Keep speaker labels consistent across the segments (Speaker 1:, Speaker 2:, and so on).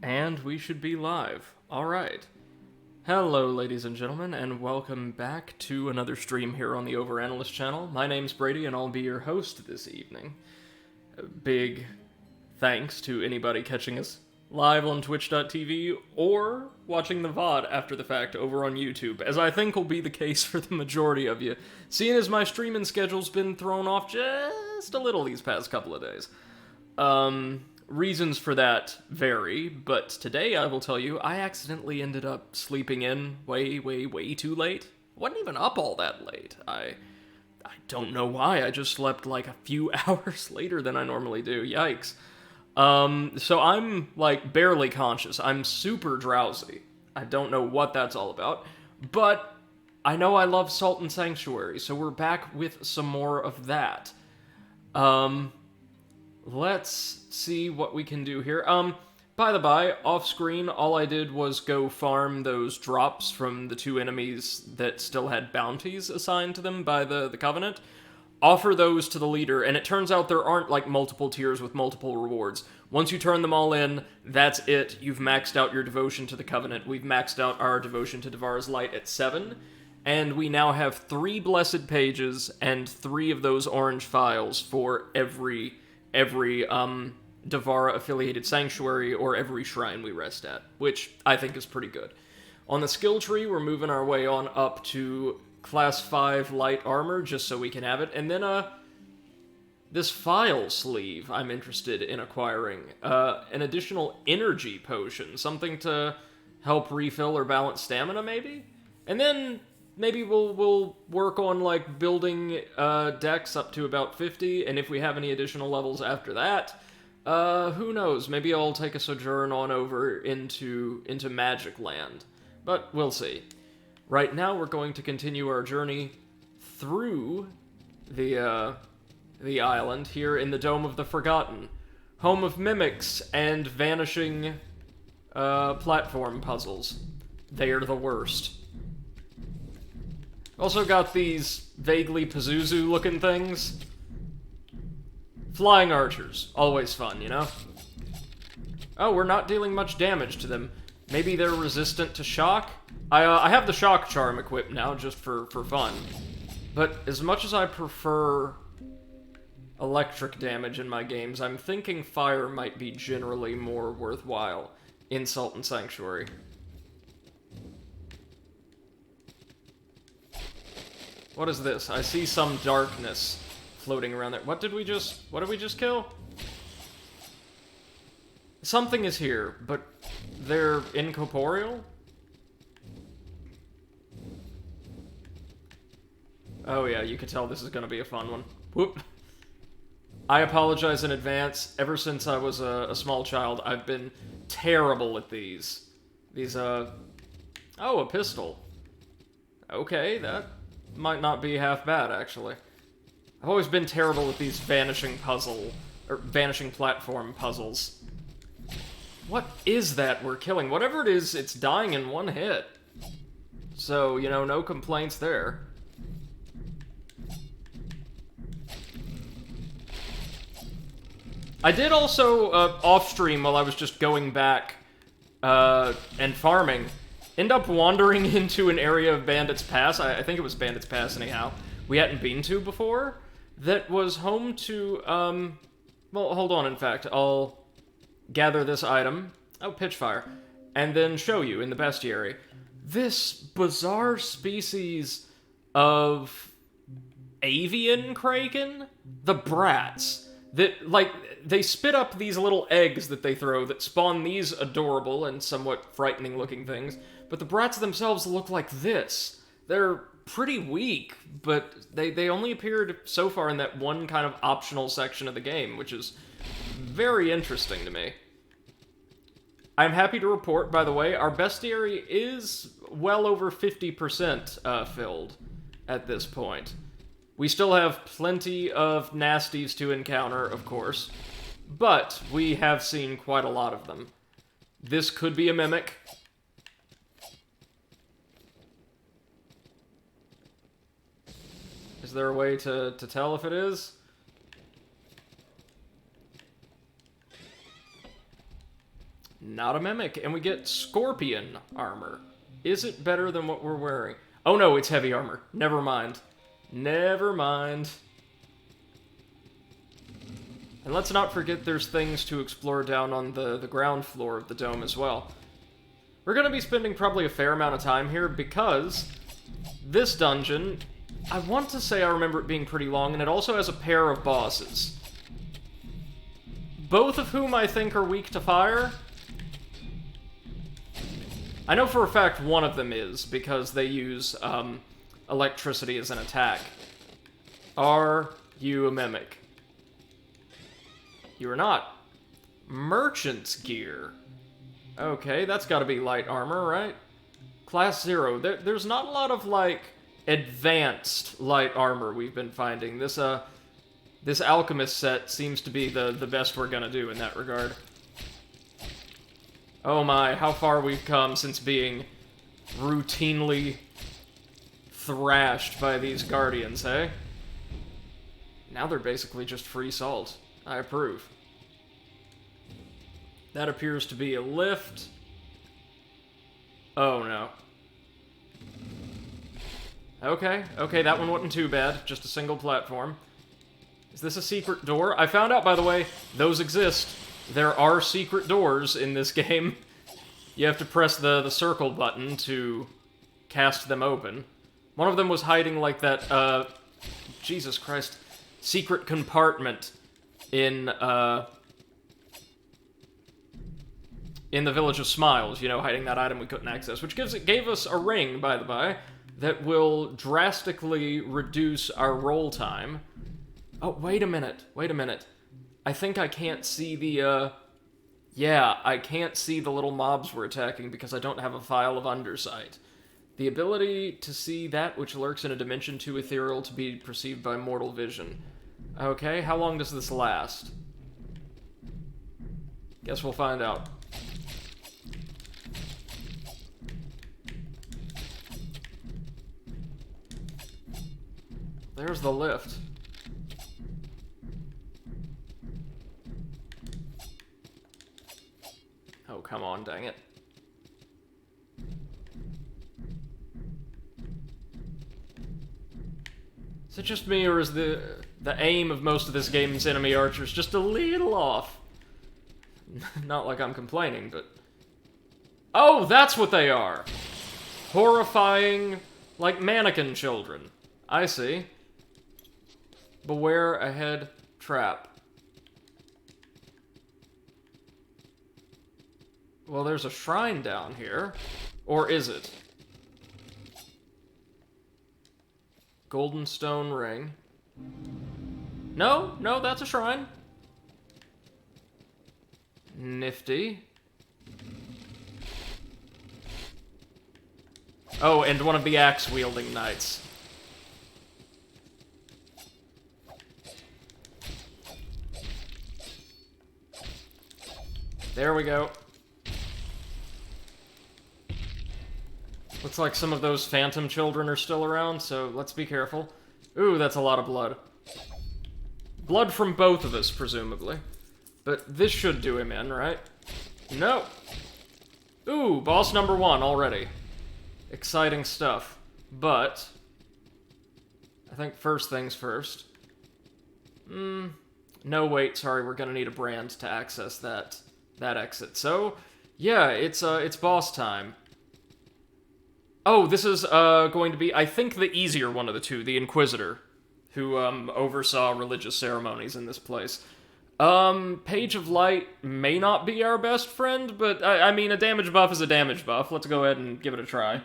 Speaker 1: And we should be live. Alright. Hello, ladies and gentlemen, and welcome back to another stream here on the Overanalyst channel. My name's Brady, and I'll be your host this evening. A big thanks to anybody catching us live on twitch.tv or watching the VOD after the fact over on YouTube, as I think will be the case for the majority of you, seeing as my streaming schedule's been thrown off just a little these past couple of days. Reasons for that vary, but today I will tell you I accidentally ended up sleeping in way too late. Wasn't even up all that late. I don't know why, I just slept like a few hours later than I normally do. Yikes. So I'm like barely conscious. I'm super drowsy. I don't know what that's all about, but I know I love Salt and Sanctuary, so we're back with some more of that. Let's see what we can do here. By the by, off screen, all I did was go farm those drops from the two enemies that still had bounties assigned to them by the Covenant. Offer those to the leader, and it turns out there aren't like multiple tiers with multiple rewards. Once you turn them all in, that's it. You've maxed out your devotion to the Covenant. We've maxed out our devotion to Devara's Light at 7, and we now have 3 blessed pages and 3 of those orange files for every Devara affiliated sanctuary or every shrine we rest at, which I think is pretty good. On the skill tree, we're moving our way on up to class 5 light armor, just so we can have it, and then this file sleeve I'm interested in acquiring. An additional energy potion, something to help refill or balance stamina, maybe? And then maybe we'll work on like building decks up to about 50, and if we have any additional levels after that, who knows? Maybe I'll take a sojourn on over into Magic Land, but we'll see. Right now, we're going to continue our journey through the island here in the Dome of the Forgotten, home of mimics and vanishing platform puzzles. They are the worst. Also got these vaguely Pazuzu-looking things. Flying archers. Always fun, you know? Oh, we're not dealing much damage to them. Maybe they're resistant to shock? I have the shock charm equipped now, just for fun. But as much as I prefer electric damage in my games, I'm thinking fire might be generally more worthwhile in Salt and Sanctuary. What is this? I see some darkness floating around there. What did we just kill? Something is here, but they're incorporeal? Oh yeah, you can tell this is gonna be a fun one. Whoop. I apologize in advance. Ever since I was a small child, I've been terrible at these. Oh, a pistol. Okay, that might not be half bad, actually. I've always been terrible at these vanishing platform puzzles. What is that we're killing? Whatever it is, it's dying in one hit. So, you know, no complaints there. I did also, off-stream, while I was just going back, and farming, end up wandering into an area of Bandit's Pass, I think it was Bandit's Pass anyhow, we hadn't been to before, that was home to, well, hold on, in fact, I'll gather this item, Pitchfire, and then show you in the bestiary. This bizarre species of avian kraken? The brats. That, like, they spit up these little eggs that they throw that spawn these adorable and somewhat frightening looking things, but the brats themselves look like this. They're pretty weak, but they only appeared so far in that one kind of optional section of the game, which is very interesting to me. I'm happy to report, by the way, our bestiary is well over 50% filled at this point. We still have plenty of nasties to encounter, of course, but we have seen quite a lot of them. This could be a mimic. Is there a way to tell if it is? Not a mimic. And we get scorpion armor. Is it better than what we're wearing? Oh no, it's heavy armor. Never mind. Never mind. And let's not forget there's things to explore down on the ground floor of the dome as well. We're going to be spending probably a fair amount of time here because this dungeon, I want to say I remember it being pretty long, and it also has a pair of bosses. Both of whom I think are weak to fire. I know for a fact one of them is, because they use electricity as an attack. Are you a mimic? You are not. Merchant's gear. Okay, that's gotta be light armor, right? Class 0. There's not a lot of, like, advanced light armor we've been finding. This alchemist set seems to be the best we're gonna do in that regard. Oh my, how far we've come since being routinely thrashed by these guardians, eh? Now they're basically just free salt. I approve. That appears to be a lift. Oh no. Okay, that one wasn't too bad. Just a single platform. Is this a secret door? I found out, by the way, those exist. There are secret doors in this game. You have to press the circle button to cast them open. One of them was hiding like that, Jesus Christ, secret compartment in the Village of Smiles, you know, hiding that item we couldn't access, which gave us a ring, by the by, that will drastically reduce our roll time. Oh, wait a minute. I think I can't see the, yeah, I can't see the little mobs we're attacking because I don't have a file of Undersight. The ability to see that which lurks in a dimension too ethereal to be perceived by mortal vision. Okay, how long does this last? Guess we'll find out. There's the lift. Oh, come on, dang it. Is it just me, or is the aim of most of this game's enemy archers just a little off? Not like I'm complaining, but... Oh, that's what they are! Horrifying, like, mannequin children. I see. Beware ahead trap. Well, there's a shrine down here. Or is it? Golden stone ring. No, that's a shrine. Nifty. Oh, and one of the axe-wielding knights. There we go. Looks like some of those phantom children are still around, so let's be careful. Ooh, that's a lot of blood. Blood from both of us, presumably. But this should do him in, right? No! Ooh, boss number 1 already. Exciting stuff. But... I think first things first. No, wait, sorry, we're gonna need a brand to access that exit. So, yeah, it's boss time. Oh, this is going to be, I think, the easier one of the two, the Inquisitor, who oversaw religious ceremonies in this place. Page of Light may not be our best friend, but, I mean, a damage buff is a damage buff. Let's go ahead and give it a try.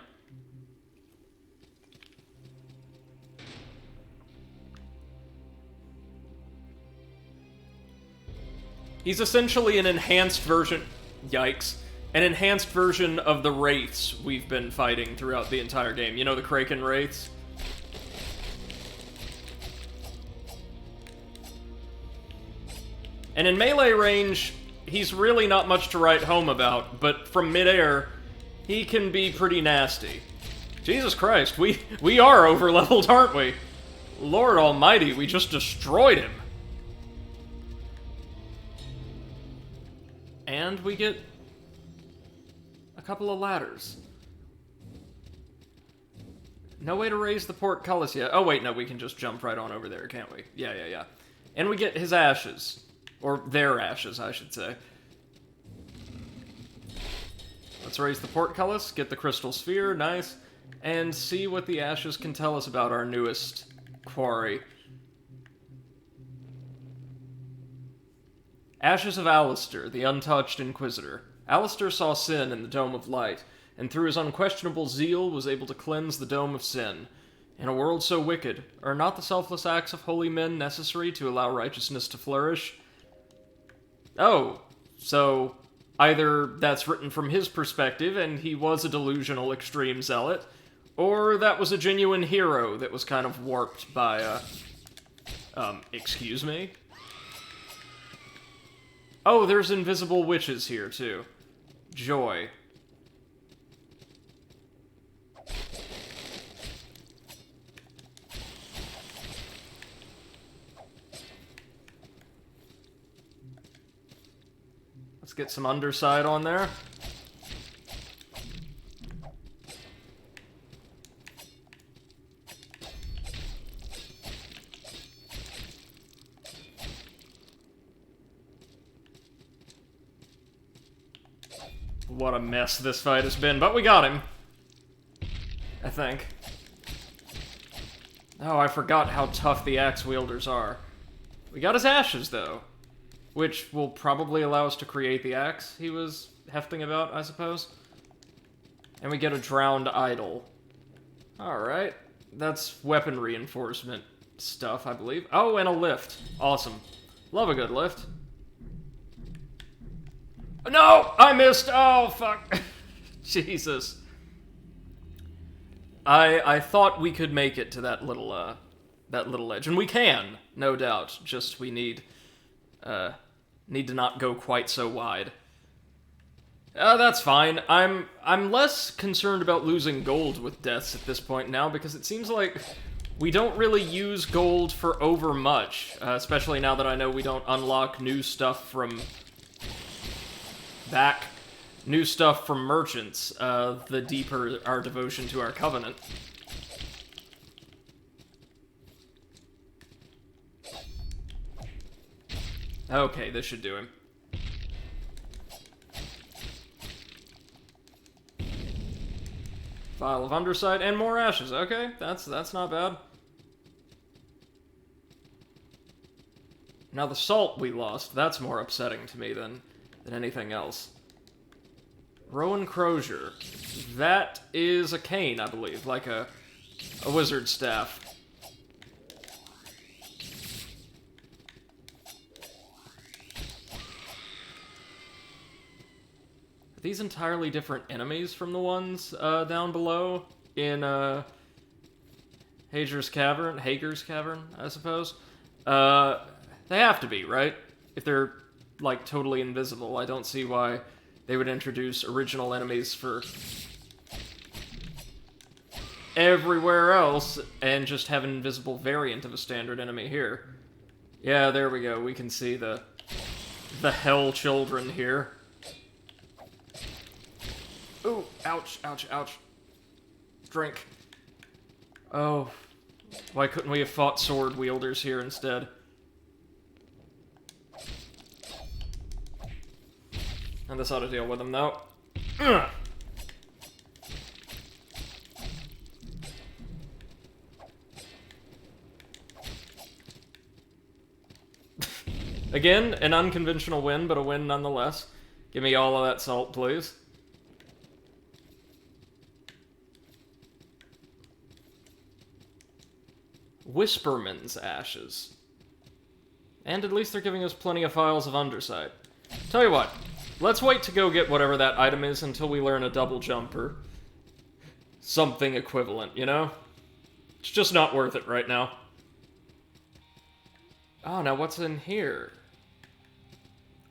Speaker 1: He's essentially an enhanced version... Yikes. An enhanced version of the Wraiths we've been fighting throughout the entire game. You know, the Kraken Wraiths? And in melee range, he's really not much to write home about, but from midair, he can be pretty nasty. Jesus Christ, we are over-leveled, aren't we? Lord almighty, we just destroyed him. And we get couple of ladders. No way to raise the portcullis yet. Oh, wait, no, we can just jump right on over there, can't we? Yeah. And we get his ashes. Or their ashes, I should say. Let's raise the portcullis, get the crystal sphere, nice, and see what the ashes can tell us about our newest quarry. Ashes of Alistar, the untouched Inquisitor. Alistar saw sin in the Dome of Light, and through his unquestionable zeal was able to cleanse the Dome of Sin. In a world so wicked, are not the selfless acts of holy men necessary to allow righteousness to flourish? Oh, so either that's written from his perspective and he was a delusional extreme zealot, or that was a genuine hero that was kind of warped by, excuse me? Oh, there's invisible witches here, too. Joy. Let's get some underside on there. What a mess this fight has been, but we got him. I think. Oh, I forgot how tough the axe wielders are. We got his ashes, though. Which will probably allow us to create the axe he was hefting about, I suppose. And we get a drowned idol. Alright. That's weapon reinforcement stuff, I believe. Oh, and a lift. Awesome. Love a good lift. No! I missed! Oh, fuck. Jesus. I thought we could make it to that little edge. And we can, no doubt. Just we need to not go quite so wide. That's fine. I'm less concerned about losing gold with deaths at this point now, because it seems like we don't really use gold for over much, especially now that I know we don't unlock new stuff from new stuff from merchants, the deeper our devotion to our covenant. Okay, this should do him. Vial of Undersight and more ashes. Okay, that's not bad. Now the salt we lost, that's more upsetting to me than anything else. Rowan Crozier. That is a cane, I believe, like a wizard staff. Are these entirely different enemies from the ones down below in Hager's Cavern, I suppose? They have to be, right? If they're, like, totally invisible, I don't see why they would introduce original enemies for everywhere else and just have an invisible variant of a standard enemy here. Yeah, there we go. We can see the Hell Children here. Ooh, ouch, ouch, ouch. Drink. Oh, why couldn't we have fought sword wielders here instead? And this ought to deal with them, though. Ugh. Again, an unconventional win, but a win nonetheless. Give me all of that salt, please. Whisperman's ashes. And at least they're giving us plenty of files of Undersight. Tell you what, let's wait to go get whatever that item is until we learn a double jump or something equivalent, you know? It's just not worth it right now. Oh, now what's in here?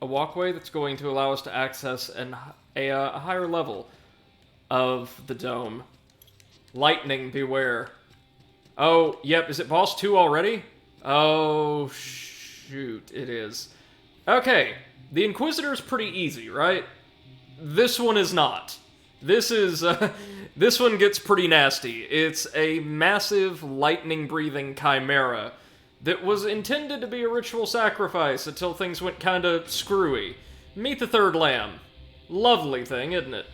Speaker 1: A walkway that's going to allow us to access a higher level of the dome. Lightning, beware. Oh, yep, is it boss 2 already? Oh, shoot, it is. Okay, the Inquisitor's pretty easy, right? This one is not. This is, this one gets pretty nasty. It's a massive, lightning-breathing chimera that was intended to be a ritual sacrifice until things went kinda screwy. Meet the third lamb. Lovely thing, isn't it?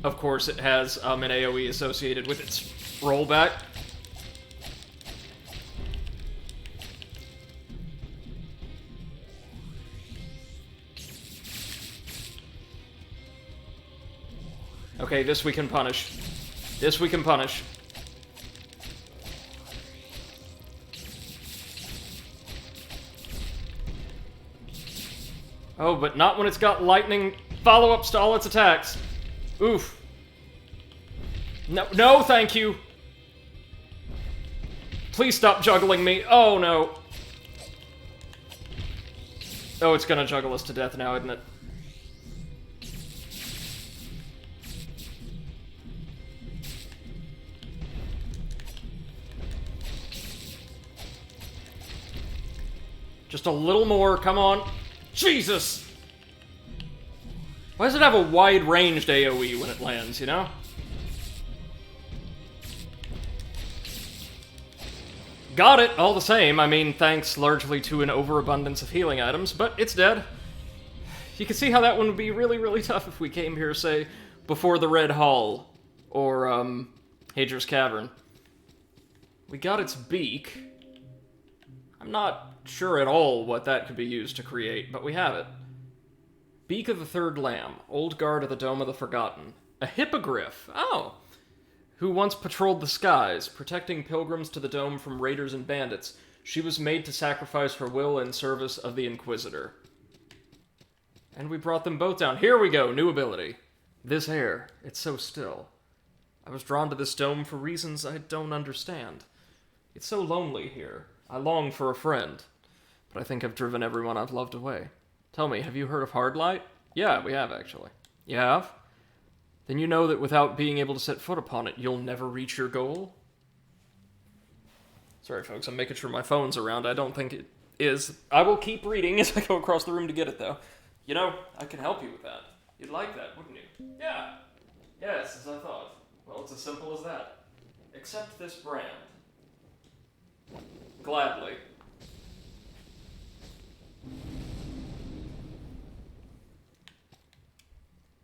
Speaker 1: Of course, it has an AoE associated with its rollback. Okay, this we can punish. This we can punish. Oh, but not when it's got lightning follow-ups to all its attacks. Oof. No, no, thank you. Please stop juggling me. Oh, no. Oh, it's gonna juggle us to death now, isn't it? Just a little more, come on. Jesus! Why does it have a wide-ranged AoE when it lands, you know? Got it, all the same. I mean, thanks largely to an overabundance of healing items, but it's dead. You can see how that one would be really, really tough if we came here, say, before the Red Hall, or, Hager's Cavern. We got its beak. I'm not sure at all what that could be used to create, but we have it. Beak of the Third Lamb, old guard of the Dome of the Forgotten. A hippogriff, oh! Who once patrolled the skies, protecting pilgrims to the dome from raiders and bandits. She was made to sacrifice her will in service of the Inquisitor. And we brought them both down. Here we go, new ability. This air, it's so still. I was drawn to this dome for reasons I don't understand. It's so lonely here. I long for a friend. But I think I've driven everyone I've loved away. Tell me, have you heard of Hardlight? Yeah, we have, actually. You have? Then you know that without being able to set foot upon it, you'll never reach your goal? Sorry, folks, I'm making sure my phone's around. I don't think it is. I will keep reading as I go across the room to get it, though. You know, I can help you with that. You'd like that, wouldn't you? Yeah. Yes, as I thought. Well, it's as simple as that. Accept this brand. Gladly.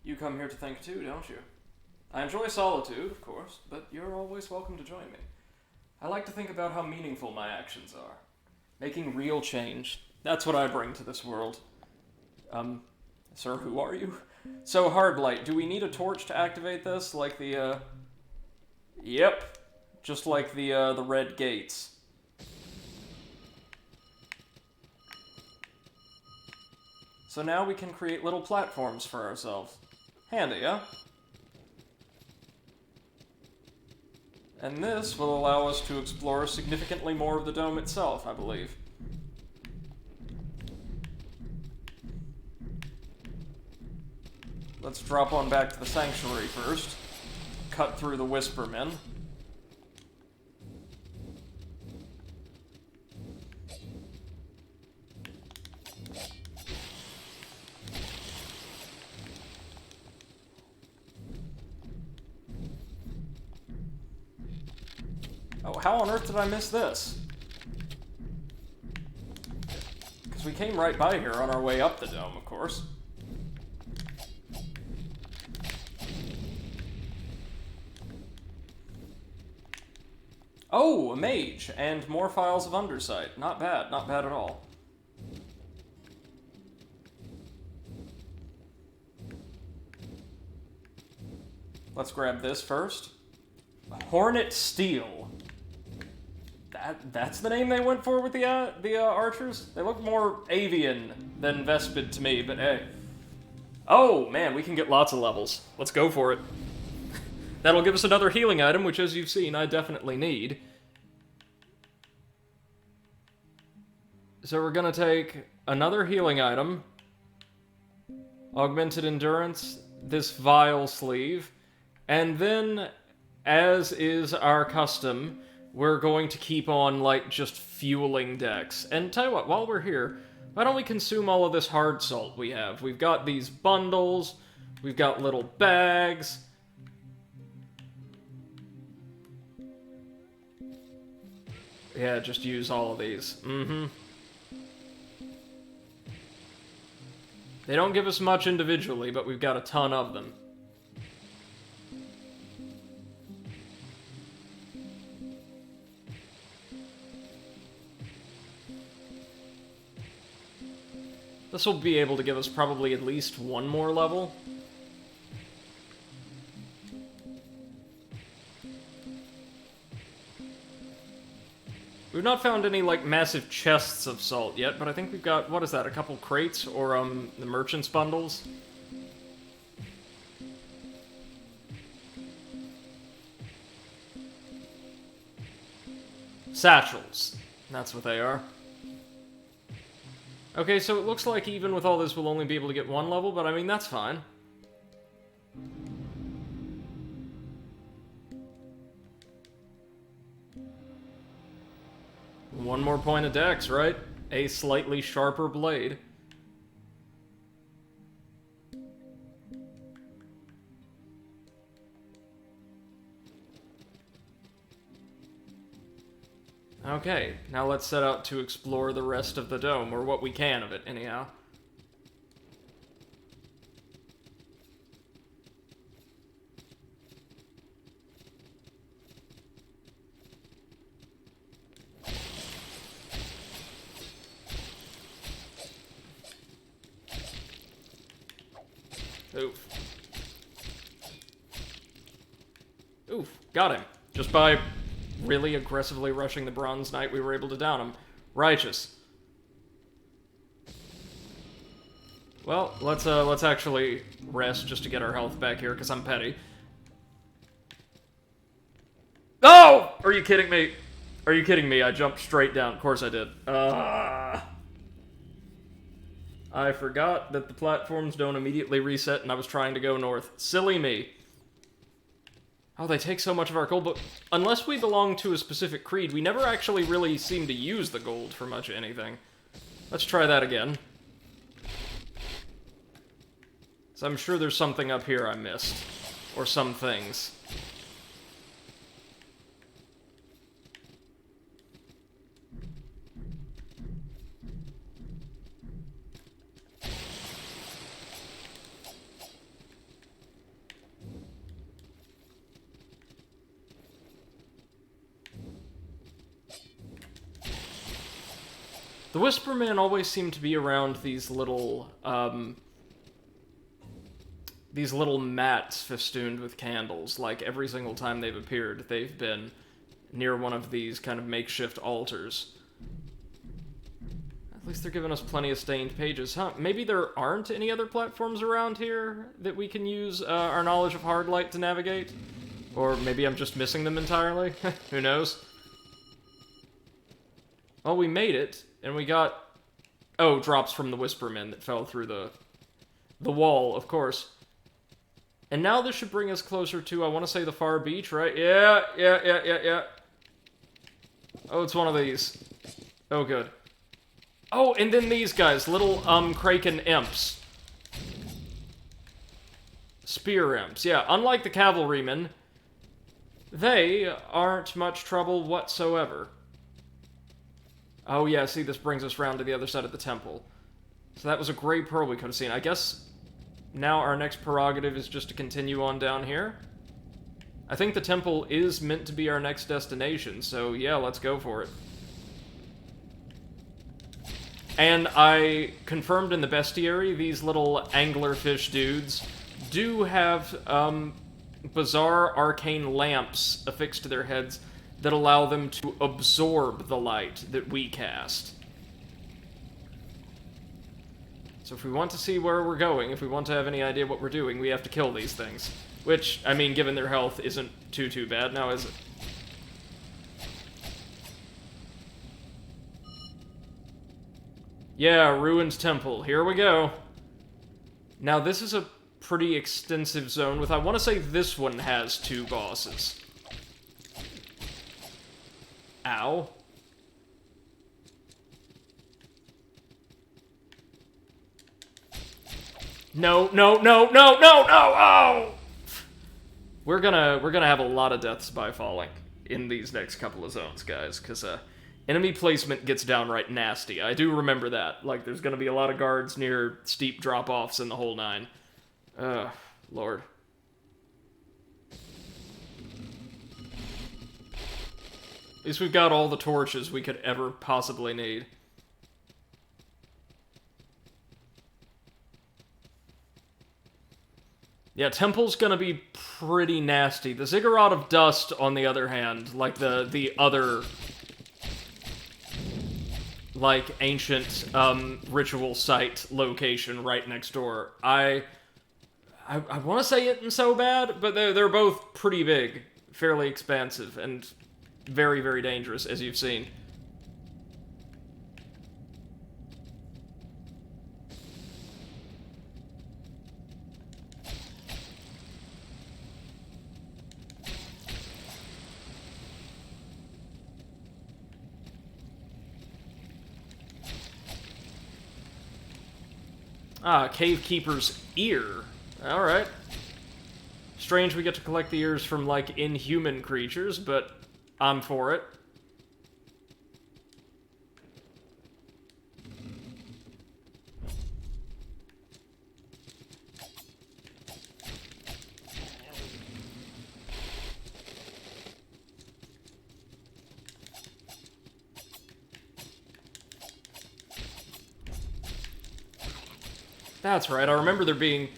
Speaker 1: You come here to think too, don't you? I enjoy solitude, of course, but you're always welcome to join me. I like to think about how meaningful my actions are. Making real change. That's what I bring to this world. Sir, who are you? So, Hardlight, do we need a torch to activate this? Like the, Yep. Just like the red gates. So now we can create little platforms for ourselves. Handy, huh? And this will allow us to explore significantly more of the dome itself, I believe. Let's drop on back to the sanctuary first. Cut through the Whispermen. Oh, how on earth did I miss this? Because we came right by here on our way up the dome, of course. Oh, a mage, and more files of undersight. Not bad, not bad at all. Let's grab this first. Hornet Steel. That's the name they went for with the archers? They look more avian than Vespid to me, but hey. Oh, man, we can get lots of levels. Let's go for it. That'll give us another healing item, which, as you've seen, I definitely need. So we're gonna take another healing item. Augmented Endurance, this Vial Sleeve, and then, as is our custom, we're going to keep on, like, just fueling decks. And tell you what, while we're here, why don't we consume all of this hard salt we have? We've got these bundles, we've got little bags. Yeah, just use all of these. They don't give us much individually, but we've got a ton of them. This will be able to give us probably at least one more level. We've not found any, like, massive chests of salt yet, but I think we've got, what is that, a couple crates, or, the merchant's bundles? Satchels. That's what they are. Okay, so it looks like even with all this we'll only be able to get one level, but I mean, that's fine. One more point of dex, right? A slightly sharper blade. Okay, now let's set out to explore the rest of the dome, or what we can of it, anyhow. Oof. Oof, got him. Just by really aggressively rushing the Bronze Knight, we were able to down him. Righteous. Well, let's actually rest just to get our health back here, because I'm petty. Oh! Are you kidding me? Are you kidding me? I jumped straight down. Of course I did. I forgot that the platforms don't immediately reset, and I was trying to go north. Silly me. Oh, they take so much of our gold, but unless we belong to a specific creed, we never actually really seem to use the gold for much of anything. Let's try that again. So I'm sure there's something up here I missed. Or some things. The Whispermen always seem to be around these little mats festooned with candles. Like, every single time they've appeared, they've been near one of these kind of makeshift altars. At least they're giving us plenty of stained pages, huh? Maybe there aren't any other platforms around here that we can use our knowledge of Hardlight to navigate? Or maybe I'm just missing them entirely? Who knows? Well, we made it. And we got, oh, drops from the Whispermen that fell through the wall, of course. And now this should bring us closer to, I want to say, the far beach, right? Yeah. Oh, it's one of these. Oh, good. Oh, and then these guys, little, Kraken imps. Spear imps, yeah. Unlike the cavalrymen, they aren't much trouble whatsoever. Oh yeah, see, this brings us round to the other side of the temple. So that was a great pearl we could have seen. I guess now our next prerogative is just to continue on down here. I think the temple is meant to be our next destination, so yeah, let's go for it. And I confirmed in the bestiary, these little anglerfish dudes do have bizarre arcane lamps affixed to their heads that allow them to absorb the light that we cast. So if we want to see where we're going, if we want to have any idea what we're doing, we have to kill these things. Which, I mean, given their health, isn't too bad now, is it? Yeah, Ruined Temple. Here we go. Now, this is a pretty extensive zone with, I want to say this one has 2 bosses. Ow. No, no, no, no, no, no! Oh! We're gonna have a lot of deaths by falling in these next couple of zones, guys, because enemy placement gets downright nasty. I do remember that. Like, there's gonna be a lot of guards near steep drop-offs in the whole nine. Ugh, Lord. At least we've got all the torches we could ever possibly need. Yeah, Temple's gonna be pretty nasty. The Ziggurat of Dust, on the other hand, like the other, like, ancient ritual site location right next door, I want to say it isn't so bad, but they're both pretty big, fairly expansive, and very, very dangerous, as you've seen. Ah, Cave Keeper's ear. Alright. Strange we get to collect the ears from, like, inhuman creatures, but I'm for it. That's right, I remember there being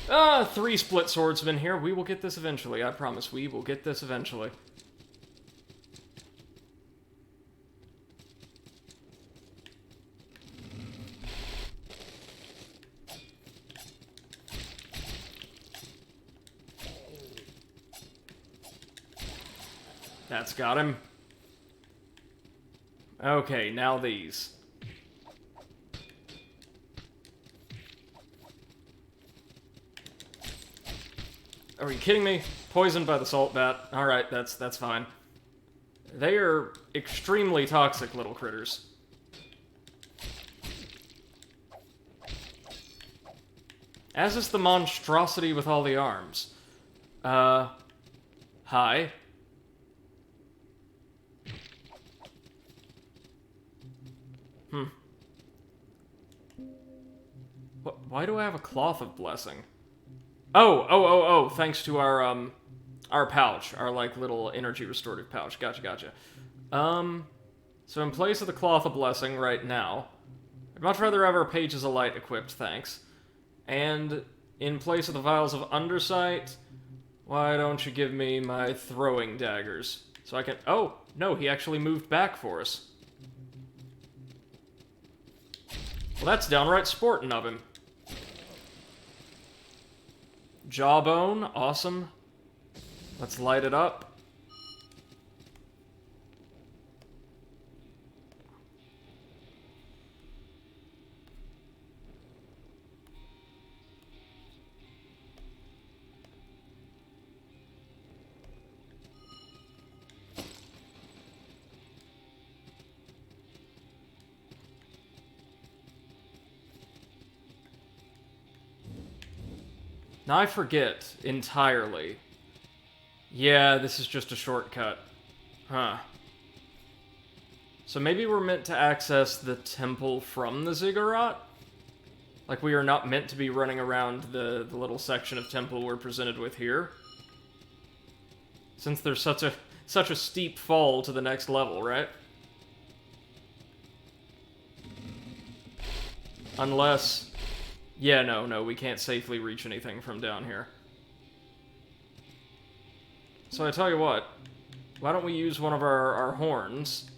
Speaker 1: 3 split swordsmen here. We will get this eventually, I promise. We will get this eventually. That's got him. Okay, now these. Are you kidding me? Poisoned by the salt bat. Alright, that's fine. They are extremely toxic little critters. As is the monstrosity with all the arms. Hi. Why do I have a Cloth of Blessing? Oh, thanks to our pouch, our, like, little energy restorative pouch. Gotcha. So in place of the Cloth of Blessing right now, I'd much rather have our Pages of Light equipped, thanks. And in place of the Vials of Undersight, why don't you give me my throwing daggers? So I can... Oh, no, he actually moved back for us. Well, that's downright sporting of him. Jawbone, awesome. Let's light it up. Now I forget entirely. Yeah, this is just a shortcut. Huh. So maybe we're meant to access the temple from the Ziggurat? Like, we are not meant to be running around the little section of temple we're presented with here? Since there's such a steep fall to the next level, right? Unless... Yeah, no, we can't safely reach anything from down here. So I tell you what, why don't we use one of our horns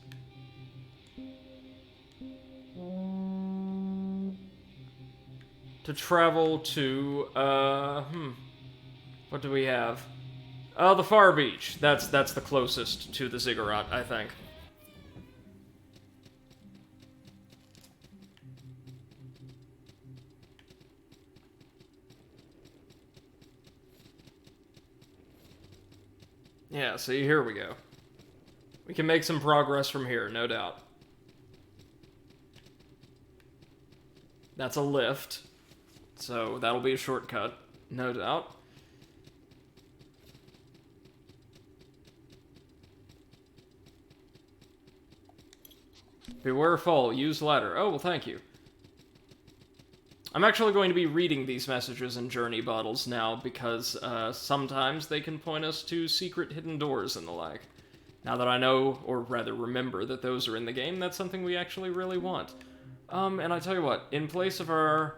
Speaker 1: to travel to, what do we have? The Far Beach. That's the closest to the Ziggurat, I think. Yeah, see, here we go. We can make some progress from here, no doubt. That's a lift, so that'll be a shortcut, no doubt. Beware fall, use ladder. Oh, well, thank you. I'm actually going to be reading these messages in journey bottles now, because sometimes they can point us to secret hidden doors and the like. Now that I know, or rather remember, that those are in the game, that's something we actually really want. And I tell you what, in place of our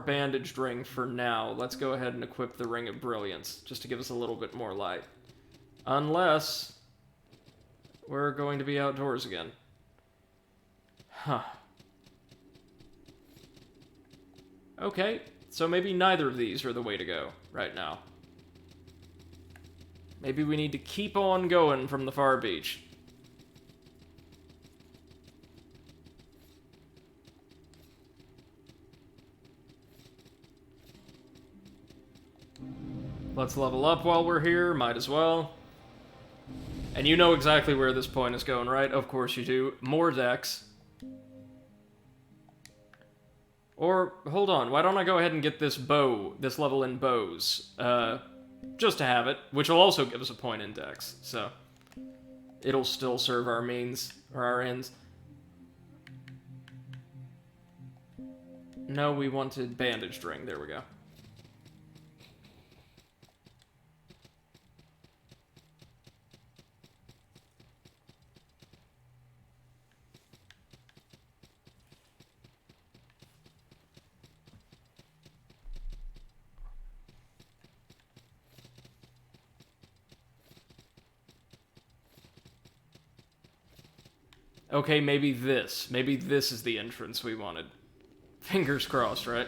Speaker 1: bandaged ring for now, let's go ahead and equip the Ring of Brilliance, just to give us a little bit more light. Unless we're going to be outdoors again. Huh. Okay, so maybe neither of these are the way to go right now. Maybe we need to keep on going from the far beach. Let's level up while we're here, might as well. And you know exactly where this point is going, right? Of course you do. More decks. Or, hold on, why don't I go ahead and get this bow, this level in bows, just to have it, which will also give us a point in dex, so it'll still serve our means, or our ends. No, we wanted bandaged ring, there we go. Okay, maybe this. Maybe this is the entrance we wanted. Fingers crossed, right?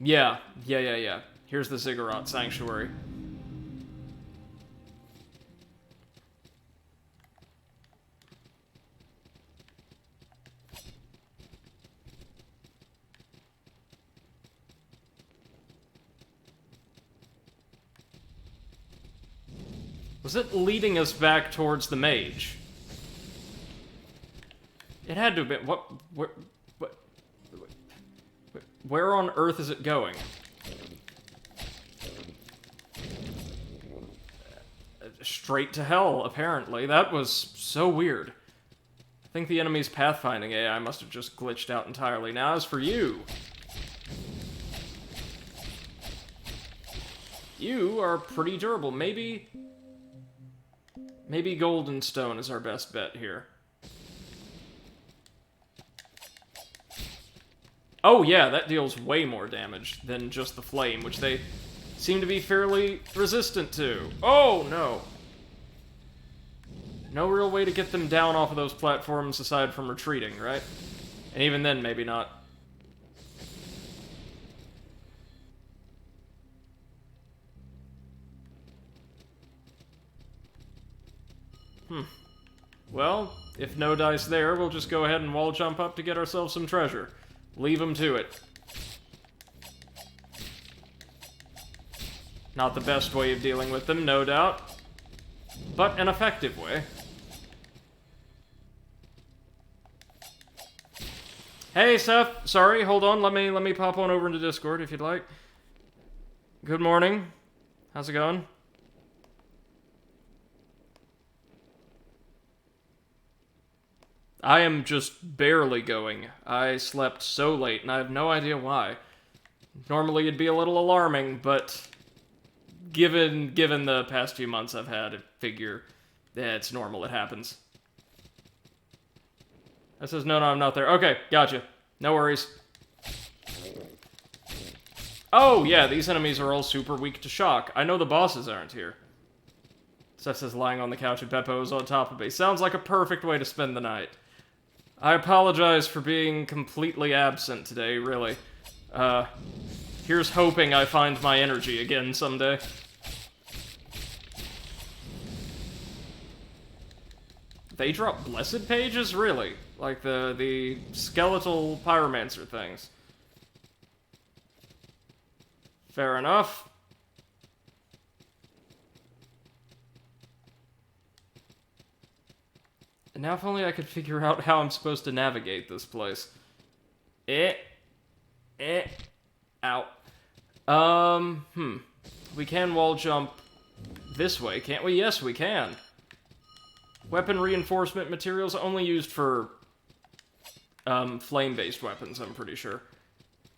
Speaker 1: Yeah. Here's the Ziggurat Sanctuary. Was it leading us back towards the mage? It had to have been. Where on earth is it going? Straight to hell, apparently. That was so weird. I think the enemy's pathfinding AI must have just glitched out entirely. Now, as for you... you are pretty durable. Maybe Golden Stone is our best bet here. Oh yeah, that deals way more damage than just the flame, which they seem to be fairly resistant to. Oh no! No real way to get them down off of those platforms aside from retreating, right? And even then, maybe not. Well, if no dice there, we'll just go ahead and wall jump up to get ourselves some treasure. Leave them to it. Not the best way of dealing with them, no doubt, but an effective way. Hey, Seth. Sorry, hold on. Let me pop on over into Discord if you'd like. Good morning. How's it going? I am just barely going. I slept so late, and I have no idea why. Normally it'd be a little alarming, but given the past few months I've had, I figure it's normal, it happens. That says, no, I'm not there. Okay, gotcha. No worries. Oh, yeah, these enemies are all super weak to shock. I know the bosses aren't here. Seth says, lying on the couch and Beppo is on top of me. Sounds like a perfect way to spend the night. I apologize for being completely absent today, really. Here's hoping I find my energy again someday. They drop blessed pages? Really? Like the skeletal pyromancer things. Fair enough. And now if only I could figure out how I'm supposed to navigate this place. Ow. We can wall jump this way, can't we? Yes, we can. Weapon reinforcement materials only used for flame-based weapons, I'm pretty sure.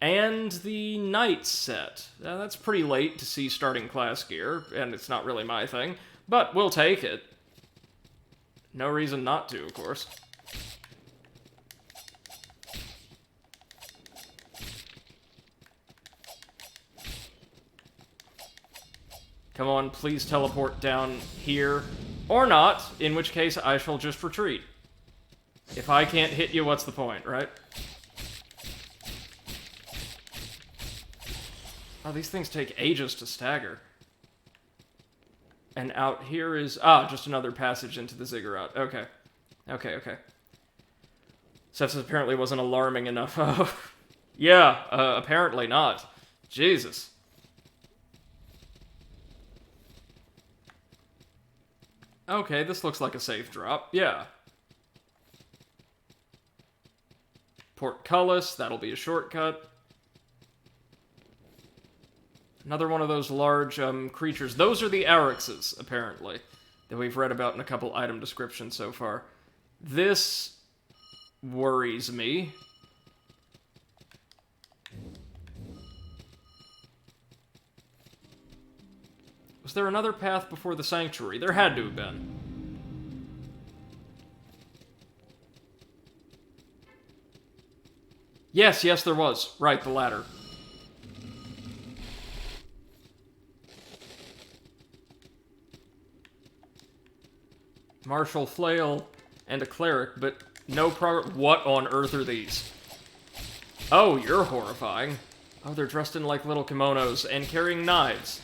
Speaker 1: And the knight set. That's pretty late to see starting class gear, and it's not really my thing, but we'll take it. No reason not to, of course. Come on, please teleport down here. Or not, in which case I shall just retreat. If I can't hit you, what's the point, right? Oh, these things take ages to stagger. And out here is... Ah, just another passage into the ziggurat. Okay. Okay. Sepsis apparently wasn't alarming enough. Yeah, apparently not. Jesus. Okay, this looks like a safe drop. Yeah. Portcullis, that'll be a shortcut. Another one of those large creatures. Those are the Arixes, apparently, that we've read about in a couple item descriptions so far. This worries me. Was there another path before the sanctuary? There had to have been. Yes, there was. Right, the ladder. Martial flail and a cleric, but no progress. What on earth are these? Oh, you're horrifying. Oh, they're dressed in like little kimonos and carrying knives.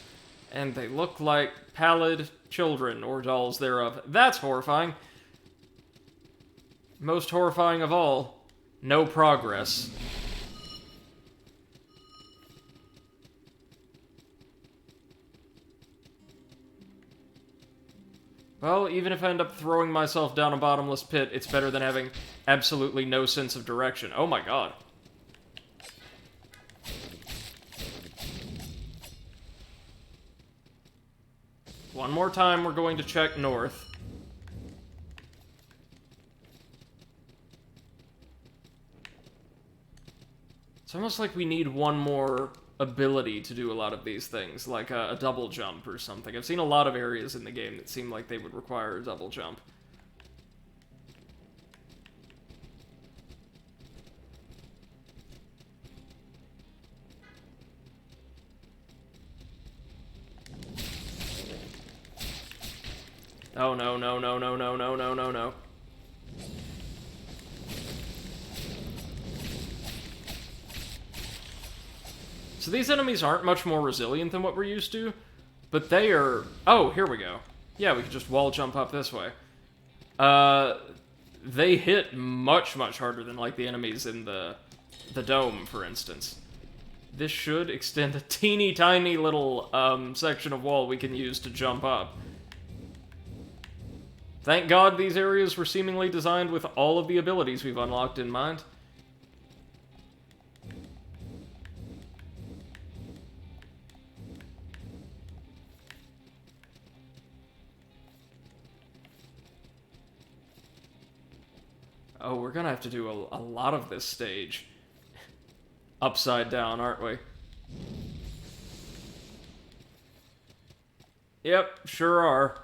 Speaker 1: And they look like pallid children, or dolls thereof. That's horrifying. Most horrifying of all, no progress. Well, even if I end up throwing myself down a bottomless pit, it's better than having absolutely no sense of direction. Oh my god. One more time, we're going to check north. It's almost like we need one more ability to do a lot of these things, like a double jump or something. I've seen a lot of areas in the game that seem like they would require a double jump. Oh no. So these enemies aren't much more resilient than what we're used to, but they are... Oh, here we go. Yeah, we could just wall jump up this way. They hit much harder than, like, the enemies in the dome, for instance. This should extend a teeny tiny little, section of wall we can use to jump up. Thank God these areas were seemingly designed with all of the abilities we've unlocked in mind. Oh, we're gonna have to do a lot of this stage upside down, aren't we? Yep, sure are.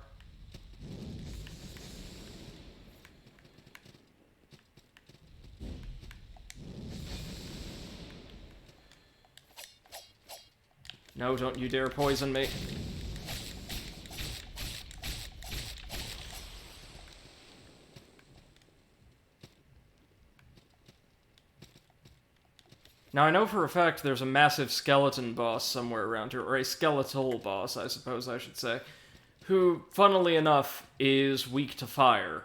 Speaker 1: No, don't you dare poison me. Now, I know for a fact there's a massive skeleton boss somewhere around here, or a skeletal boss, I suppose I should say, who, funnily enough, is weak to fire,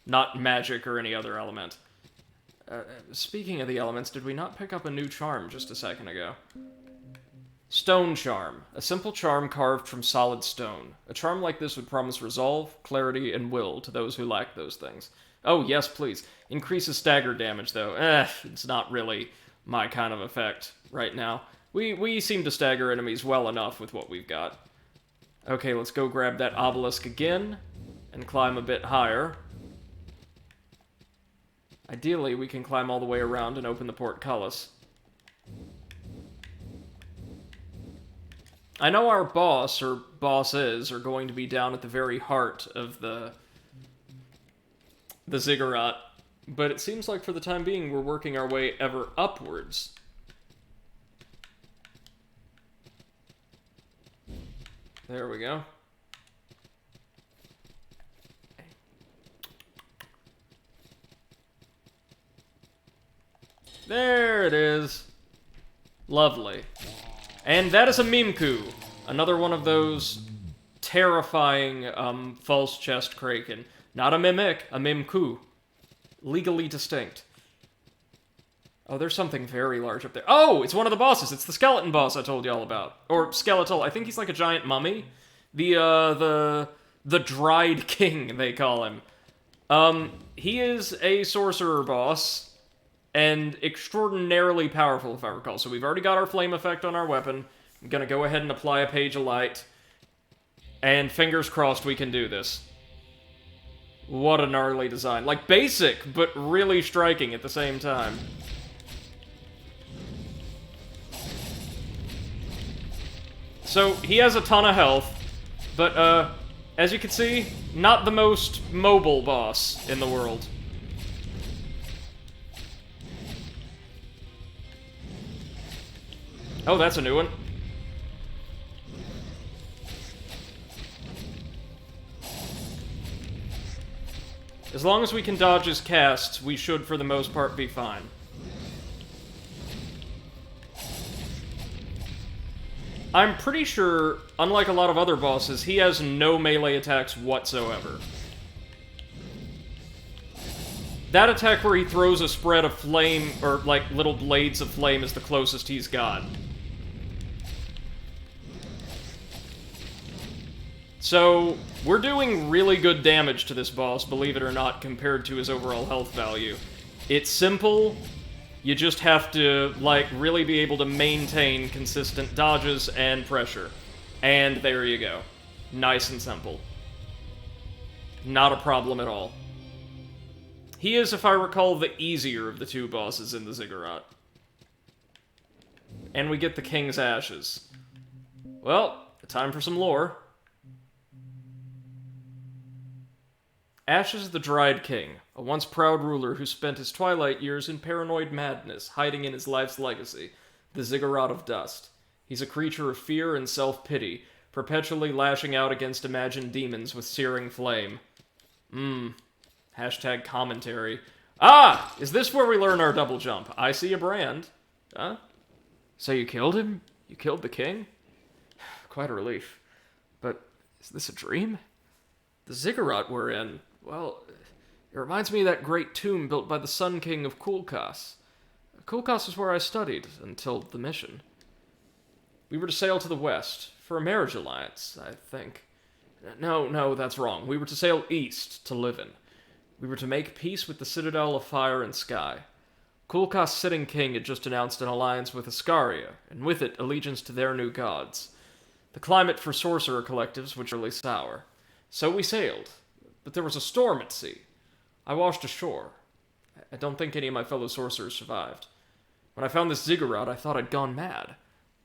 Speaker 1: not magic or any other element. Speaking of the elements, did we not pick up a new charm just a second ago? Stone Charm. A simple charm carved from solid stone. A charm like this would promise resolve, clarity, and will to those who lack those things. Oh, yes, please. Increases stagger damage, though. It's not really my kind of effect right now. We seem to stagger enemies well enough with what we've got. Okay, let's go grab that obelisk again and climb a bit higher. Ideally, we can climb all the way around and open the portcullis. I know our boss, or bosses, are going to be down at the very heart of the ziggurat, but it seems like for the time being we're working our way ever upwards. There we go. There it is. Lovely. And that is a Mimku. Another one of those terrifying false chest kraken. Not a Mimic, a Mimku. Legally distinct. Oh, there's something very large up there. Oh, it's one of the bosses. It's the skeleton boss I told you all about. Or skeletal. I think he's like a giant mummy. The dried king, they call him. He is a sorcerer boss. And extraordinarily powerful, if I recall. So we've already got our flame effect on our weapon. I'm gonna go ahead and apply a page of light. And fingers crossed we can do this. What a gnarly design. Like, basic, but really striking at the same time. So, he has a ton of health. But, as you can see, not the most mobile boss in the world. Oh, that's a new one. As long as we can dodge his casts, we should, for the most part, be fine. I'm pretty sure, unlike a lot of other bosses, he has no melee attacks whatsoever. That attack where he throws a spread of flame, or, like, little blades of flame is the closest he's got. So, we're doing really good damage to this boss, believe it or not, compared to his overall health value. It's simple, you just have to, like, really be able to maintain consistent dodges and pressure. And there you go. Nice and simple. Not a problem at all. He is, if I recall, the easier of the two bosses in the ziggurat. And we get the King's Ashes. Well, time for some lore. Ashes the Dried King, a once proud ruler who spent his twilight years in paranoid madness, hiding in his life's legacy, the Ziggurat of Dust. He's a creature of fear and self-pity, perpetually lashing out against imagined demons with searing flame. Hashtag commentary. Ah! Is this where we learn our double jump? I see a brand. Huh? So you killed him? You killed the king? Quite a relief. But is this a dream? The ziggurat we're in, well, it reminds me of that great tomb built by the Sun King of Kulkas. Kulkas is where I studied, until the mission. We were to sail to the west, for a marriage alliance, I think. No, that's wrong. We were to sail east, to Livin. We were to make peace with the Citadel of Fire and Sky. Kulkas' sitting king had just announced an alliance with Ascaria, and with it, allegiance to their new gods. The climate for sorcerer collectives was really sour. So we sailed, but there was a storm at sea. I washed ashore. I don't think any of my fellow sorcerers survived. When I found this ziggurat, I thought I'd gone mad.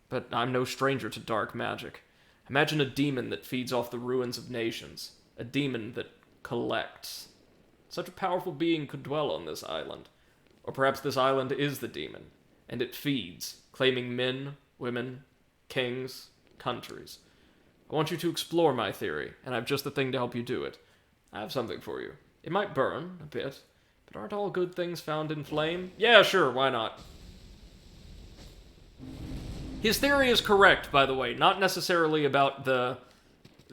Speaker 1: But I'm no stranger to dark magic. Imagine a demon that feeds off the ruins of nations. A demon that collects. Such a powerful being could dwell on this island. Or perhaps this island is the demon, and it feeds, claiming men, women, kings, countries. I want you to explore my theory, and I have just the thing to help you do it. I have something for you. It might burn, a bit, but aren't all good things found in flame? Yeah, sure, why not? His theory is correct, by the way, not necessarily about the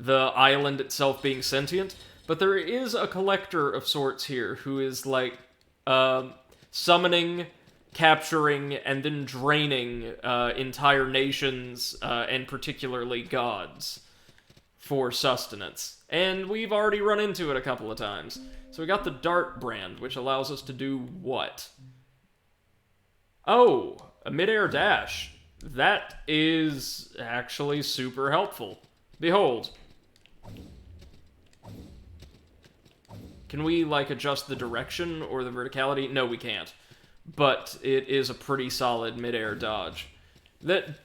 Speaker 1: island itself being sentient, but there is a collector of sorts here who is, like, summoning, capturing, and then draining entire nations, and particularly gods, for sustenance. And we've already run into it a couple of times. So we got the Dart brand, which allows us to do what? Oh, a mid-air dash. That is actually super helpful. Behold. Can we, like, adjust the direction or the verticality? No, we can't. But it is a pretty solid mid-air dodge. That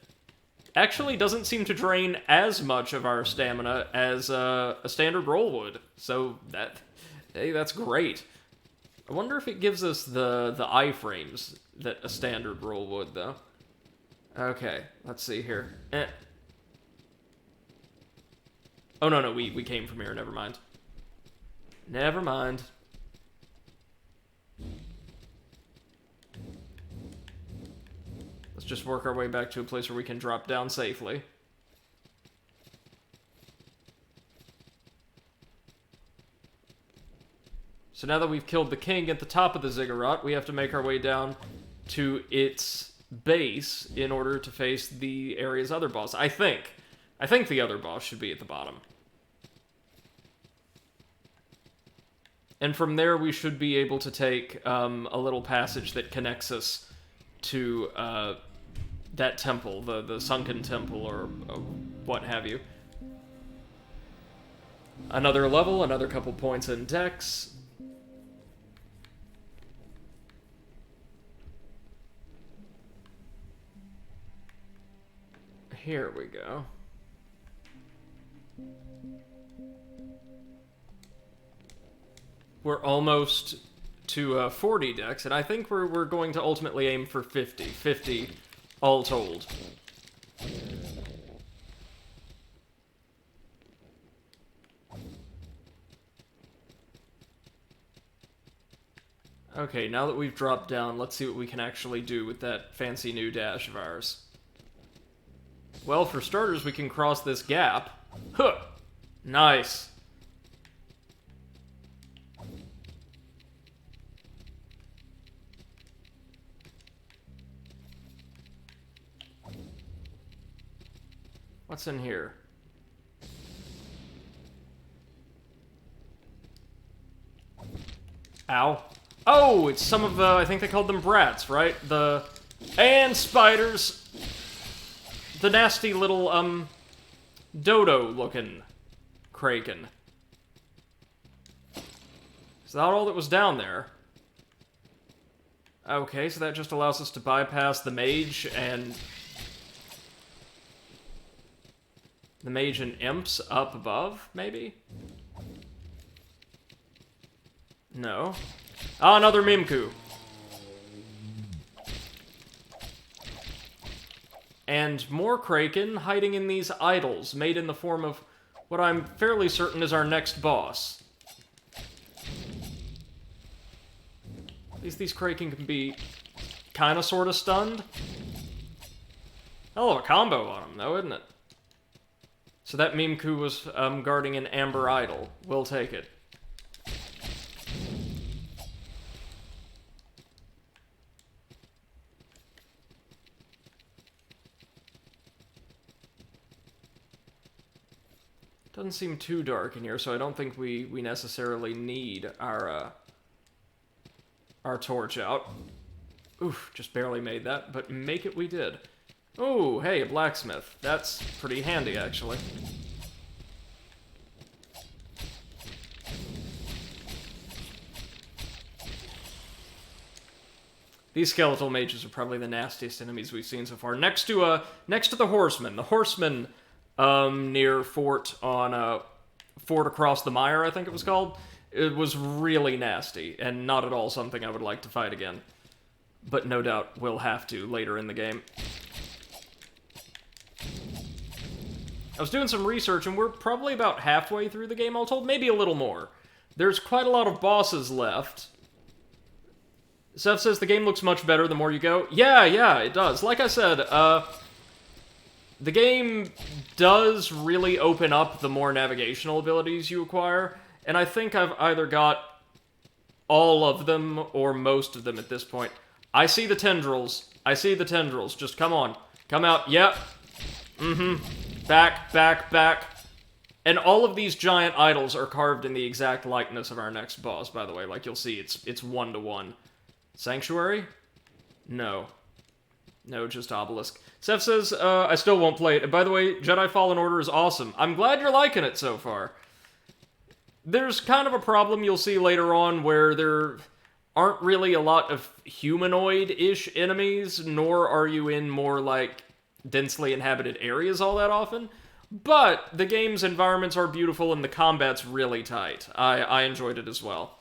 Speaker 1: actually doesn't seem to drain as much of our stamina as a standard roll would. So hey, that's great. I wonder if it gives us the iframes that a standard roll would, though. Okay, let's see here. Oh, no, we came from here, never mind. Never mind. Let's just work our way back to a place where we can drop down safely. So now that we've killed the king at the top of the ziggurat, we have to make our way down to its base in order to face the area's other boss. I think the other boss should be at the bottom. And from there, we should be able to take a little passage that connects us to that temple, the sunken temple, or what have you. Another level, another couple points in dex. Here we go. We're almost to 40 dex, and I think we're going to ultimately aim for 50. 50 all told. Okay, now that we've dropped down, let's see what we can actually do with that fancy new dash of ours. Well, for starters, we can cross this gap. Huh! Nice. What's in here? Ow. Oh, it's some of the, I think they called them brats, right? And spiders! The nasty little, dodo-looking kraken. Is that all that was down there? Okay, so that just allows us to bypass the mage and... the mage and imps up above, maybe? No. Ah, another Mimku. And more Kraken hiding in these idols, made in the form of what I'm fairly certain is our next boss. At least these Kraken can be kinda sorta stunned. Hell of a combo on them, though, isn't it? So that Mimku was guarding an amber idol. We'll take it. Doesn't seem too dark in here, so I don't think we necessarily need our torch out. Oof, just barely made that, but make it we did. Oh, hey, a blacksmith. That's pretty handy, actually. These skeletal mages are probably the nastiest enemies we've seen so far. Next to the horsemen. The horsemen near Fort Across the Mire, I think it was called. It was really nasty, and not at all something I would like to fight again. But no doubt we'll have to later in the game. I was doing some research, and we're probably about halfway through the game all told, maybe a little more. There's quite a lot of bosses left. Seth says the game looks much better the more you go. Yeah, it does. Like I said, the game does really open up the more navigational abilities you acquire, and I think I've either got all of them, or most of them at this point. I see the tendrils. I see the tendrils. Just come on. Come out. Yep. Back, back, back. And all of these giant idols are carved in the exact likeness of our next boss, by the way. Like, you'll see, it's one-to-one. Sanctuary? No. No, just Obelisk. Seth says, I still won't play it. And by the way, Jedi Fallen Order is awesome. I'm glad you're liking it so far. There's kind of a problem you'll see later on where there aren't really a lot of humanoid-ish enemies, nor are you in more, like, densely inhabited areas all that often. But the game's environments are beautiful and the combat's really tight. I enjoyed it as well.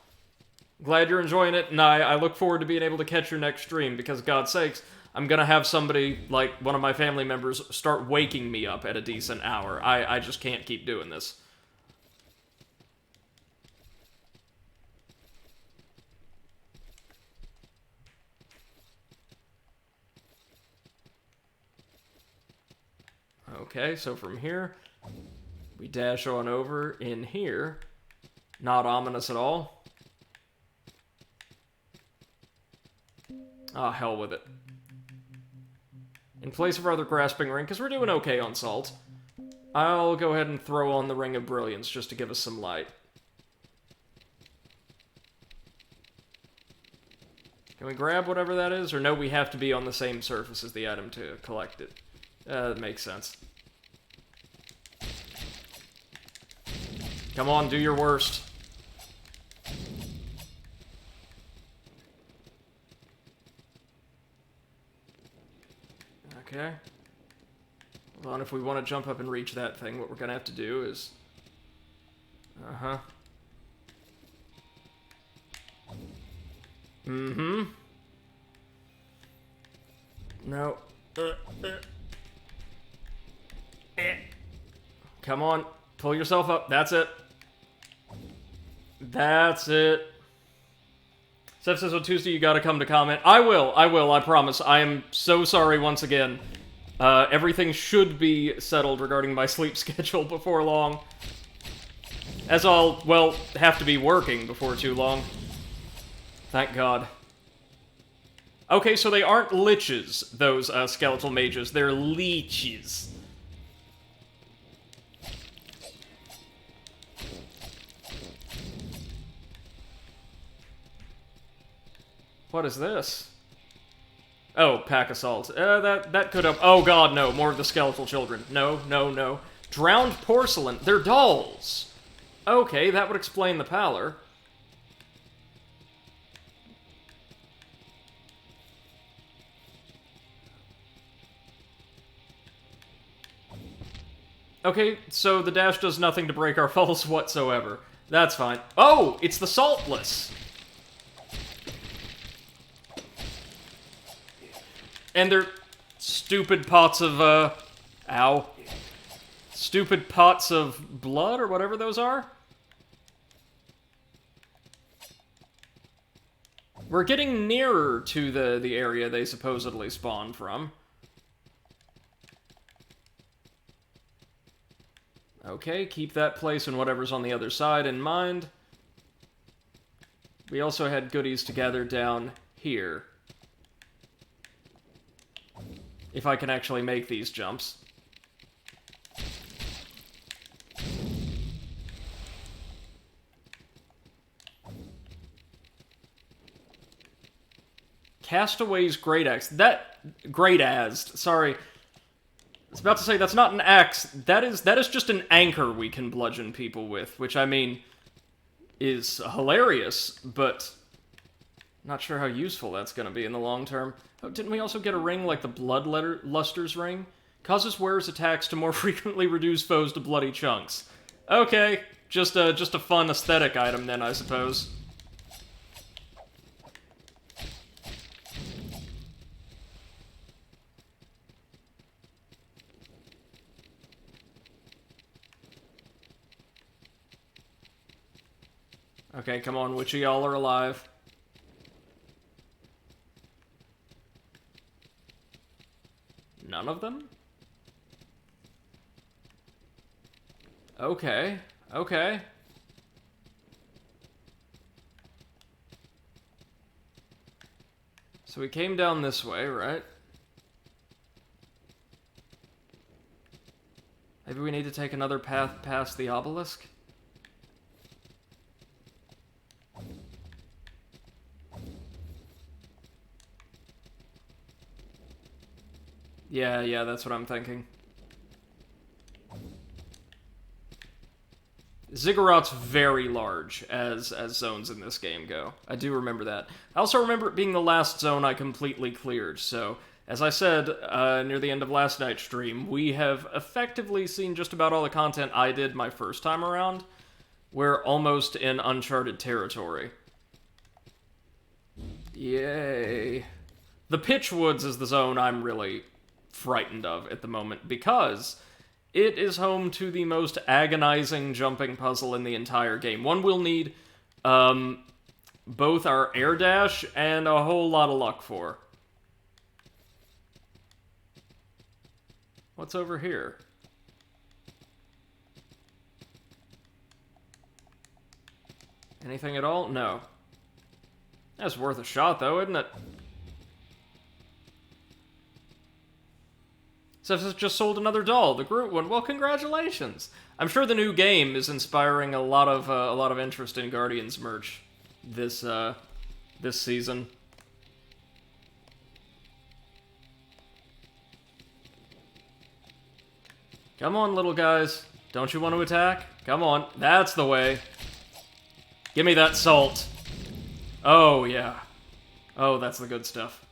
Speaker 1: Glad you're enjoying it, and I look forward to being able to catch your next stream, because, God's sakes, I'm gonna have somebody, like one of my family members, start waking me up at a decent hour. I just can't keep doing this. Okay, so from here, we dash on over in here. Not ominous at all. Ah, hell with it. In place of our other grasping ring, because we're doing okay on salt, I'll go ahead and throw on the Ring of Brilliance just to give us some light. Can we grab whatever that is? Or no, we have to be on the same surface as the item to collect it. That makes sense. Come on, do your worst. Okay. Hold on, if we want to jump up and reach that thing, what we're gonna have to do is... Uh-huh. Mm-hmm. No. Come on. Pull yourself up. That's it. That's it. Seth says on Tuesday you gotta come to comment. I will, I promise. I am so sorry once again. Everything should be settled regarding my sleep schedule before long. As I'll, well, have to be working before too long. Thank God. Okay, so they aren't liches, those skeletal mages. They're leeches. What is this? Oh, pack assault. That could have... Oh god, no. More of the skeletal children. No, no, no. Drowned porcelain. They're dolls. Okay, that would explain the pallor. Okay, so the dash does nothing to break our falls whatsoever. That's fine. Oh, it's the saltless. And they're stupid pots of, ow. Stupid pots of blood, or whatever those are? We're getting nearer to the area they supposedly spawn from. Okay, keep that place and whatever's on the other side in mind. We also had goodies to gather down here. If I can actually make these jumps. Castaway's Great Axe. Great Azed. Sorry. I was about to say, that's not an axe. That is just an anchor we can bludgeon people with, which, I mean, is hilarious, but not sure how useful that's going to be in the long term. Oh, didn't we also get a ring like the Bloodluster's ring? Causes wearer's attacks to more frequently reduce foes to bloody chunks. Okay, just a fun aesthetic item then, I suppose. Okay, come on, which of y'all are alive? None of them? Okay, okay. So we came down this way, right? Maybe we need to take another path past the obelisk? Yeah, that's what I'm thinking. Ziggurat's very large as zones in this game go. I do remember that. I also remember it being the last zone I completely cleared, so as I said near the end of last night's stream, we have effectively seen just about all the content I did my first time around. We're almost in uncharted territory. Yay. The Pitchwoods is the zone I'm really frightened of at the moment, because it is home to the most agonizing jumping puzzle in the entire game. One will need both our air dash and a whole lot of luck for. What's over here? Anything at all? No. That's worth a shot, though, isn't it? So it's just sold another doll, the Groot one. Well, congratulations! I'm sure the new game is inspiring a lot of interest in Guardians merch this season. Come on, little guys. Don't you want to attack? Come on. That's the way. Give me that salt. Oh, yeah. Oh, that's the good stuff.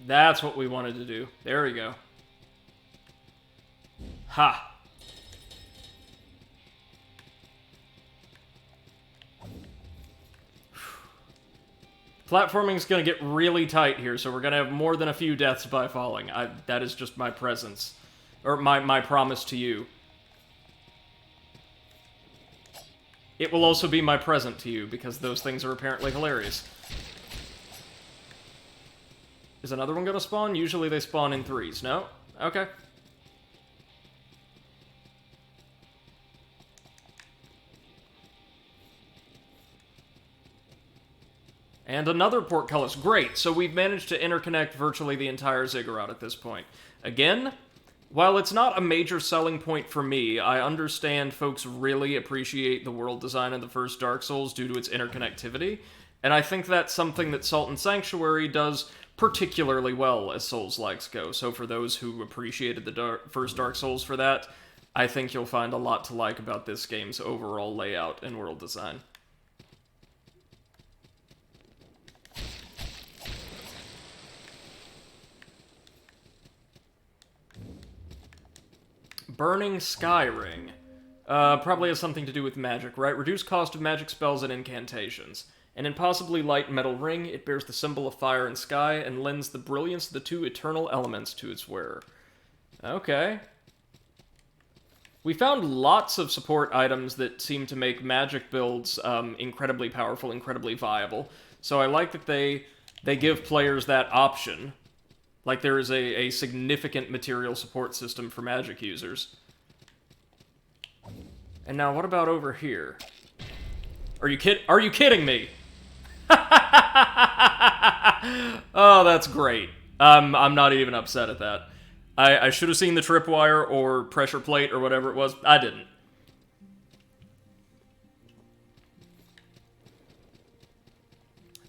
Speaker 1: That's what we wanted to do. There we go. Ha! Platforming's gonna get really tight here, so we're gonna have more than a few deaths by falling. That is just my presence. Or my promise to you. It will also be my present to you, because those things are apparently hilarious. Is another one gonna spawn? Usually they spawn in threes. No? Okay. And another portcullis. Great, so we've managed to interconnect virtually the entire ziggurat at this point. Again, while it's not a major selling point for me, I understand folks really appreciate the world design of the first Dark Souls due to its interconnectivity, and I think that's something that Salt and Sanctuary does particularly well as Souls-likes go. So for those who appreciated the first Dark Souls for that, I think you'll find a lot to like about this game's overall layout and world design. Burning Sky Ring. Probably has something to do with magic, right? Reduced cost of magic spells and incantations. An impossibly light metal ring, it bears the symbol of fire and sky, and lends the brilliance of the two eternal elements to its wearer. Okay. We found lots of support items that seem to make magic builds incredibly powerful, incredibly viable. So I like that they give players that option. Like there is a significant material support system for magic users. And now what about over here? Are you kidding me? Oh, that's great. I'm not even upset at that. I should have seen the tripwire or pressure plate or whatever it was. I didn't.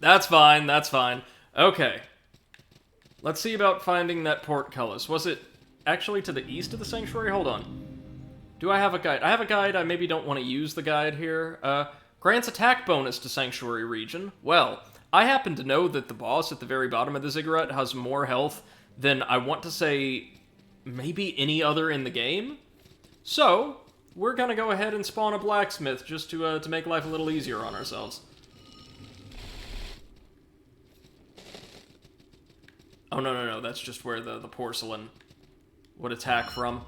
Speaker 1: That's fine, that's fine. Okay. Let's see about finding that portcullis. Was it actually to the east of the sanctuary? Hold on. Do I have a guide? I have a guide. I maybe don't want to use the guide here. Grants attack bonus to Sanctuary region. Well, I happen to know that the boss at the very bottom of the ziggurat has more health than I want to say maybe any other in the game. So, we're gonna go ahead and spawn a blacksmith just to make life a little easier on ourselves. Oh, no, that's just where the porcelain would attack from.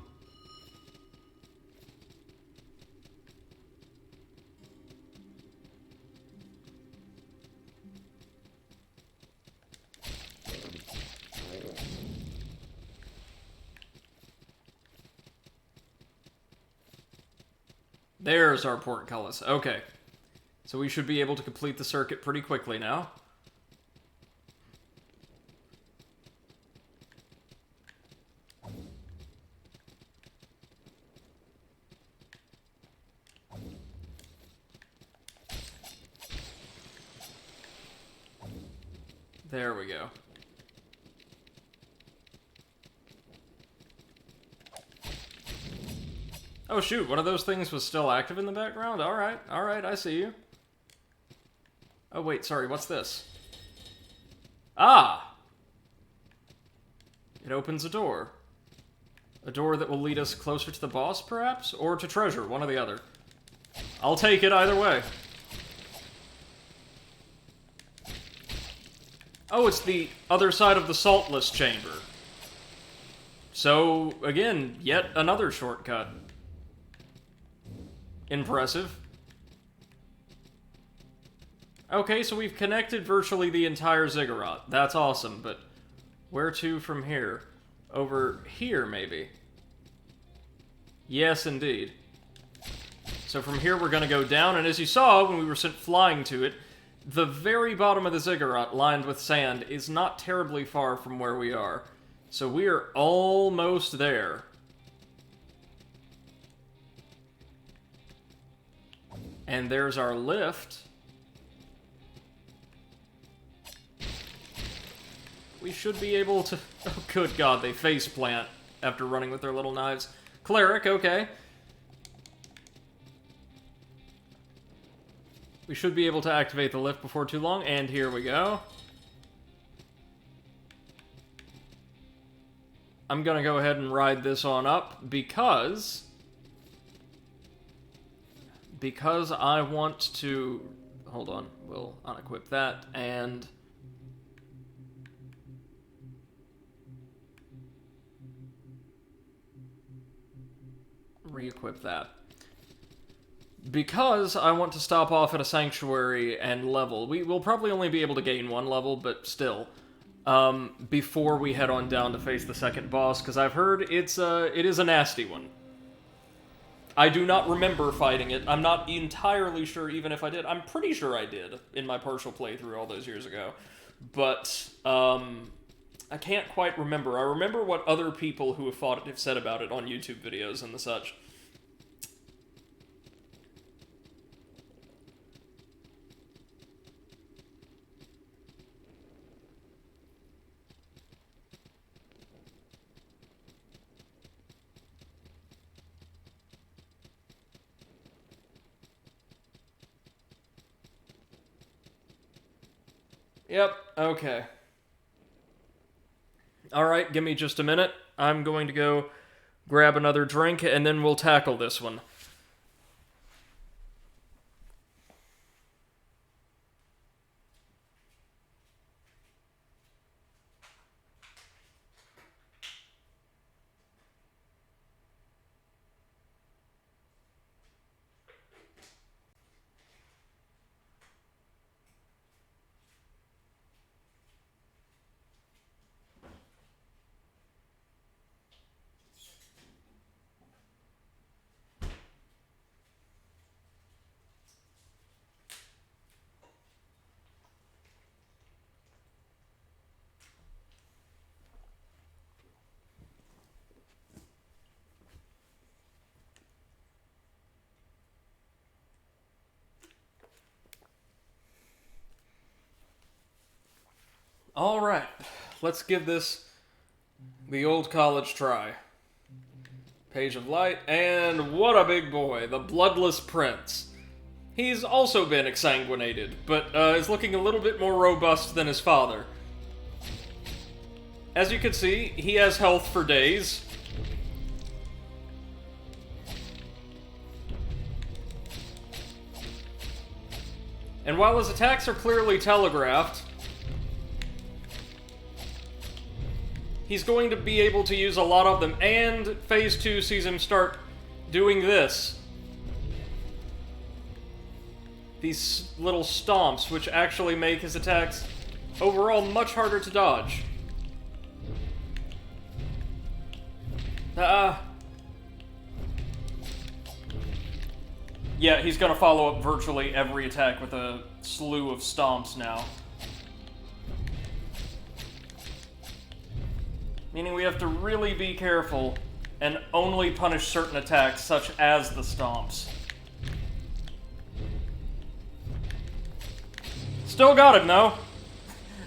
Speaker 1: There's our portcullis. Okay. So we should be able to complete the circuit pretty quickly now. There we go. Oh shoot, one of those things was still active in the background? Alright, I see you. Oh wait, sorry, what's this? Ah! It opens a door. A door that will lead us closer to the boss, perhaps? Or to treasure, one or the other. I'll take it either way. Oh, it's the other side of the saltless chamber. So, again, yet another shortcut. Impressive. Okay, so we've connected virtually the entire ziggurat. That's awesome, but where to from here? Over here, maybe? Yes, indeed. So from here we're gonna go down, and as you saw when we were sent flying to it, the very bottom of the ziggurat, lined with sand, is not terribly far from where we are. So we are almost there. And there's our lift. We should be able to... Oh, good God, they face plant after running with their little knives. Cleric, okay. We should be able to activate the lift before too long, and here we go. I'm gonna go ahead and ride this on up, because I want to... Hold on, we'll unequip that, and... re-equip that. Because I want to stop off at a sanctuary and level. We will probably only be able to gain one level, but still. Before we head on down to face the second boss, because I've heard it is a nasty one. I do not remember fighting it. I'm not entirely sure even if I did. I'm pretty sure I did in my partial playthrough all those years ago. But, I can't quite remember. I remember what other people who have fought it have said about it on YouTube videos and the such. Yep, okay. Alright, give me just a minute. I'm going to go grab another drink, and then we'll tackle this one. Alright, let's give this the old college try. Page of Light, and what a big boy, the Bloodless Prince. He's also been exsanguinated, but is looking a little bit more robust than his father. As you can see, he has health for days. And while his attacks are clearly telegraphed, he's going to be able to use a lot of them, and Phase 2 sees him start doing this. These little stomps, which actually make his attacks overall much harder to dodge. Yeah, he's gonna follow up virtually every attack with a slew of stomps now. Meaning we have to really be careful and only punish certain attacks, such as the stomps. Still got him, though.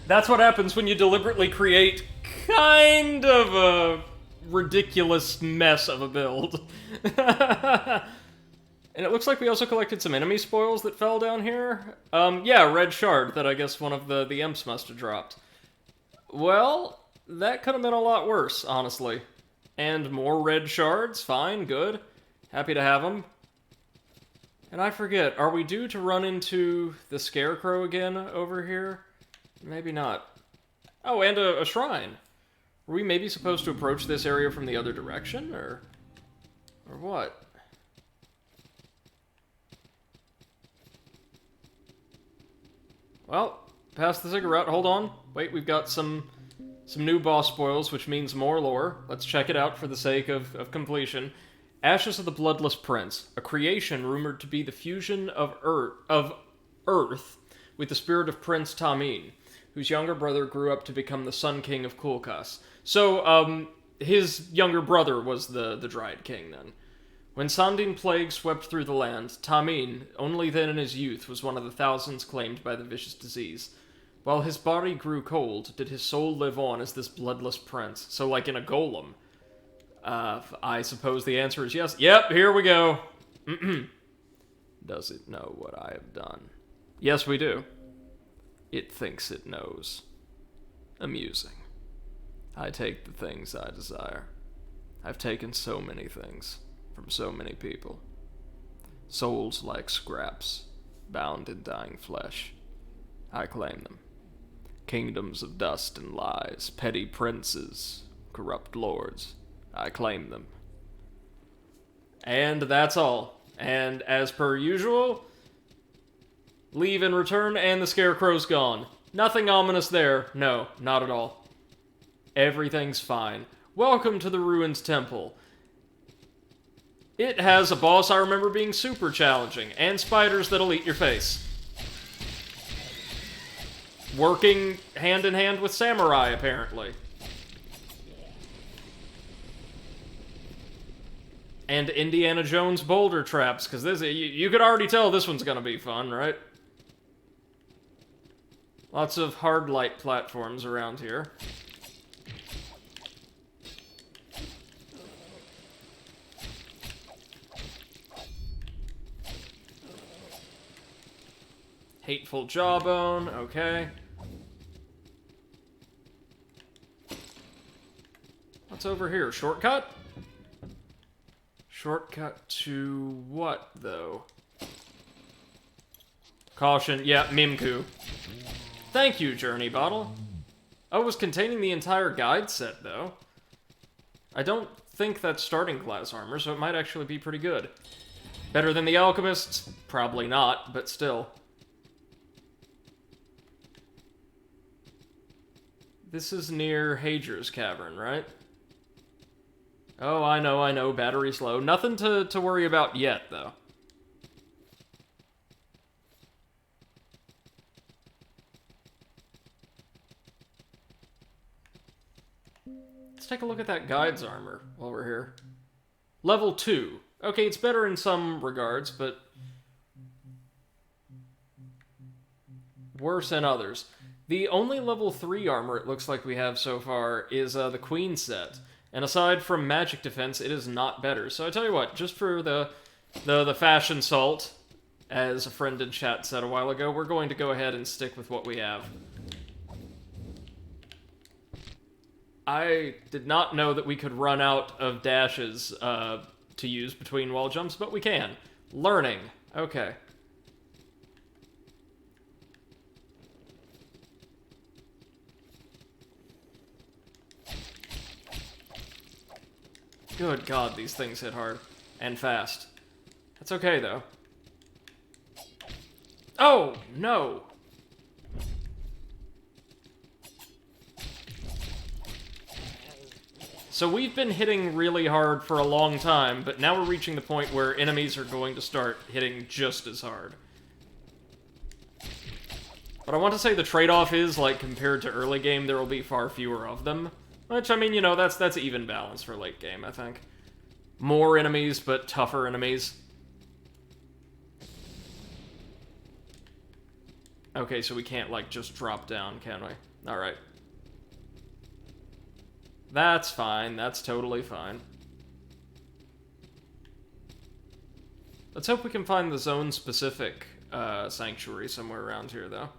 Speaker 1: That's what happens when you deliberately create kind of a ridiculous mess of a build. And it looks like we also collected some enemy spoils that fell down here. Yeah, red shard that I guess one of the imps must have dropped. Well, that could have been a lot worse, honestly. And more red shards, fine, good. Happy to have them. And I forget, are we due to run into the Scarecrow again over here? Maybe not. Oh, and a shrine. Were we maybe supposed to approach this area from the other direction, or what? Well, pass the cigarette, hold on. Wait, we've got some new boss spoils, which means more lore. Let's check it out for the sake of completion. Ashes of the Bloodless Prince, a creation rumored to be the fusion of Earth with the spirit of Prince Tamine, whose younger brother grew up to become the Sun King of Kulkas. So, his younger brother was the Dryad King, then. When Sandine Plague swept through the land, Tamine, only then in his youth, was one of the thousands claimed by the vicious disease. While his body grew cold, did his soul live on as this bloodless prince? So, like in a golem. I suppose the answer is yes. Yep, here we go. Does it know what I have done? Yes, we do. It thinks it knows. Amusing. I take the things I desire. I've taken so many things from so many people. Souls like scraps, bound in dying flesh. I claim them. Kingdoms of dust and lies, petty princes, corrupt lords. I claim them. And that's all. And as per usual, leave and return, and the Scarecrow's gone. Nothing ominous there. No, not at all. Everything's fine. Welcome to the Ruined Temple. It has a boss I remember being super challenging, and spiders that'll eat your face. Working hand in hand with samurai, apparently. And Indiana Jones boulder traps, because this you could already tell this one's gonna be fun, right? Lots of hard light platforms around here. Hateful Jawbone, okay. What's over here? Shortcut? Shortcut to what, though? Caution, yeah, Mimku. Thank you, Journey Bottle. Oh, it was containing the entire guide set, though. I don't think that's starting class armor, so it might actually be pretty good. Better than the Alchemist's? Probably not, but still. This is near Hager's Cavern, right? Oh, I know, battery's low. Nothing to worry about yet, though. Let's take a look at that guide's armor while we're here. Level 2. Okay, it's better in some regards, but worse in others. The only level 3 armor it looks like we have so far is the Queen set. And aside from magic defense, it is not better. So I tell you what, just for the fashion salt, as a friend in chat said a while ago, we're going to go ahead and stick with what we have. I did not know that we could run out of dashes to use between wall jumps, but we can. Learning. Okay. Good God, these things hit hard. And fast. That's okay, though. Oh, no! So we've been hitting really hard for a long time, but now we're reaching the point where enemies are going to start hitting just as hard. But I want to say the trade-off is, like, compared to early game, there will be far fewer of them. Which, I mean, you know, that's even balance for late game, I think. More enemies, but tougher enemies. Okay, so we can't, like, just drop down, can we? Alright. That's fine. That's totally fine. Let's hope we can find the zone-specific sanctuary somewhere around here, though.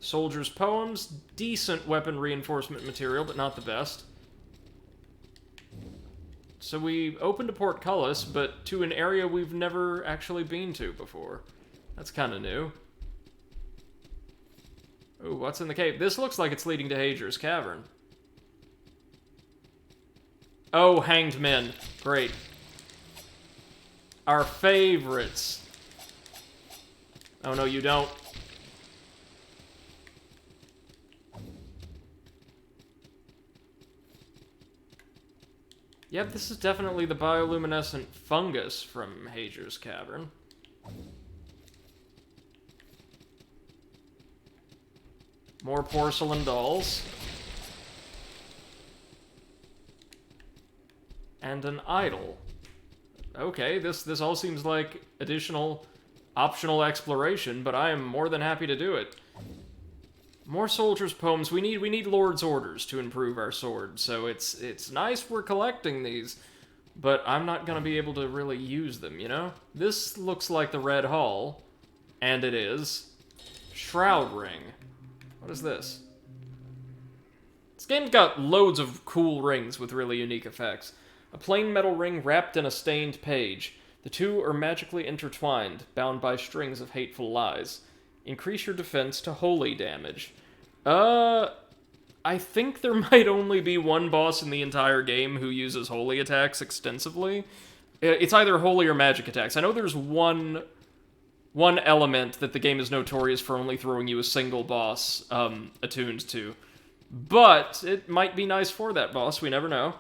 Speaker 1: Soldier's Poems. Decent weapon reinforcement material, but not the best. So we opened to Portcullis, but to an area we've never actually been to before. That's kind of new. Ooh, what's in the cave? This looks like it's leading to Hager's Cavern. Oh, Hanged Men. Great. Our favorites. Oh, no, you don't. Yep, this is definitely the bioluminescent fungus from Hager's Cavern. More porcelain dolls. And an idol. Okay, this all seems like additional optional exploration, but I am more than happy to do it. More soldiers' poems. We need Lord's orders to improve our sword, so it's nice we're collecting these, but I'm not gonna be able to really use them, you know? This looks like the Red Hall, and it is. Shroud Ring. What is this? This game's got loads of cool rings with really unique effects. A plain metal ring wrapped in a stained page. The two are magically intertwined, bound by strings of hateful lies. Increase your defense to holy damage. I think there might only be one boss in the entire game who uses holy attacks extensively. It's either holy or magic attacks. I know there's one element that the game is notorious for only throwing you a single boss attuned to. But it might be nice for that boss, we never know.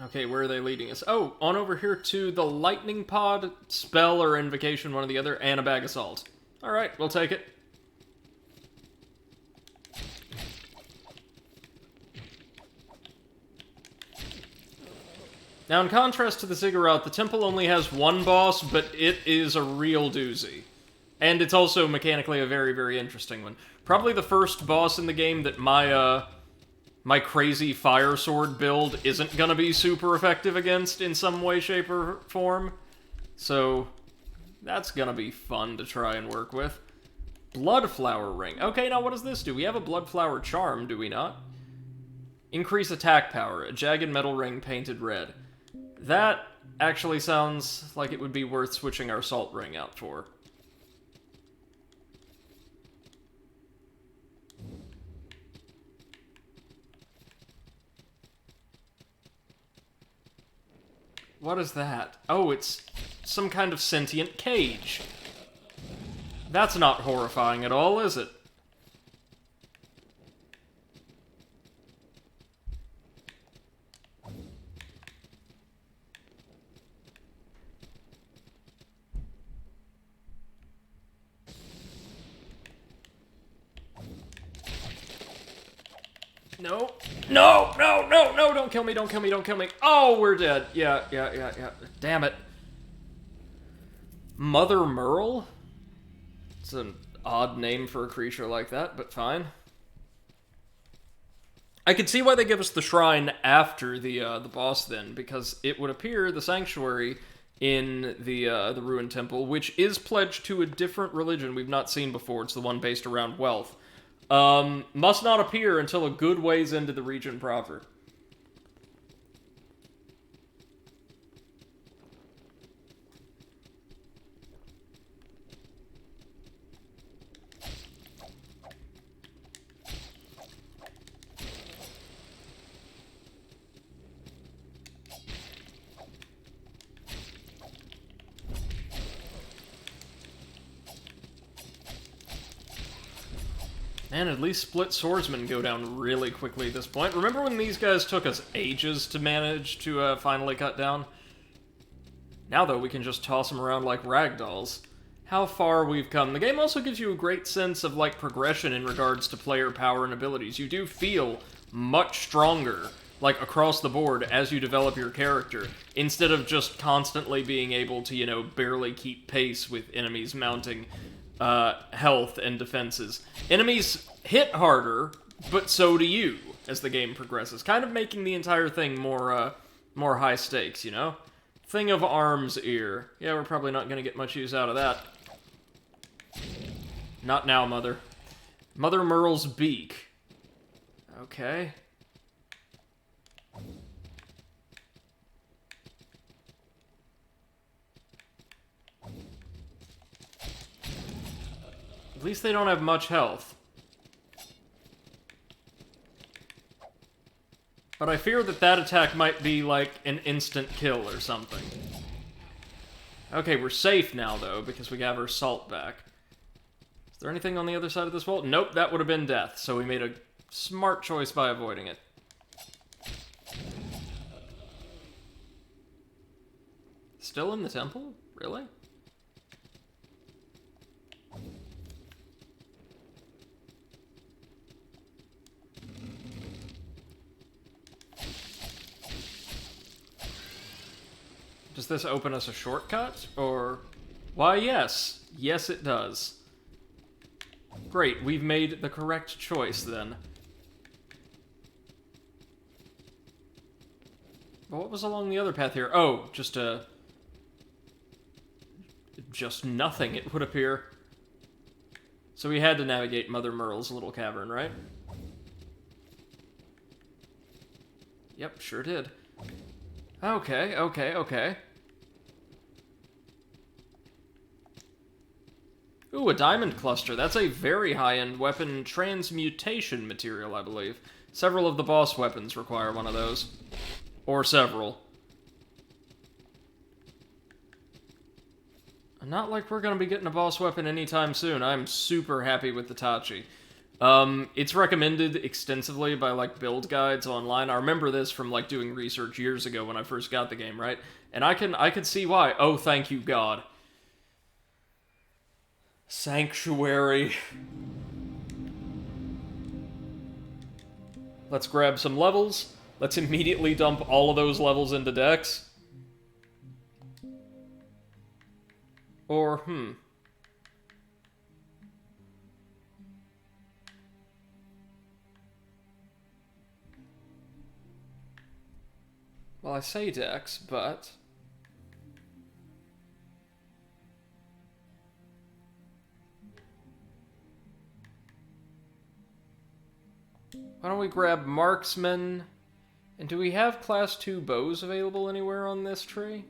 Speaker 1: Okay, where are they leading us? Oh, on over here to the Lightning Pod, Spell or Invocation, one or the other, and a bag of salt. Alright, we'll take it. Now, in contrast to the Ziggurat, the temple only has one boss, but it is a real doozy. And it's also mechanically a very, very interesting one. Probably the first boss in the game that my crazy fire sword build isn't gonna be super effective against in some way, shape, or form. So, that's gonna be fun to try and work with. Bloodflower Ring. Okay, now what does this do? We have a Bloodflower Charm, do we not? Increase attack power. A jagged metal ring painted red. That actually sounds like it would be worth switching our Salt Ring out for. What is that? Oh, it's some kind of sentient cage. That's not horrifying at all, is it? No. No, no, no, no, don't kill me, don't kill me, don't kill me. Oh, we're dead. Yeah. Damn it. Mother Merle? It's an odd name for a creature like that, but fine. I could see why they give us the shrine after the boss then, because it would appear the sanctuary in the ruined temple, which is pledged to a different religion we've not seen before. It's the one based around wealth. Must not appear until a good ways into the region proper. Man, at least split swordsmen go down really quickly at this point. Remember when these guys took us ages to manage to finally cut down? Now, though, we can just toss them around like ragdolls. How far we've come. The game also gives you a great sense of, like, progression in regards to player power and abilities. You do feel much stronger, like, across the board as you develop your character, instead of just constantly being able to, you know, barely keep pace with enemies mounting health and defenses. Enemies hit harder, but so do you as the game progresses, kind of making the entire thing more high stakes, you know? Thing of Arm's Ear. Yeah, we're probably not gonna get much use out of that. Not now, Mother. Mother Merle's Beak. Okay. At least they don't have much health. But I fear that that attack might be like an instant kill or something. Okay, we're safe now, though, because we have our salt back. Is there anything on the other side of this wall? Nope, that would have been death, so we made a smart choice by avoiding it. Still in the temple? Really? Does this open us a shortcut, or... Why, yes. Yes, it does. Great, we've made the correct choice, then. Well, what was along the other path here? Oh, just nothing, it would appear. So we had to navigate Mother Merle's little cavern, right? Yep, sure did. Okay, okay, okay. Ooh, a diamond cluster. That's a very high-end weapon transmutation material, I believe. Several of the boss weapons require one of those. Or several. Not like we're gonna be getting a boss weapon anytime soon. I'm super happy with the Tachi. It's recommended extensively by, like, build guides online. I remember this from, like, doing research years ago when I first got the game, right? And I could see why. Oh, thank you, God. Sanctuary. Let's grab some levels. Let's immediately dump all of those levels into Dex. Or, Well, I say Dex, but... Why don't we grab Marksman? And do we have Class 2 bows available anywhere on this tree?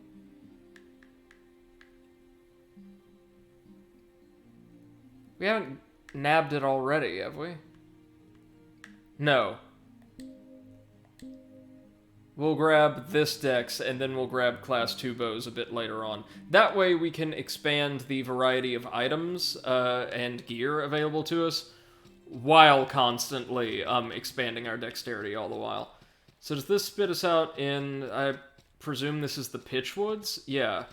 Speaker 1: We haven't nabbed it already, have we? No. We'll grab this Dex, and then we'll grab Class 2 bows a bit later on. That way we can expand the variety of items and gear available to us, while constantly expanding our dexterity all the while. So does this spit us out in, I presume this is the Pitchwoods? Yeah.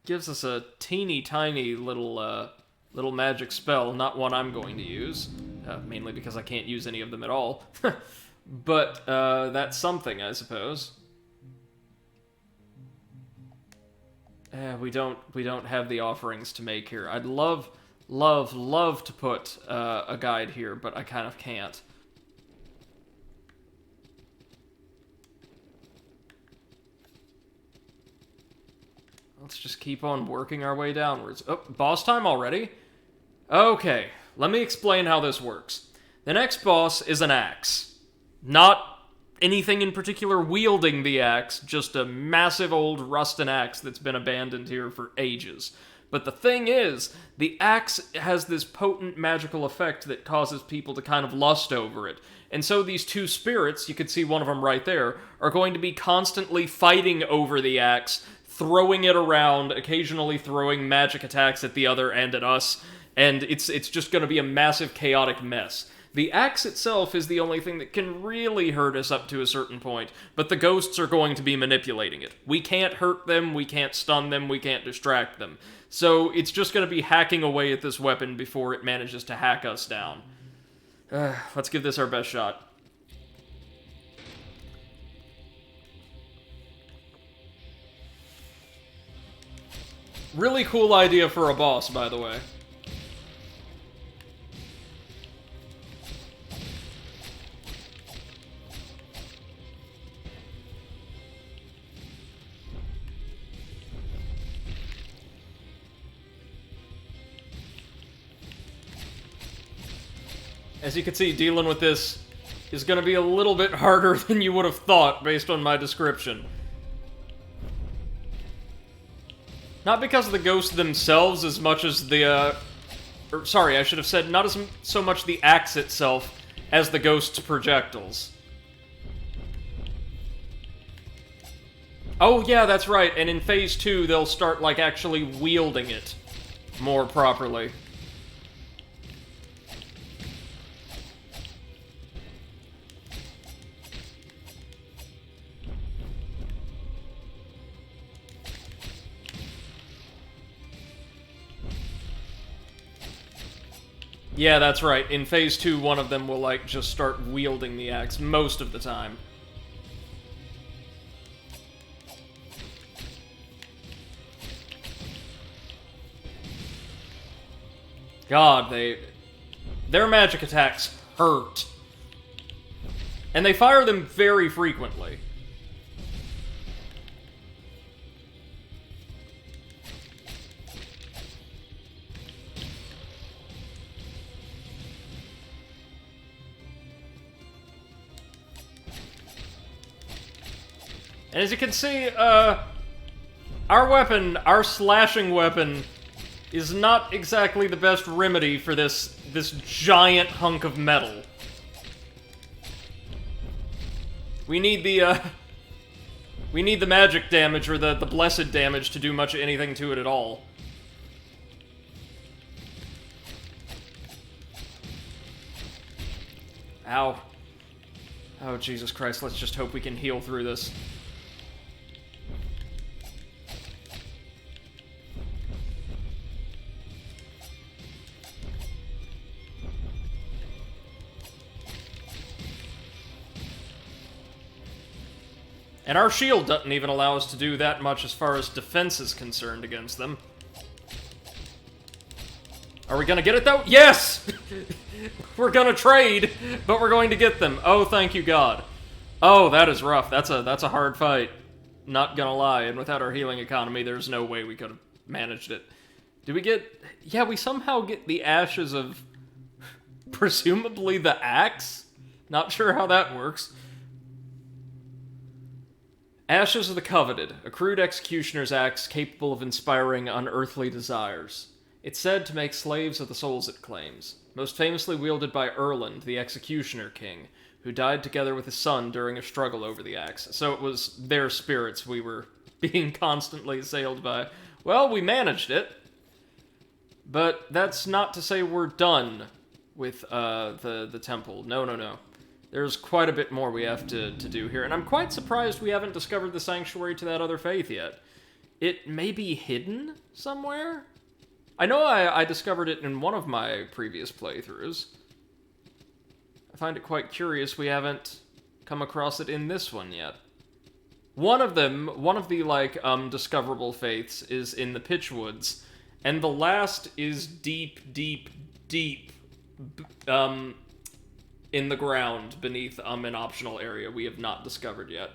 Speaker 1: Gives us a teeny tiny little magic spell, not one I'm going to use, mainly because I can't use any of them at all. But that's something, I suppose. We don't have the offerings to make here. I'd love to put a guide here, but I kind of can't. Let's just keep on working our way downwards. Oh, boss time already? Okay, let me explain how this works. The next boss is an axe. Not anything in particular wielding the axe, just a massive old rusted axe that's been abandoned here for ages. But the thing is, the axe has this potent magical effect that causes people to kind of lust over it. And so these two spirits, you can see one of them right there, are going to be constantly fighting over the axe throwing it around, occasionally throwing magic attacks at the other and at us, and it's just going to be a massive chaotic mess. The axe itself is the only thing that can really hurt us up to a certain point, but the ghosts are going to be manipulating it. We can't hurt them, we can't stun them, we can't distract them. So it's just going to be hacking away at this weapon before it manages to hack us down. Let's give this our best shot. Really cool idea for a boss, by the way. As you can see, dealing with this is going to be a little bit harder than you would have thought based on my description. Not because of the ghosts themselves as much as the, sorry, I should have said not as so much the axe itself as the ghost's projectiles. Oh yeah, that's right, and in Phase 2 they'll start, like, actually wielding it more properly. Yeah, that's right. In Phase 2, one of them will, like, just start wielding the axe most of the time. God, their magic attacks hurt. And they fire them very frequently. And as you can see, our weapon, our slashing weapon, is not exactly the best remedy for this giant hunk of metal. We need the magic damage, or the blessed damage, to do much anything to it at all. Ow. Oh, Jesus Christ, let's just hope we can heal through this. And our shield doesn't even allow us to do that much as far as defense is concerned against them. Are we gonna get it, though? Yes! We're gonna trade, but we're going to get them. Oh, thank you, God. Oh, that is rough. That's a hard fight. Not gonna lie, and without our healing economy, there's no way we could have managed it. Did we get... Yeah, we somehow get the ashes of... presumably the axe? Not sure how that works. Ashes of the Coveted, a crude executioner's axe capable of inspiring unearthly desires. It's said to make slaves of the souls it claims, most famously wielded by Erland, the Executioner King, who died together with his son during a struggle over the axe. So it was their spirits we were being constantly assailed by. Well, we managed it. But that's not to say we're done with the temple. No, no, no. There's quite a bit more we have to do here, and I'm quite surprised we haven't discovered the sanctuary to that other faith yet. It may be hidden somewhere? I know I discovered it in one of my previous playthroughs. I find it quite curious we haven't come across it in this one yet. One of the, like, discoverable faiths is in the Pitchwoods, and the last is deep, deep, deep, in the ground beneath an optional area we have not discovered yet.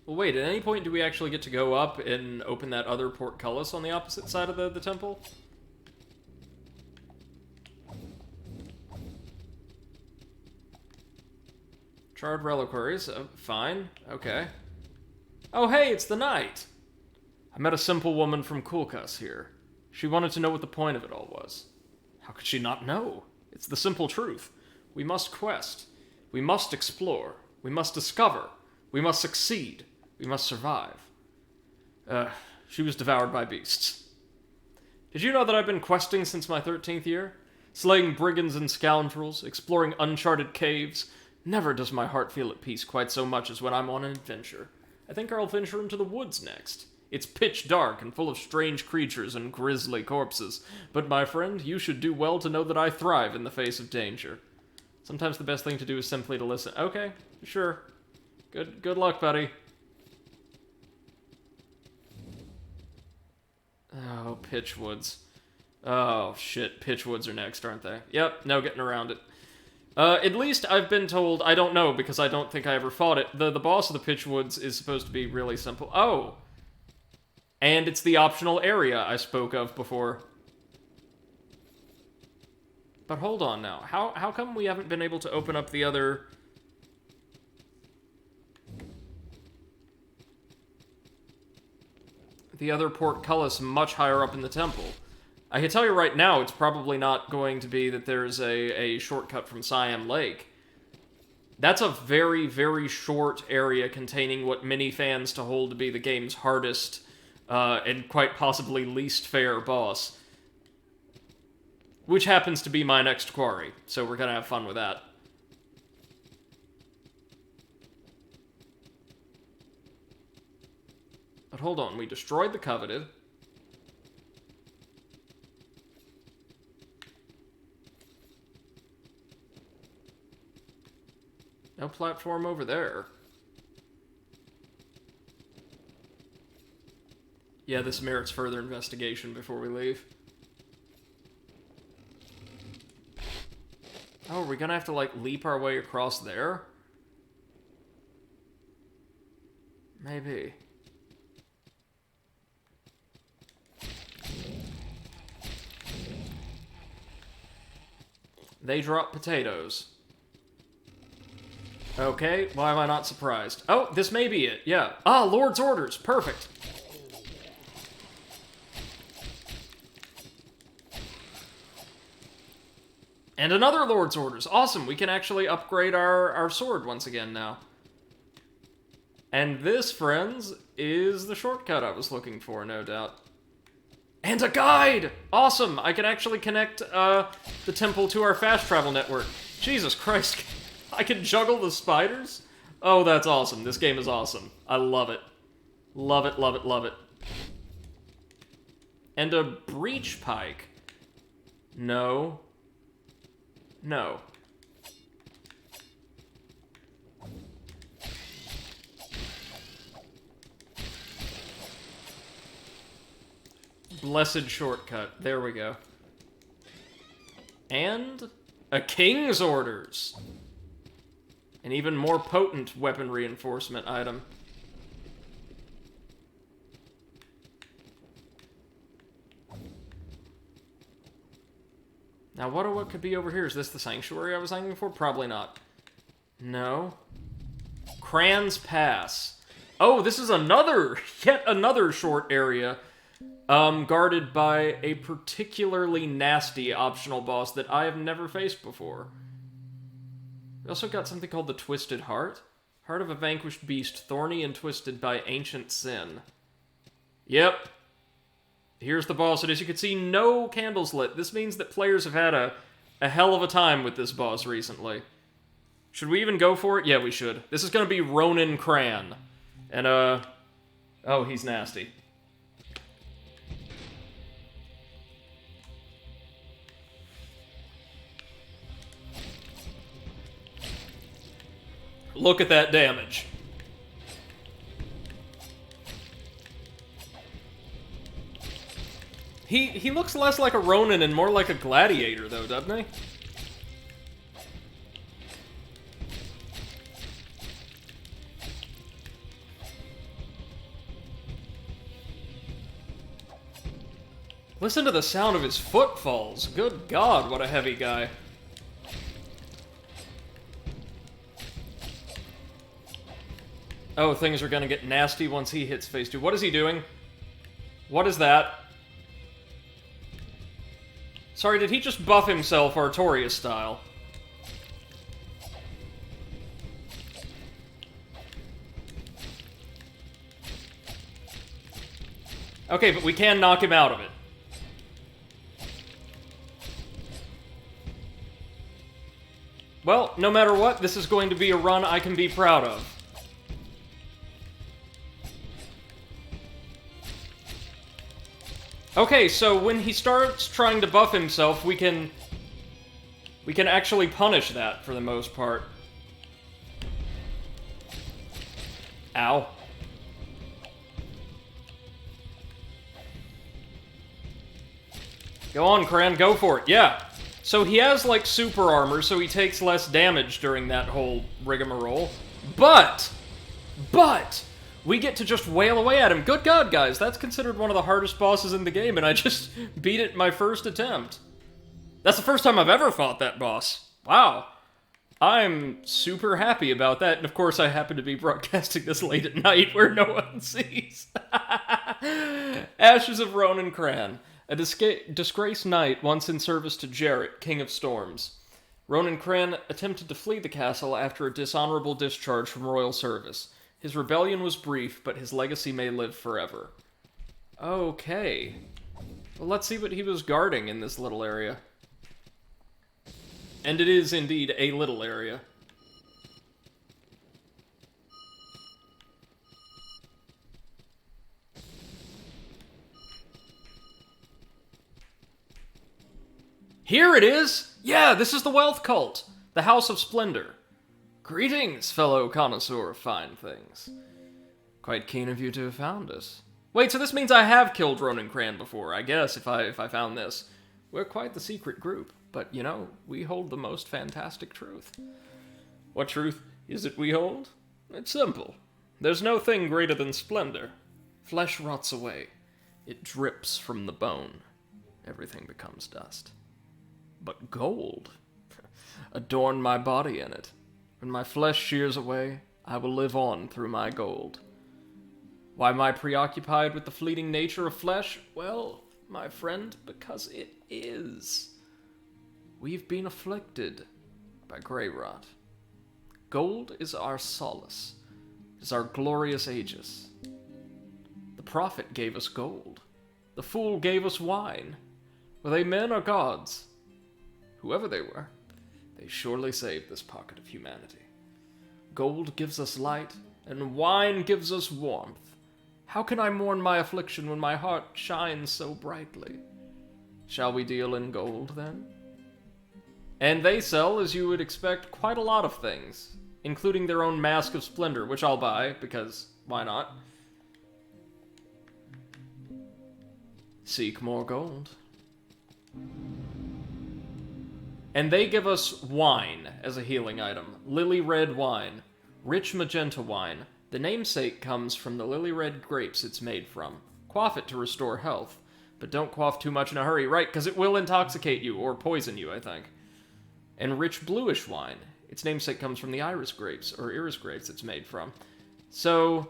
Speaker 1: Well, wait, at any point do we actually get to go up and open that other portcullis on the opposite side of the temple? Charred reliquaries, fine, okay. Oh, hey, it's the knight! I met a simple woman from Kulkas here. She wanted to know what the point of it all was. How could she not know? It's the simple truth. We must quest. We must explore. We must discover. We must succeed. We must survive. She was devoured by beasts. Did you know that I've been questing since my 13th year? Slaying brigands and scoundrels, exploring uncharted caves. Never does my heart feel at peace quite so much as when I'm on an adventure. I think I'll venture into the woods next. It's pitch dark and full of strange creatures and grisly corpses, but my friend, you should do well to know that I thrive in the face of danger. Sometimes the best thing to do is simply to listen. Okay, sure. Good luck, buddy. Oh, Pitchwoods. Oh, shit. Pitchwoods are next, aren't they? Yep, no getting around it. At least I've been told, I don't know, because I don't think I ever fought it, the boss of the Pitchwoods is supposed to be really simple. Oh! And it's the optional area I spoke of before. But hold on now. How come we haven't been able to open up the other... the other portcullis much higher up in the temple? I can tell you right now, it's probably not going to be that there's a shortcut from Siam Lake. That's a very, very short area containing what many fans to hold to be the game's hardest and quite possibly least fair boss. Which happens to be my next quarry, so we're gonna have fun with that. But hold on, we destroyed the Coveted. No platform over there. Yeah, this merits further investigation before we leave. Oh, are we gonna have to, like, leap our way across there? Maybe. They drop potatoes. Okay, why am I not surprised? Oh, this may be it, yeah. Ah, Lord's Orders, perfect. And another Lord's Orders, awesome, we can actually upgrade our sword once again now. And this, friends, is the shortcut I was looking for, no doubt. And a guide! Awesome, I can actually connect the temple to our fast travel network. Jesus Christ, I can juggle the spiders? Oh, that's awesome. This game is awesome. I love it. Love it, love it, love it. And a breach pike. No. No. Blessed shortcut. There we go. And a King's Orders. An even more potent weapon reinforcement item. Now, what could be over here? Is this the sanctuary I was aiming for? Probably not. No. Kran's Pass. Oh, this is yet another short area, guarded by a particularly nasty optional boss that I have never faced before. We also got something called the Twisted Heart. Heart of a vanquished beast, thorny and twisted by ancient sin. Yep. Here's the boss, and as you can see, no candles lit. This means that players have had a hell of a time with this boss recently. Should we even go for it? Yeah, we should. This is gonna be Ronin Kran. And, oh, he's nasty. Look at that damage. He looks less like a Ronin and more like a gladiator, though, doesn't he? Listen to the sound of his footfalls. Good God, what a heavy guy. Oh, things are gonna get nasty once he hits phase 2. What is he doing? What is that? Sorry, did he just buff himself Artorias style? Okay, but we can knock him out of it. Well, no matter what, this is going to be a run I can be proud of. Okay, so when he starts trying to buff himself, we can actually punish that for the most part. Ow. Go on, Cran, go for it. Yeah. So he has, like, super armor, so he takes less damage during that whole rigmarole. But, we get to just wail away at him. Good God, guys, that's considered one of the hardest bosses in the game, and I just beat it my first attempt. That's the first time I've ever fought that boss. Wow. I'm super happy about that, and of course I happen to be broadcasting this late at night where no one sees. Ashes of Ronan Cran. A disgraced knight once in service to Jarrett, King of Storms. Ronan Cran attempted to flee the castle after a dishonorable discharge from royal service. His rebellion was brief, but his legacy may live forever. Okay. Well, let's see what he was guarding in this little area. And it is indeed a little area. Here it is! Yeah, this is the Wealth Cult, the House of Splendor. Greetings, fellow connoisseur of fine things. Quite keen of you to have found us. Wait, so this means I have killed Ronan Cran before, I guess, if I found this. We're quite the secret group, but, you know, we hold the most fantastic truth. What truth is it we hold? It's simple. There's no thing greater than splendor. Flesh rots away. It drips from the bone. Everything becomes dust. But gold, adorn my body in it. When my flesh shears away, I will live on through my gold. Why am I preoccupied with the fleeting nature of flesh? Well, my friend, because it is. We've been afflicted by grey rot. Gold is our solace, is our glorious aegis. The prophet gave us gold. The fool gave us wine. Were they men or gods? Whoever they were, they surely saved this pocket of humanity. Gold gives us light, and wine gives us warmth. How can I mourn my affliction when my heart shines so brightly? Shall we deal in gold, then? And they sell, as you would expect, quite a lot of things, including their own Mask of Splendor, which I'll buy, because why not? Seek more gold. And they give us wine as a healing item. Lily red wine. Rich magenta wine. The namesake comes from the lily red grapes it's made from. Quaff it to restore health. But don't quaff too much in a hurry, right? Because it will intoxicate you, or poison you, I think. And rich bluish wine. Its namesake comes from the iris grapes it's made from. So,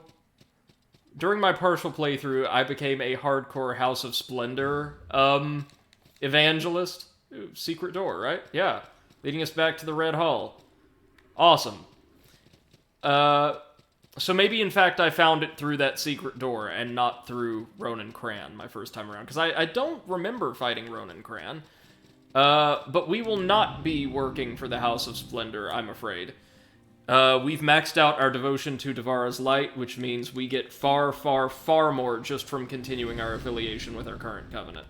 Speaker 1: during my partial playthrough, I became a hardcore House of Splendor, evangelist. Ooh, secret door, right? Yeah. Leading us back to the Red Hall. Awesome. So maybe, in fact, I found it through that secret door and not through Ronan Cran my first time around. Because I don't remember fighting Ronan Cran. But we will not be working for the House of Splendor, I'm afraid. We've maxed out our devotion to Devara's Light, which means we get far, far, far more just from continuing our affiliation with our current covenant.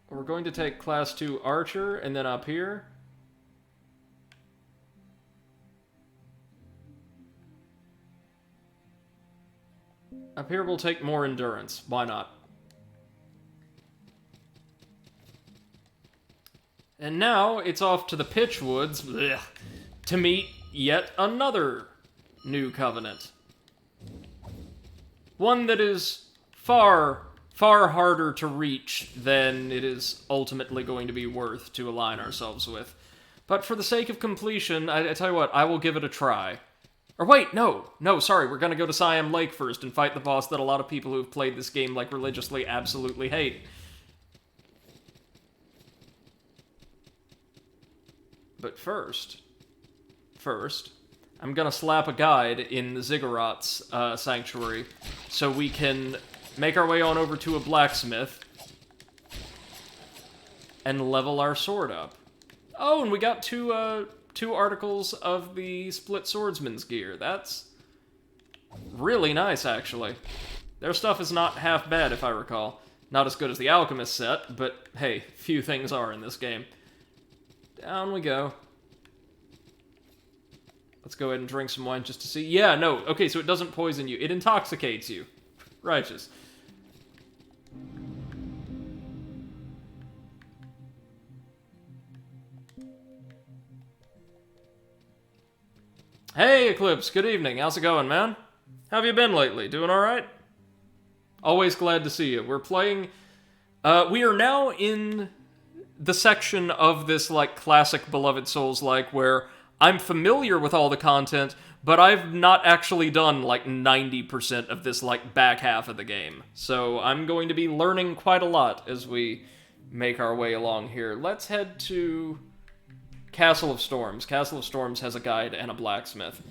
Speaker 1: We're going to take Class 2 Archer, and then up here. Up here we'll take more Endurance. Why not? And now it's off to the Pitchwoods to meet yet another new covenant. One that is far harder to reach than it is ultimately going to be worth to align ourselves with. But for the sake of completion, I tell you what, I will give it a try. Or wait, no, sorry, we're gonna go to Siam Lake first and fight the boss that a lot of people who've played this game, like, religiously absolutely hate. But first, I'm gonna slap a guide in the Ziggurat's sanctuary so we can make our way on over to a blacksmith and level our sword up. Oh, and we got two articles of the split swordsman's gear. That's really nice, actually. Their stuff is not half bad, if I recall. Not as good as the alchemist set, but hey, few things are in this game. Down we go. Let's go ahead and drink some wine just to see. Yeah, no, okay, so it doesn't poison you. It intoxicates you. Righteous. Hey, Eclipse, good evening. How's it going, man? How have you been lately? Doing alright? Always glad to see you. We're playing... we are now in the section of this, like, classic Beloved Souls-like where I'm familiar with all the content, but I've not actually done, like, 90% of this, like, back half of the game. So I'm going to be learning quite a lot as we make our way along here. Let's head to Castle of Storms. Castle of Storms has a guide and a blacksmith.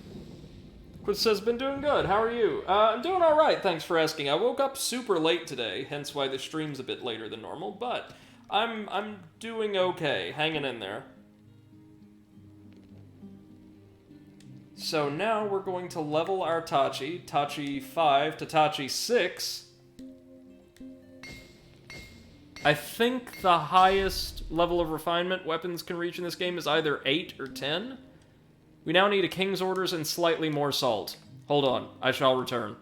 Speaker 1: Quid says, been doing good. How are you? I'm doing alright, thanks for asking. I woke up super late today, hence why the stream's a bit later than normal, but I'm doing okay, hanging in there. So now we're going to level our Tachi. Tachi 5 to Tachi 6. I think the highest level of refinement weapons can reach in this game is either 8 or 10. We now need a King's Orders and slightly more salt. Hold on, I shall return.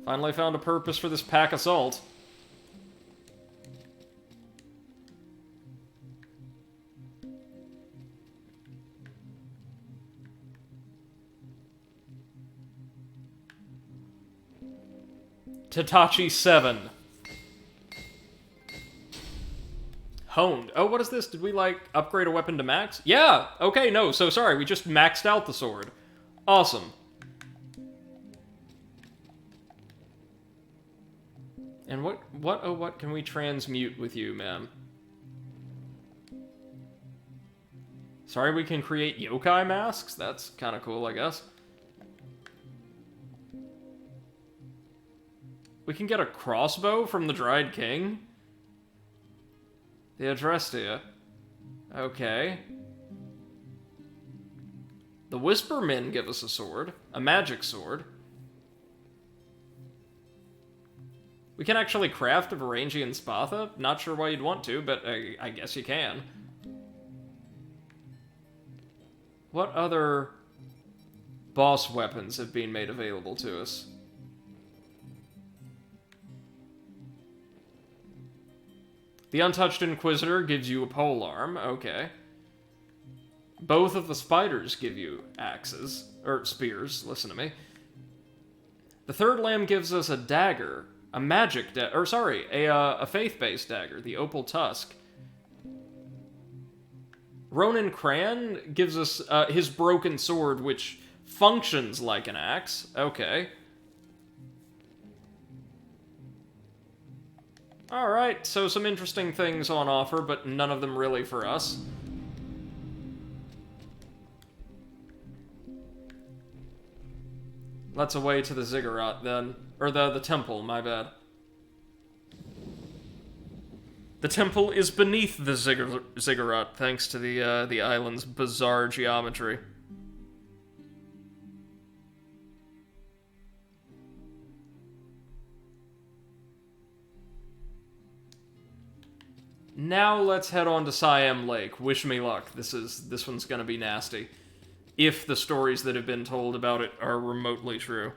Speaker 1: Finally found a purpose for this pack of salt. Tachi 7. Honed. Oh, what is this? Did we, like, upgrade a weapon to max? Yeah! Okay, no, so sorry, we just maxed out the sword. Awesome. And what can we transmute with you, ma'am? Sorry, we can create yokai masks? That's kind of cool, I guess. We can get a crossbow from the Dried King? The Adrestia. Okay. The Whispermen give us a sword. A magic sword. We can actually craft a Varangian Spatha. Not sure why you'd want to, but I guess you can. What other boss weapons have been made available to us? The Untouched Inquisitor gives you a polearm, okay. Both of the spiders give you axes, or spears, listen to me. The Third Lamb gives us a dagger, a magic dagger, or sorry, a faith-based dagger, the Opal Tusk. Ronan Cran gives us his broken sword, which functions like an axe, okay. Alright, so some interesting things on offer, but none of them really for us. Let's away to the ziggurat, then. Or the temple, my bad. The temple is beneath the ziggurat, thanks to the island's bizarre geometry. Now let's head on to Siam Lake. Wish me luck. This one's gonna be nasty. If the stories that have been told about it are remotely true.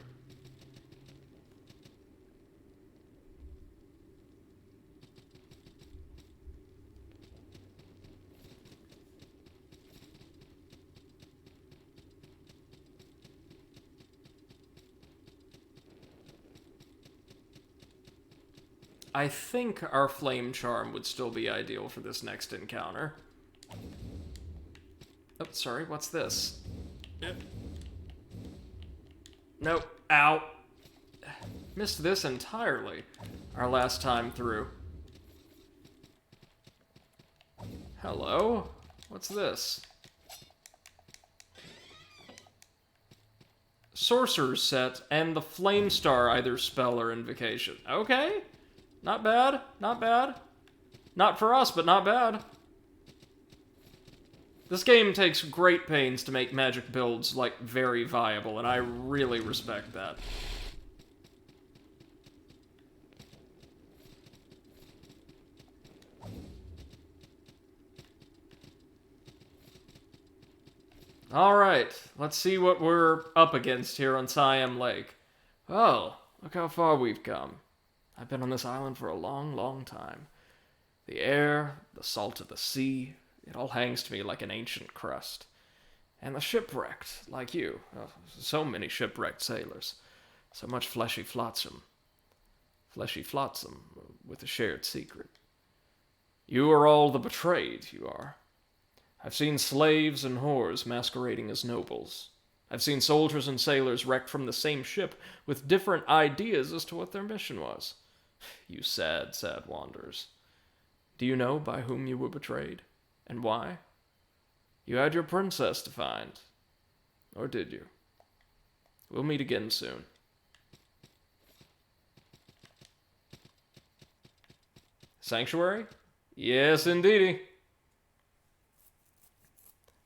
Speaker 1: I think our Flame Charm would still be ideal for this next encounter. Oh, sorry, what's this? Nope. Ow. Missed this entirely. Our last time through. Hello? What's this? Sorcerer's Set and the Flame Star either spell or invocation. Okay. Not bad. Not bad. Not for us, but not bad. This game takes great pains to make magic builds, like, very viable, and I really respect that. Alright, let's see what we're up against here on Siam Lake. Oh, look how far we've come. I've been on this island for a long, long time. The air, the salt of the sea, it all hangs to me like an ancient crust. And the shipwrecked, like you. Oh, so many shipwrecked sailors. So much fleshy flotsam. Fleshy flotsam with a shared secret. You are all the betrayed, you are. I've seen slaves and whores masquerading as nobles. I've seen soldiers and sailors wrecked from the same ship with different ideas as to what their mission was. You sad, sad wanderers. Do you know by whom you were betrayed? And why? You had your princess to find. Or did you? We'll meet again soon. Sanctuary? Yes, indeedy.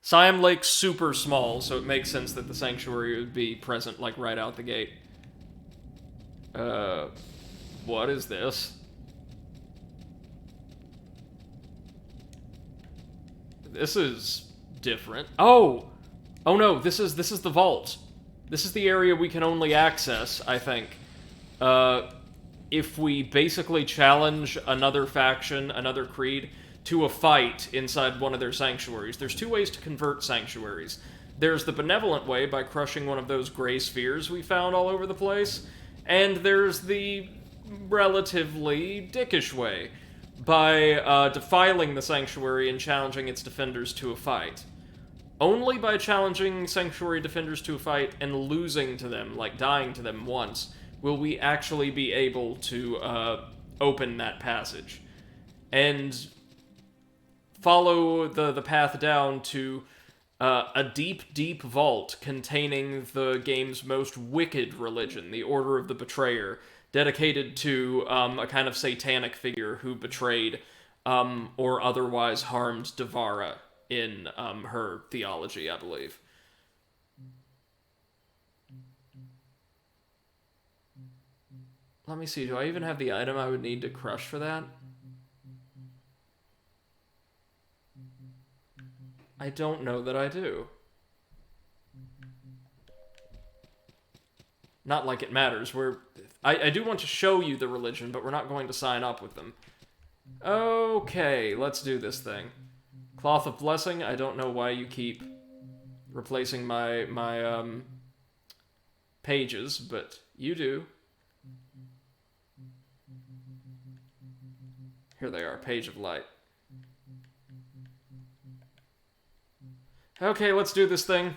Speaker 1: Siam Lake's super small, so it makes sense that the Sanctuary would be present, like, right out the gate. What is this? This is different. Oh! Oh no, this is the vault. This is the area we can only access, I think. If we basically challenge another faction, another creed, to a fight inside one of their sanctuaries. There's two ways to convert sanctuaries. There's the benevolent way by crushing one of those gray spheres we found all over the place, and there's the relatively dickish way by defiling the sanctuary and challenging its defenders to a fight. Only by challenging sanctuary defenders to a fight and losing to them, like dying to them once, will we actually be able to open that passage. And follow the path down to a deep, deep vault containing the game's most wicked religion, the Order of the Betrayer, dedicated to a kind of satanic figure who betrayed or otherwise harmed Devara in her theology, I believe. Let me see, do I even have the item I would need to crush for that? I don't know that I do. Not like it matters. I do want to show you the religion, but we're not going to sign up with them. Okay, let's do this thing. Cloth of Blessing, I don't know why you keep replacing my pages, but you do. Here they are, Page of Light. Okay, let's do this thing.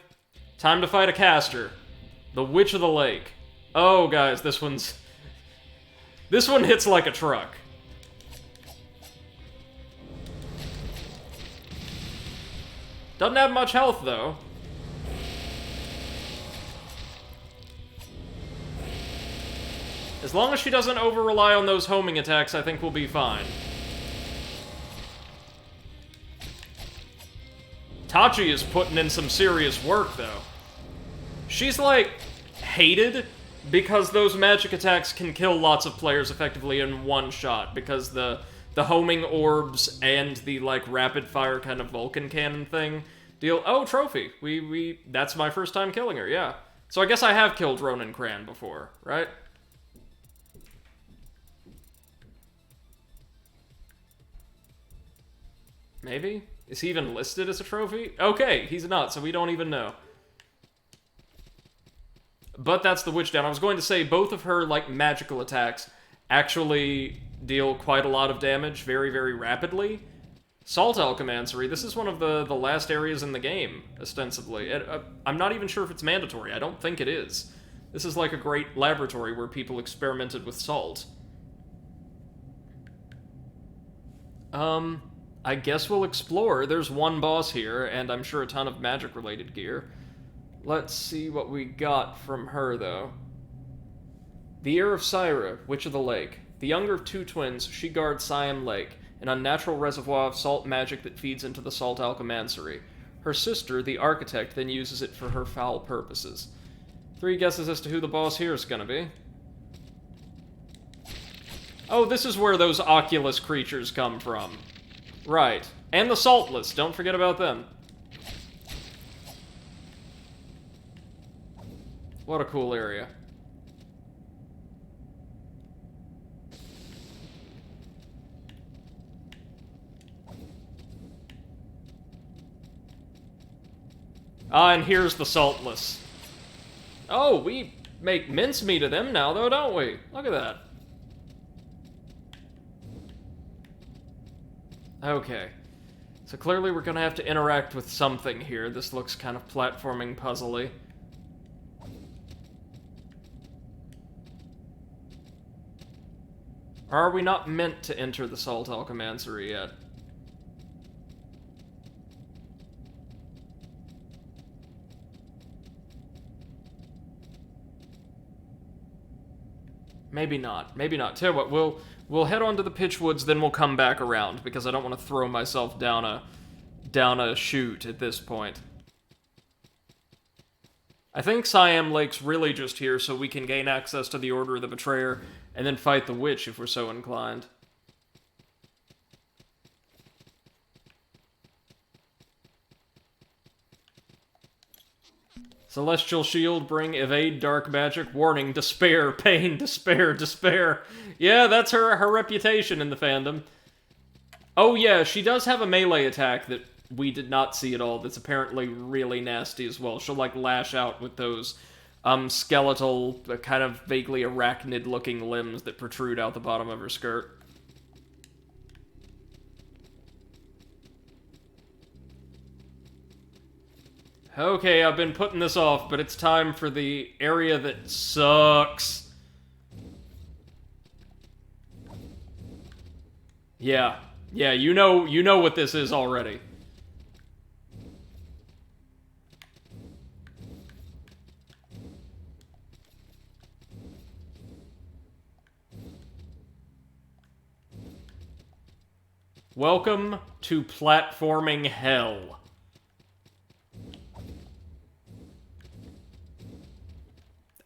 Speaker 1: Time to fight a caster. The Witch of the Lake. Oh, guys, this one hits like a truck. Doesn't have much health, though. As long as she doesn't over-rely on those homing attacks, I think we'll be fine. Tachi is putting in some serious work, though. She's, like, hated because those magic attacks can kill lots of players effectively in one shot, because the homing orbs and the, like, rapid-fire kind of Vulcan cannon thing deal... Oh, trophy! That's my first time killing her, yeah. So I guess I have killed Ronan Cran before, right? Maybe? Is he even listed as a trophy? Okay, he's not, so we don't even know. But that's the Witch Down. I was going to say, both of her, like, magical attacks actually deal quite a lot of damage very, very rapidly. Salt Alchemancry, this is one of the last areas in the game, ostensibly. I'm not even sure if it's mandatory. I don't think it is. This is like a great laboratory where people experimented with salt. I guess we'll explore. There's one boss here, and I'm sure a ton of magic-related gear. Let's see what we got from her, though. The Heir of Saira, Witch of the Lake. The younger of two twins, she guards Siam Lake, an unnatural reservoir of salt magic that feeds into the Salt Alchemancry. Her sister, the Architect, then uses it for her foul purposes. 3 guesses as to who the boss here is gonna be. Oh, this is where those Oculus creatures come from. Right. And the Saltless, don't forget about them. What a cool area. Ah, and here's the Saltless. Oh, we make mincemeat of them now, though, don't we? Look at that. Okay. So clearly we're gonna have to interact with something here. This looks kind of platforming puzzly. Or are we not meant to enter the Salt Alchemancry yet? Maybe not. Maybe not. Tell you what, we'll head on to the Pitchwoods, then we'll come back around, because I don't want to throw myself down a chute at this point. I think Siam Lake's really just here so we can gain access to the Order of the Betrayer, and then fight the Witch if we're so inclined. Celestial Shield, bring evade dark magic, warning, despair, pain, despair, despair. Yeah, that's her reputation in the fandom. Oh yeah, she does have a melee attack that we did not see at all that's apparently really nasty as well. She'll like lash out with those skeletal, kind of vaguely arachnid-looking limbs that protrude out the bottom of her skirt. Okay, I've been putting this off, but it's time for the area that sucks. Yeah, you know what this is already. Welcome to platforming hell.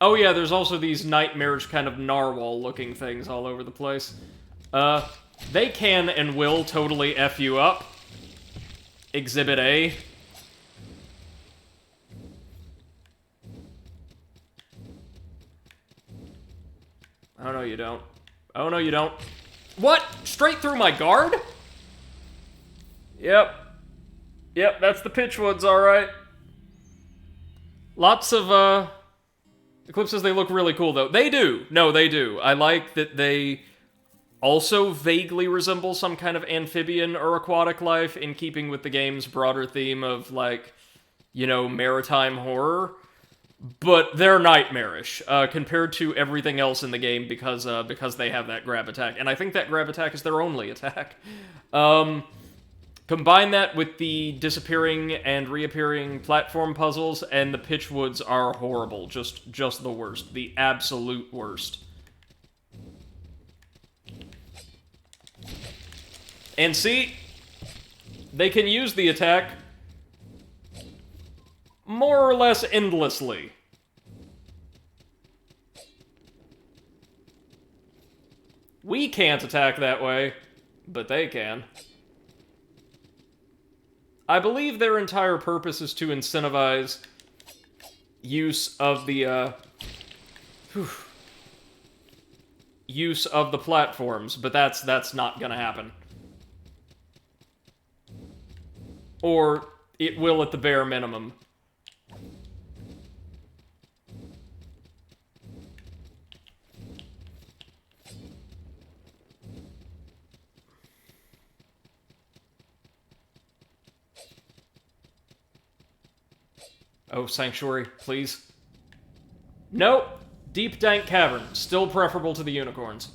Speaker 1: Oh yeah, there's also these nightmarish kind of narwhal-looking things all over the place. They can and will totally F you up. Exhibit A. Oh no, you don't. Oh no, you don't. What? Straight through my guard? Yep, that's the Pitchwoods, alright. Lots of, Eclipse says they look really cool, though. They do! No, they do. I like that they also vaguely resemble some kind of amphibian or aquatic life in keeping with the game's broader theme of, like, you know, maritime horror. But they're nightmarish, compared to everything else in the game because they have that grab attack. And I think that grab attack is their only attack. Combine that with the disappearing and reappearing platform puzzles, and the Pitchwoods are horrible. Just the worst. The absolute worst. And see, they can use the attack more or less endlessly. We can't attack that way, but they can. I believe their entire purpose is to incentivize use of the, use of the platforms, but that's not gonna happen. Or it will at the bare minimum. Oh, Sanctuary, please. Nope. Deep, dank cavern. Still preferable to the unicorns.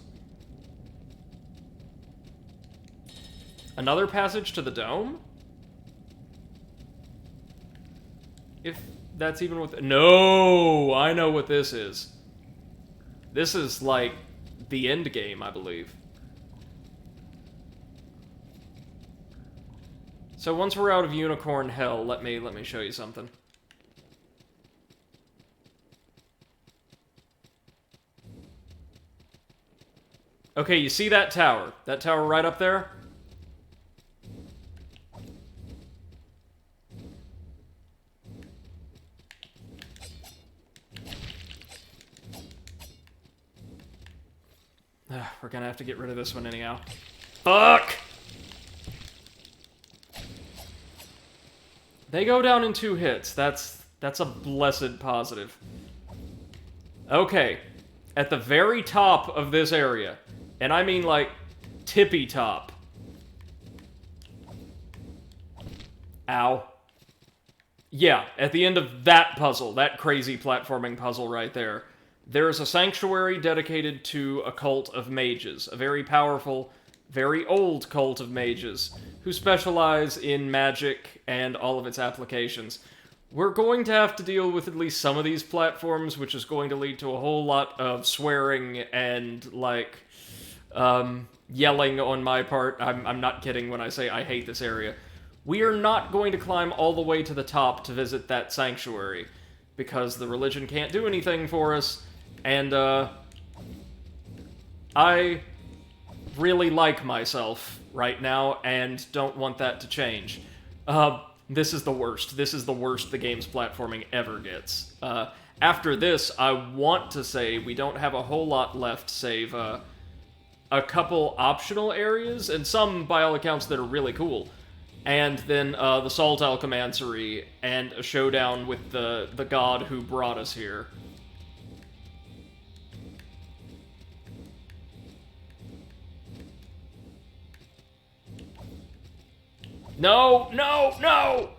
Speaker 1: Another passage to the dome? If that's even what... No! I know what this is. This is, like, the end game, I believe. So once we're out of Unicorn Hell, let me show you something. Okay, you see that tower? That tower right up there? We're gonna have to get rid of this one anyhow. Fuck! They go down in 2 hits. That's a blessed positive. Okay. At the very top of this area, and I mean like tippy top. Ow. Yeah, at the end of that puzzle, that crazy platforming puzzle right there, there is a sanctuary dedicated to a cult of mages, a very powerful, very old cult of mages, who specialize in magic and all of its applications. We're going to have to deal with at least some of these platforms, which is going to lead to a whole lot of swearing and, like, yelling on my part. I'm not kidding when I say I hate this area. We are not going to climb all the way to the top to visit that sanctuary, because the religion can't do anything for us, and, I really like myself right now, and don't want that to change. This is the worst. This is the worst the game's platforming ever gets. After this, I want to say we don't have a whole lot left, save, a couple optional areas, and some, by all accounts, that are really cool. And then, the Salt Alchemanceri, and a showdown with the god who brought us here. No! No! No!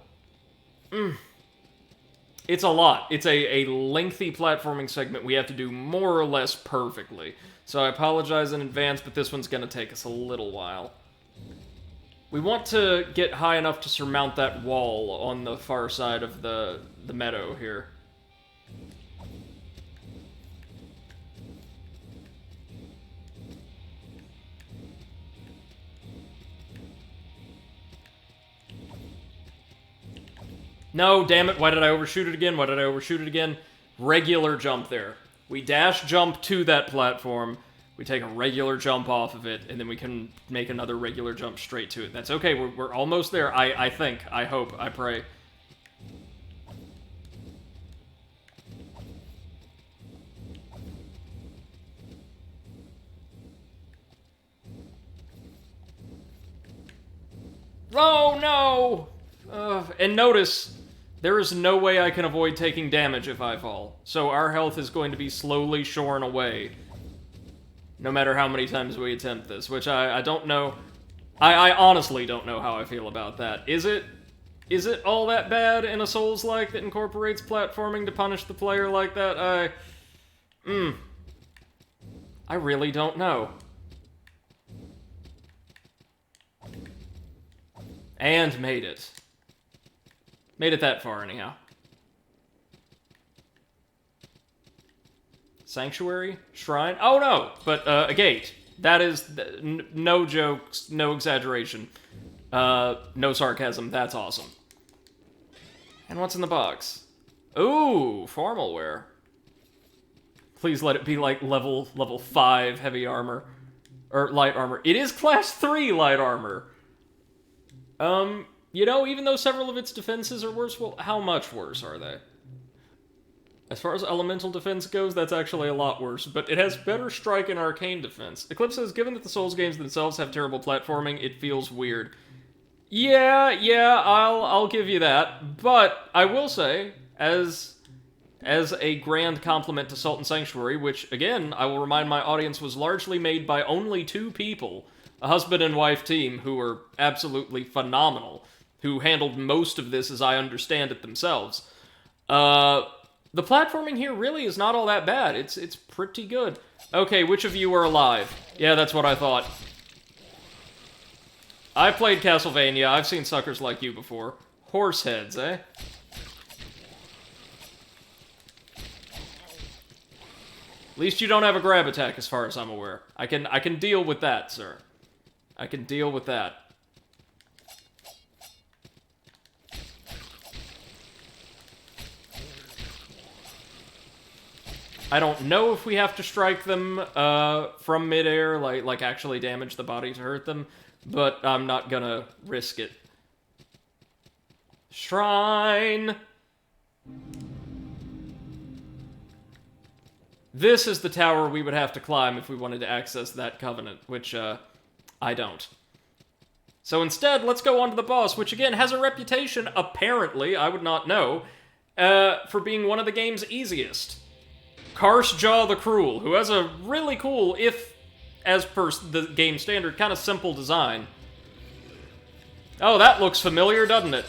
Speaker 1: It's a lot. It's a lengthy platforming segment we have to do more or less perfectly. So I apologize in advance, but this one's gonna take us a little while. We want to get high enough to surmount that wall on the far side of the meadow here. No, damn it, why did I overshoot it again? Why did I overshoot it again? Regular jump there. We dash jump to that platform, we take a regular jump off of it, and then we can make another regular jump straight to it. That's okay, we're almost there, I think, I hope, I pray. Oh, no! And notice, there is no way I can avoid taking damage if I fall. So our health is going to be slowly shorn away, no matter how many times we attempt this, which I don't know. I honestly don't know how I feel about that. Is it all that bad in a Souls-like that incorporates platforming to punish the player like that? I really don't know. And made it. Made it that far, anyhow. Sanctuary? Shrine? Oh, no! But, a gate. That is, no jokes, no exaggeration. No sarcasm, that's awesome. And what's in the box? Ooh, formal wear. Please let it be, like, level 5 heavy armor. Or light armor. It is class 3 light armor! You know, even though several of its defenses are worse, well, how much worse are they? As far as elemental defense goes, that's actually a lot worse, but it has better strike and arcane defense. Eclipse says, given that the Souls games themselves have terrible platforming, it feels weird. Yeah, I'll give you that, but I will say, as a grand compliment to Sultan Sanctuary, which, again, I will remind my audience was largely made by only 2 people, a husband and wife team who were absolutely phenomenal, who handled most of this as I understand it themselves. The platforming here really is not all that bad. It's pretty good. Okay, which of you are alive? Yeah, that's what I thought. I've played Castlevania. I've seen suckers like you before. Horse heads, eh? At least you don't have a grab attack, as far as I'm aware. I can deal with that, sir. I can deal with that. I don't know if we have to strike them from midair, like actually damage the body to hurt them, but I'm not gonna risk it. Shrine! This is the tower we would have to climb if we wanted to access that covenant, which, I don't. So instead, let's go on to the boss, which again has a reputation, apparently, I would not know, for being one of the game's easiest. Karstjaw the Cruel, who has a really cool, if, as per the game standard, kind of simple design. Oh, that looks familiar, doesn't it?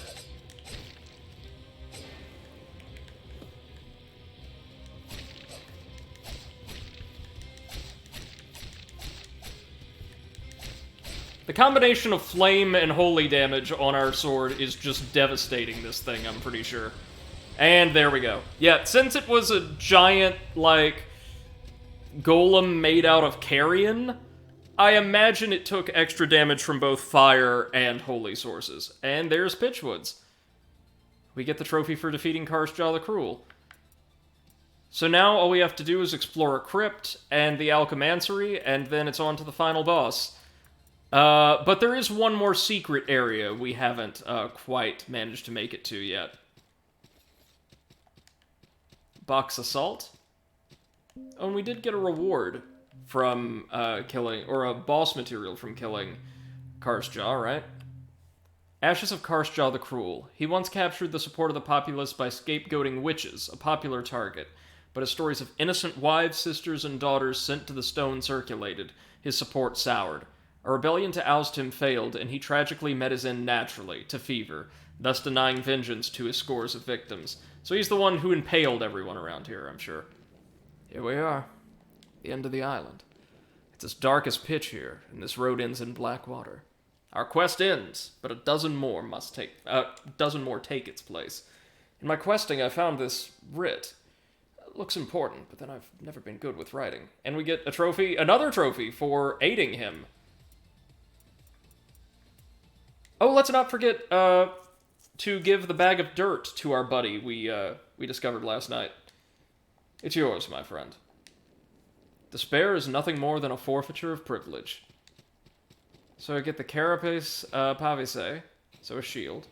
Speaker 1: The combination of flame and holy damage on our sword is just devastating this thing, I'm pretty sure. And there we go. Yeah, since it was a giant, like, golem made out of carrion, I imagine it took extra damage from both fire and holy sources. And there's Pitchwoods. We get the trophy for defeating Karstjaw the Cruel. So now all we have to do is explore a crypt and the alchemansary, and then it's on to the final boss. But there is one more secret area we haven't quite managed to make it to yet. Box Assault. Oh, and we did get a reward from killing, or a boss material from killing Karstjaw, right? Ashes of Karstjaw the Cruel. He once captured the support of the populace by scapegoating witches, a popular target. But as stories of innocent wives, sisters, and daughters sent to the stone circulated, his support soured. A rebellion to oust him failed, and he tragically met his end naturally, to fever, thus denying vengeance to his scores of victims. So he's the one who impaled everyone around here, I'm sure. Here we are. The end of the island. It's as dark as pitch here, and this road ends in black water. Our quest ends, but a dozen more take its place. In my questing, I found this writ. It looks important, but then I've never been good with writing. And we get a trophy, another trophy, for aiding him. Oh, let's not forget to give the bag of dirt to our buddy we discovered last night. It's yours, my friend. Despair is nothing more than a forfeiture of privilege. So I get the Carapace Pavise, so a shield.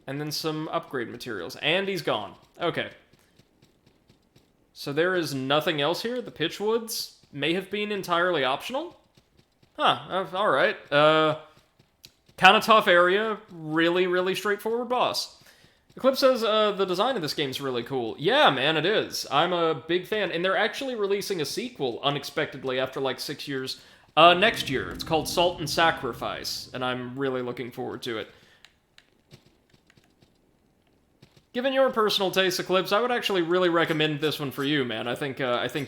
Speaker 1: And then some upgrade materials. And he's gone. Okay. So there is nothing else here? The Pitchwoods may have been entirely optional? Huh, alright. Kind of tough area. Really, really straightforward boss. Eclipse says the design of this game's really cool. Yeah, man, it is. I'm a big fan. And they're actually releasing a sequel unexpectedly after like 6 years next year. It's called Salt and Sacrifice, and I'm really looking forward to it. Given your personal taste, Eclipse, I would actually really recommend this one for you, man. I think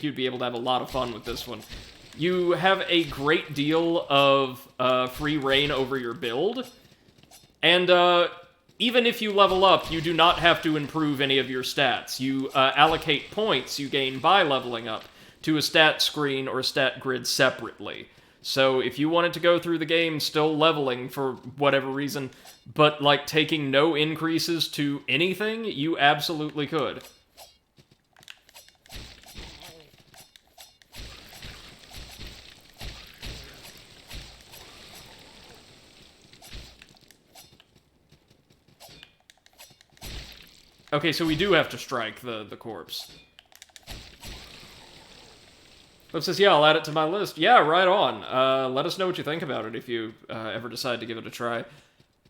Speaker 1: you'd be able to have a lot of fun with this one. You have a great deal of free reign over your build, and even if you level up, you do not have to improve any of your stats. You allocate points you gain by leveling up to a stat screen or stat grid separately. So if you wanted to go through the game still leveling for whatever reason, but like taking no increases to anything, you absolutely could. Okay, so we do have to strike the corpse. Flip says, yeah, I'll add it to my list. Yeah, right on. Let us know what you think about it if you ever decide to give it a try.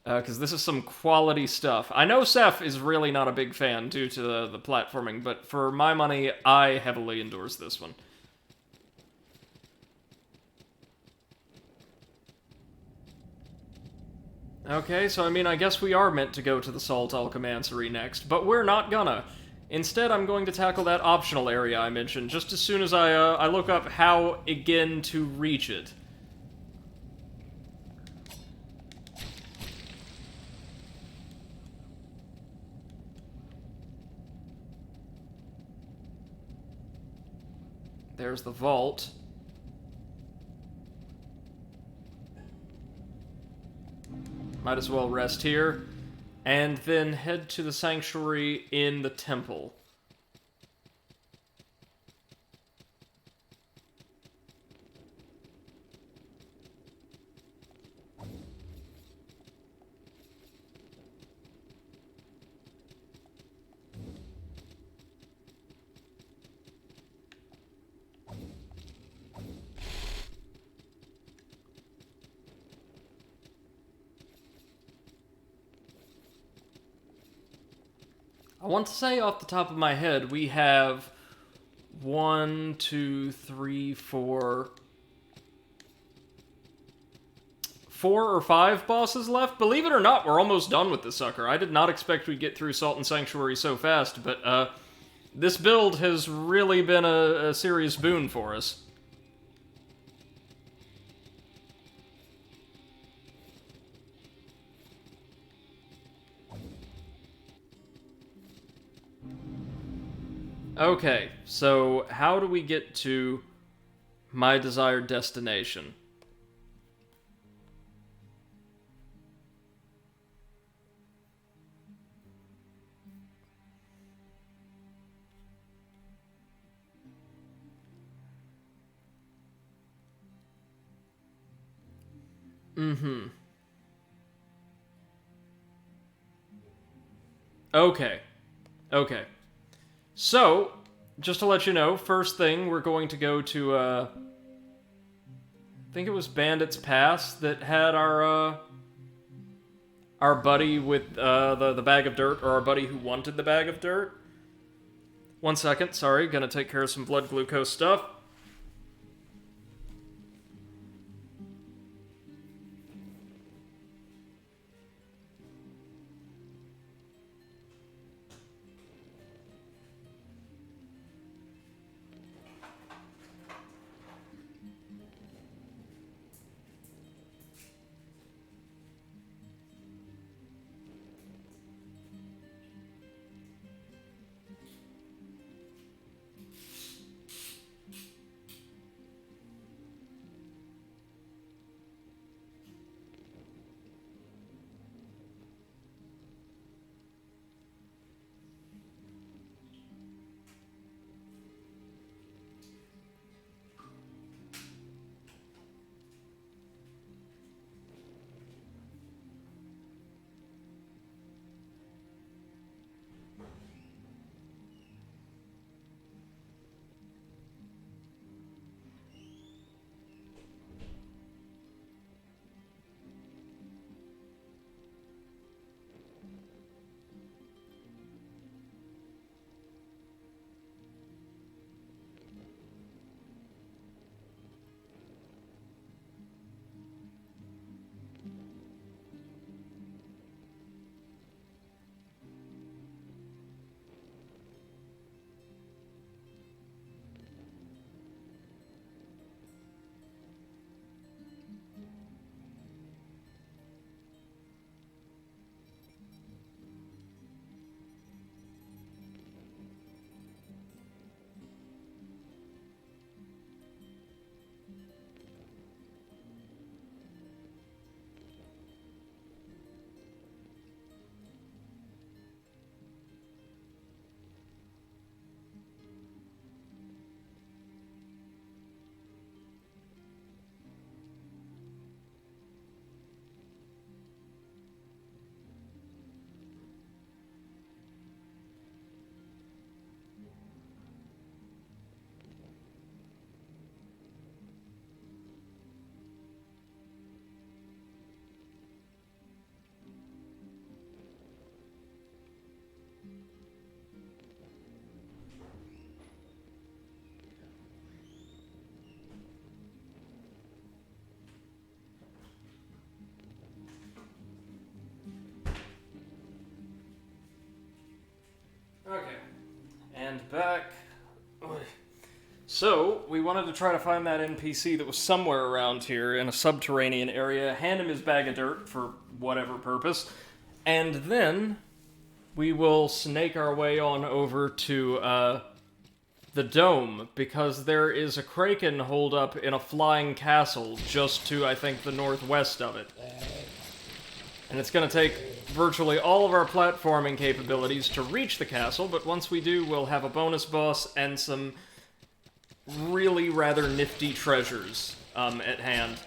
Speaker 1: Because this is some quality stuff. I know Seth is really not a big fan due to the platforming, but for my money, I heavily endorse this one. Okay, so I mean, I guess we are meant to go to the Salt Alchemansary next, but we're not gonna. Instead, I'm going to tackle that optional area I mentioned just as soon as I look up how, again, to reach it. There's the vault. Might as well rest here. And then head to the sanctuary in the temple. I want to say off the top of my head, we have 1, 2, 3, 4 or 5 bosses left. Believe it or not, we're almost done with this sucker. I did not expect we'd get through Salt and Sanctuary so fast, but this build has really been a serious boon for us. Okay, so how do we get to my desired destination? Okay. Okay. So, just to let you know, first thing, we're going to go to, I think it was Bandit's Pass that had our buddy with, the bag of dirt, or our buddy who wanted the bag of dirt. 1 second, sorry, gonna take care of some blood glucose stuff. Okay. And back. So, we wanted to try to find that NPC that was somewhere around here in a subterranean area, hand him his bag of dirt for whatever purpose, and then we will snake our way on over to the dome, because there is a Kraken holed up in a flying castle just to, I think, the northwest of it. And it's going to take virtually all of our platforming capabilities to reach the castle, but once we do, we'll have a bonus boss and some really rather nifty treasures at hand.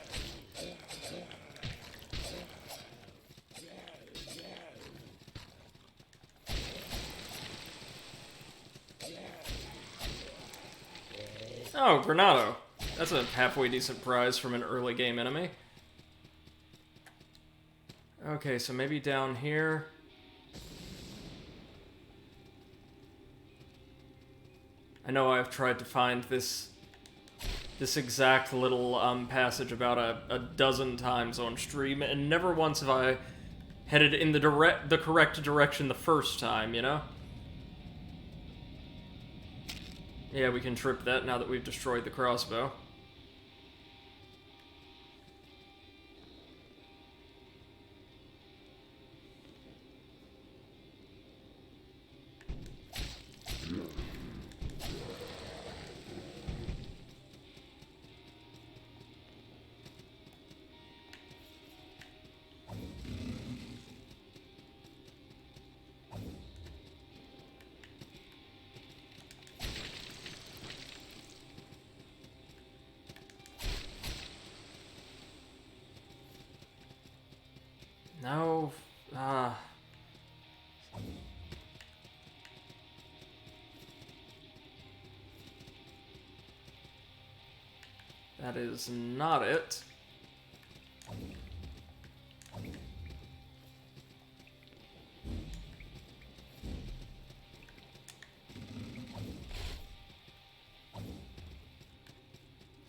Speaker 1: Oh, Granado. That's a halfway decent prize from an early game enemy. Okay, so maybe down here. I know I've tried to find this exact little passage about a dozen times on stream, and never once have I headed in the correct direction the first time, you know? Yeah, we can trip that now that we've destroyed the crossbow. No, that is not it.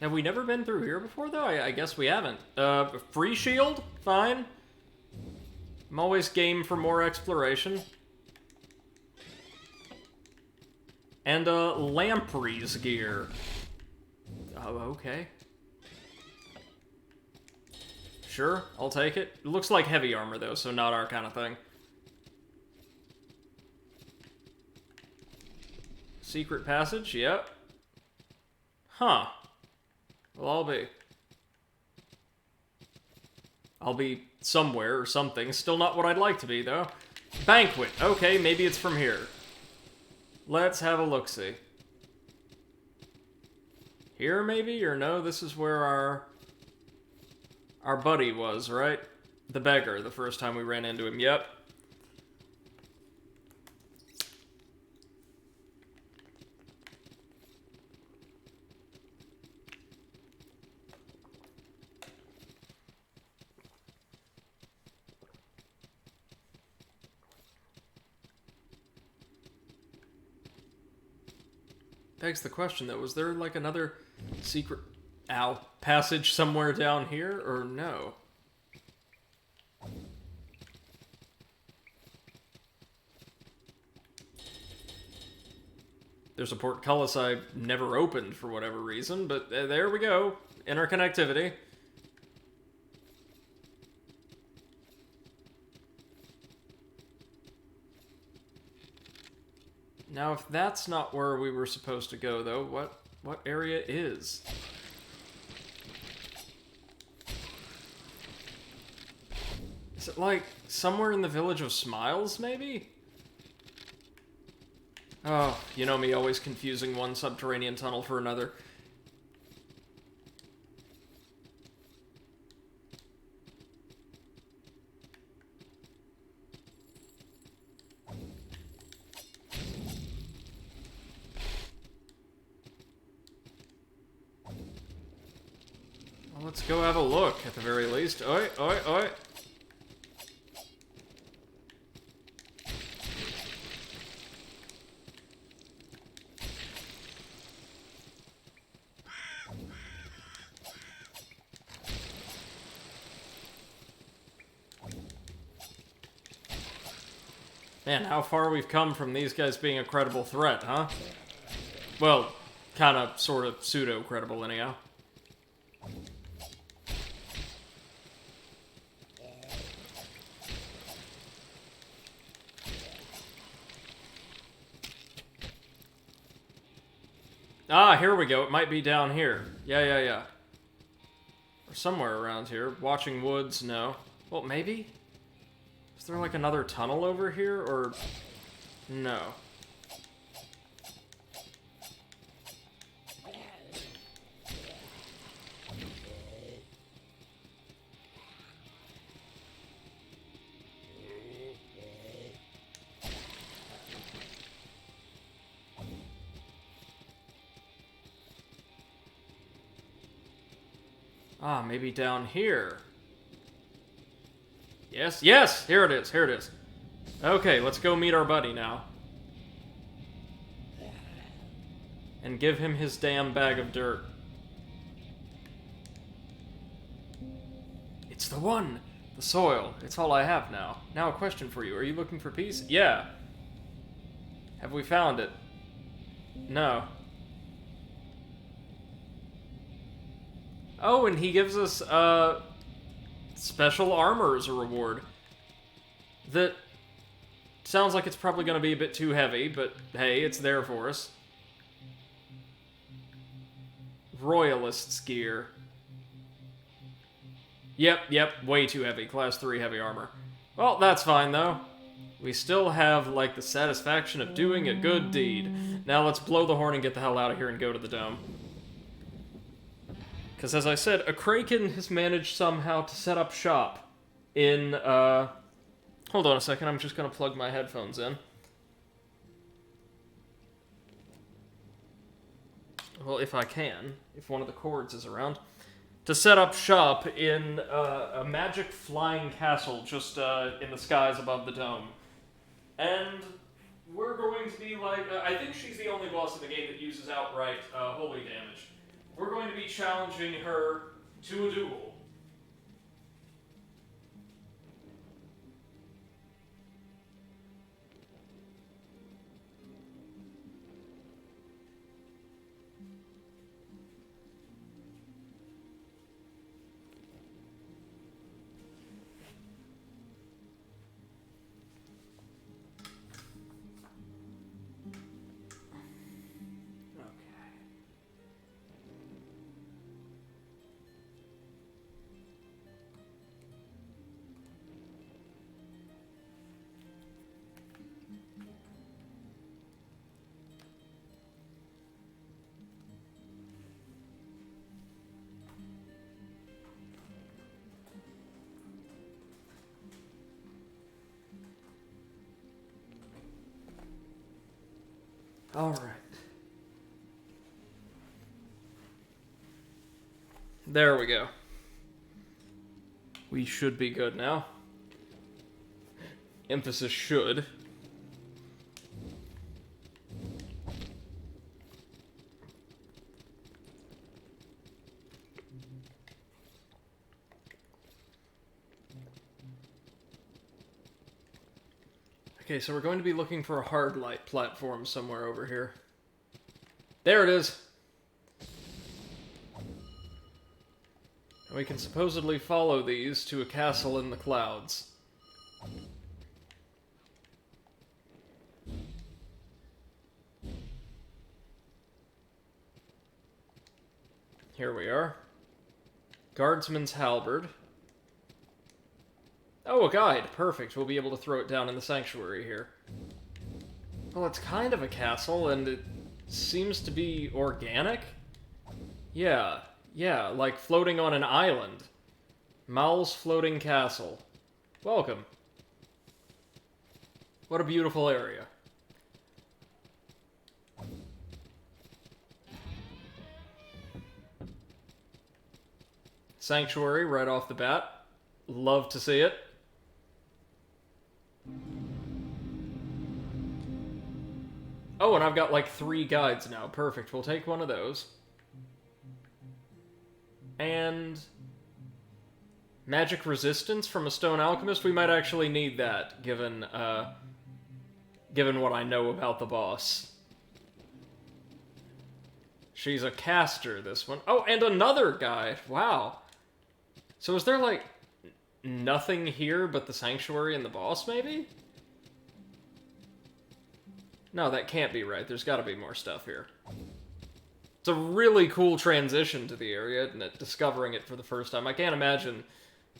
Speaker 1: Have we never been through here before, though? I guess we haven't. Free shield? Fine. I'm always game for more exploration. And, Lamprey's gear. Oh, okay. Sure, I'll take it. It looks like heavy armor, though, so not our kind of thing. Secret passage, yep. Huh. Well, I'll be somewhere or something. Still not what I'd like to be, though. Banquet. Okay, maybe it's from here. Let's have a look-see. Here, maybe? Or no, this is where our buddy was, right? The beggar, the first time we ran into him. Yep. Begs the question, though, was there, like, another secret passage somewhere down here, or no? There's a portcullis I never opened for whatever reason, but there we go. Interconnectivity. Now, if that's not where we were supposed to go, though, what area is? Is it, like, somewhere in the Village of Smiles, maybe? Oh, you know me, always confusing one subterranean tunnel for another. Well, let's go have a look, at the very least. Oi, oi, oi! Man, how far we've come from these guys being a credible threat, huh? Well, kinda, sorta, pseudo-credible anyhow. Ah, here we go. It might be down here. Yeah. Or somewhere around here. Watching woods, no. Well, maybe? Is there like another tunnel over here, or... No. Ah, maybe down here. Yes, here it is. Okay, let's go meet our buddy now. And give him his damn bag of dirt. It's the one! The soil. It's all I have now. Now a question for you. Are you looking for peace? Yeah. Have we found it? No. Oh, and he gives us, special armor as a reward. That sounds like it's probably going to be a bit too heavy, but hey, it's there for us. Royalist's gear. Yep, way too heavy. Class 3 heavy armor. Well, that's fine, though. We still have, like, the satisfaction of doing a good deed. Now let's blow the horn and get the hell out of here and go to the dome. Because, as I said, a Kraken has managed somehow to set up shop in, Hold on a second, I'm just going to plug my headphones in. Well, if I can, if one of the cords is around. To set up shop in a magic flying castle just in the skies above the dome. And we're going to be like... I think she's the only boss in the game that uses outright holy damage. We're going to be challenging her to a duel. Alright. There we go. We should be good now. Emphasis should. Okay, so we're going to be looking for a hard light platform somewhere over here. There it is! And we can supposedly follow these to a castle in the clouds. Here we are. Guardsman's halberd. Oh, a guide. Perfect. We'll be able to throw it down in the sanctuary here. Well, it's kind of a castle, and it seems to be organic? Yeah, like floating on an island. Maul's floating castle. Welcome. What a beautiful area. Sanctuary right off the bat. Love to see it. Oh, and I've got like 3 guides now. Perfect. We'll take one of those. And... magic resistance from a stone alchemist? We might actually need that, given given what I know about the boss. She's a caster, this one. Oh, and another guy. Wow. So is there, like, nothing here but the sanctuary and the boss, maybe? No, that can't be right. There's got to be more stuff here. It's a really cool transition to the area, isn't it? Discovering it for the first time. I can't imagine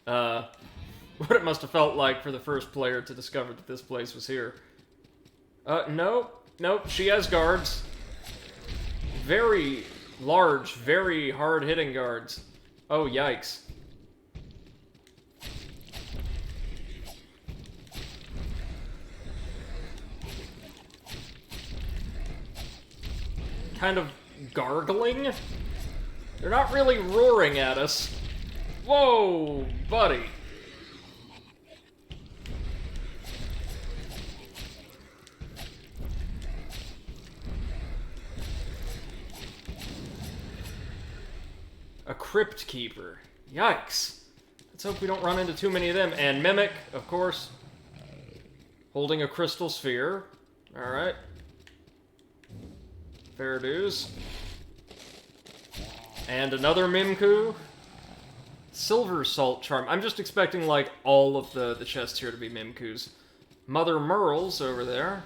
Speaker 1: what it must have felt like for the first player to discover that this place was here. Nope. Nope, she has guards. Very large, very hard-hitting guards. Oh, yikes. Kind of gargling? They're not really roaring at us. Whoa, buddy. A Crypt Keeper. Yikes. Let's hope we don't run into too many of them. And Mimic, of course. Holding a crystal sphere. Alright. Fair dues. And another Mimku. Silver Salt Charm. I'm just expecting, like, all of the chests here to be Mimkus. Mother Merle's over there.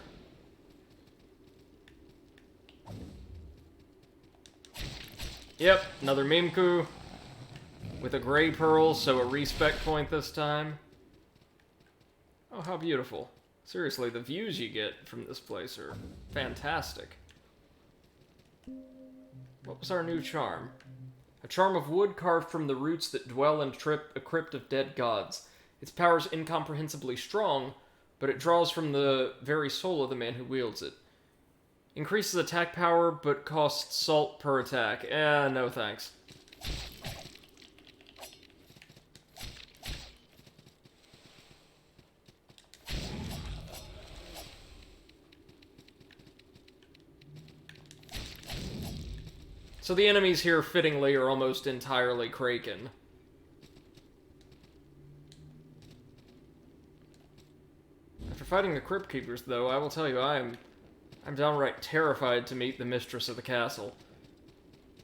Speaker 1: Yep, another Mimku. With a gray pearl, so a respec point this time. Oh, how beautiful. Seriously, the views you get from this place are fantastic. What was our new charm? A charm of wood carved from the roots that dwell in a crypt of dead gods. Its power is incomprehensibly strong, but it draws from the very soul of the man who wields it. Increases attack power, but costs salt per attack. No thanks. So the enemies here, fittingly, are almost entirely Kraken. After fighting the Crypt Keepers, though, I will tell you, I'm downright terrified to meet the mistress of the castle.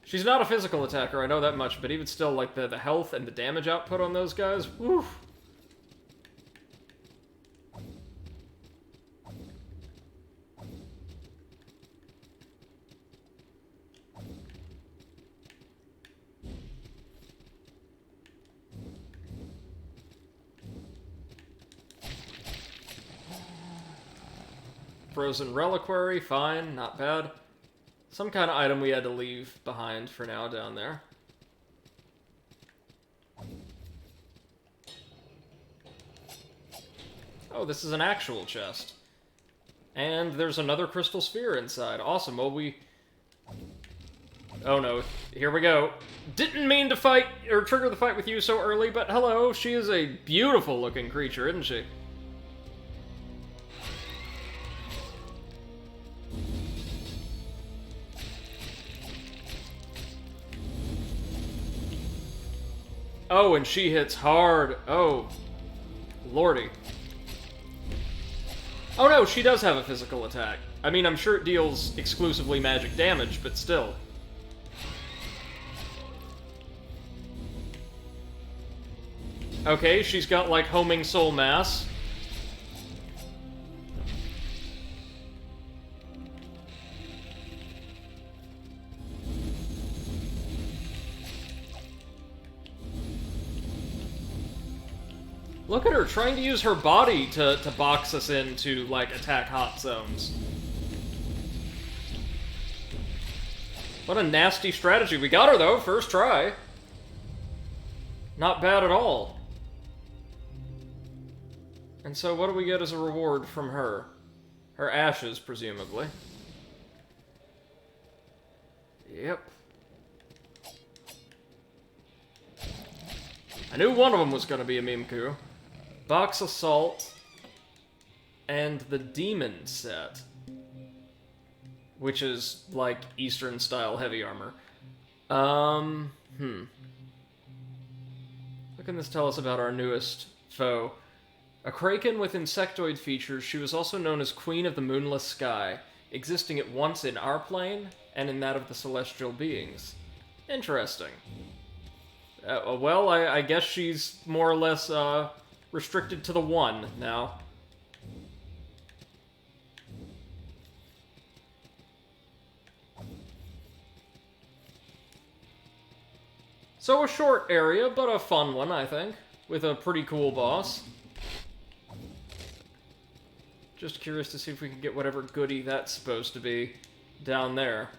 Speaker 1: She's not a physical attacker, I know that much, but even still, like, the health and the damage output on those guys, woof. Frozen Reliquary, fine, not bad. Some kind of item we had to leave behind for now down there. Oh, this is an actual chest. And there's another crystal sphere inside. Awesome, well oh no, here we go. Didn't mean to fight, or trigger the fight with you so early, but hello, she is a beautiful looking creature, isn't she? Oh, and she hits hard. Oh, lordy. Oh no, she does have a physical attack. I mean, I'm sure it deals exclusively magic damage, but still. Okay, she's got, like, homing soul mass. Look at her, trying to use her body to box us into, like, attack hot zones. What a nasty strategy. We got her, though, first try. Not bad at all. And so what do we get as a reward from her? Her ashes, presumably. Yep. I knew one of them was going to be a Mimku. Box of Salt, and the Demon set, which is, like, Eastern-style heavy armor. What can this tell us about our newest foe? A kraken with insectoid features, she was also known as Queen of the Moonless Sky, existing at once in our plane and in that of the celestial beings. Interesting. Well, I guess she's more or less restricted to the one now. So a short area, but a fun one, I think, with a pretty cool boss. Just curious to see if we can get whatever goodie that's supposed to be down there.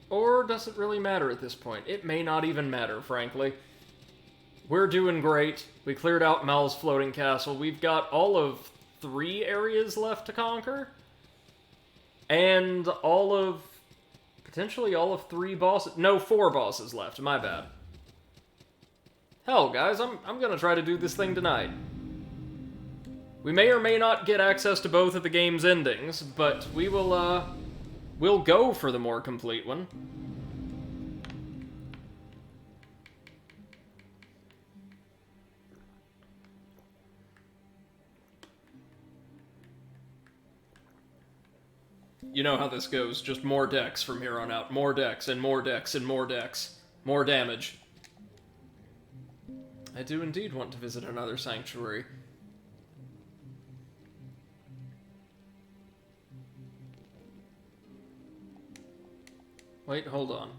Speaker 1: Or does it really matter at this point? It may not even matter, frankly. We're doing great. We cleared out Mal's floating castle. We've got all of 3 areas left to conquer. And potentially all of 3 bosses. No, 4 bosses left. My bad. Hell, guys, I'm gonna try to do this thing tonight. We may or may not get access to both of the game's endings, but we will, we'll go for the more complete one. You know how this goes, just more decks from here on out. More decks, and more decks, and more decks. More damage. I do indeed want to visit another sanctuary. Wait, hold on.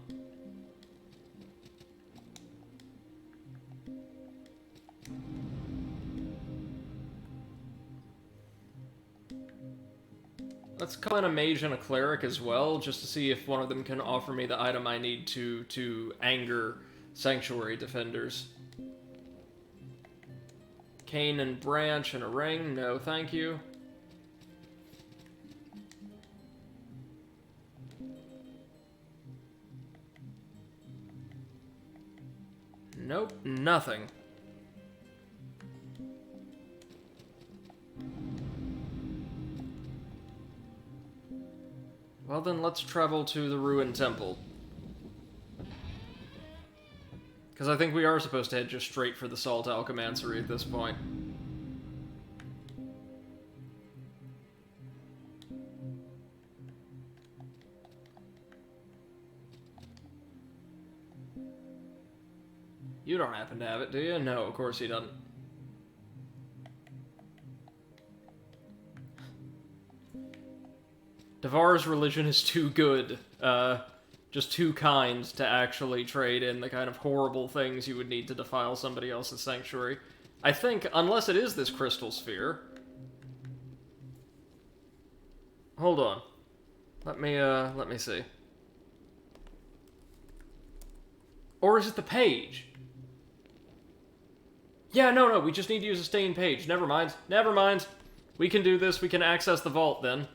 Speaker 1: Let's call in a mage and a cleric as well, just to see if one of them can offer me the item I need to anger sanctuary defenders. Cane and branch and a ring, no thank you. Nope, nothing. Well then, let's travel to the ruined temple. Because I think we are supposed to head just straight for the Salt Alchemancary at this point. You don't happen to have it, do you? No, of course he doesn't. Devar's religion is too good, just too kind to actually trade in the kind of horrible things you would need to defile somebody else's sanctuary. I think, unless it is this crystal sphere. Hold on. Let me see. Or is it the page? Yeah, no, we just need to use a stained page. Never mind. Never mind. We can do this. We can access the vault then.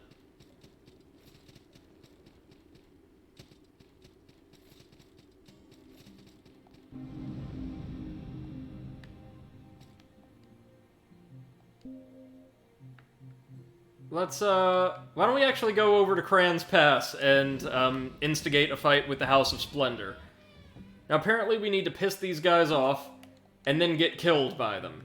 Speaker 1: Let's, why don't we actually go over to Kran's Pass and, instigate a fight with the House of Splendor. Now, apparently we need to piss these guys off, and then get killed by them.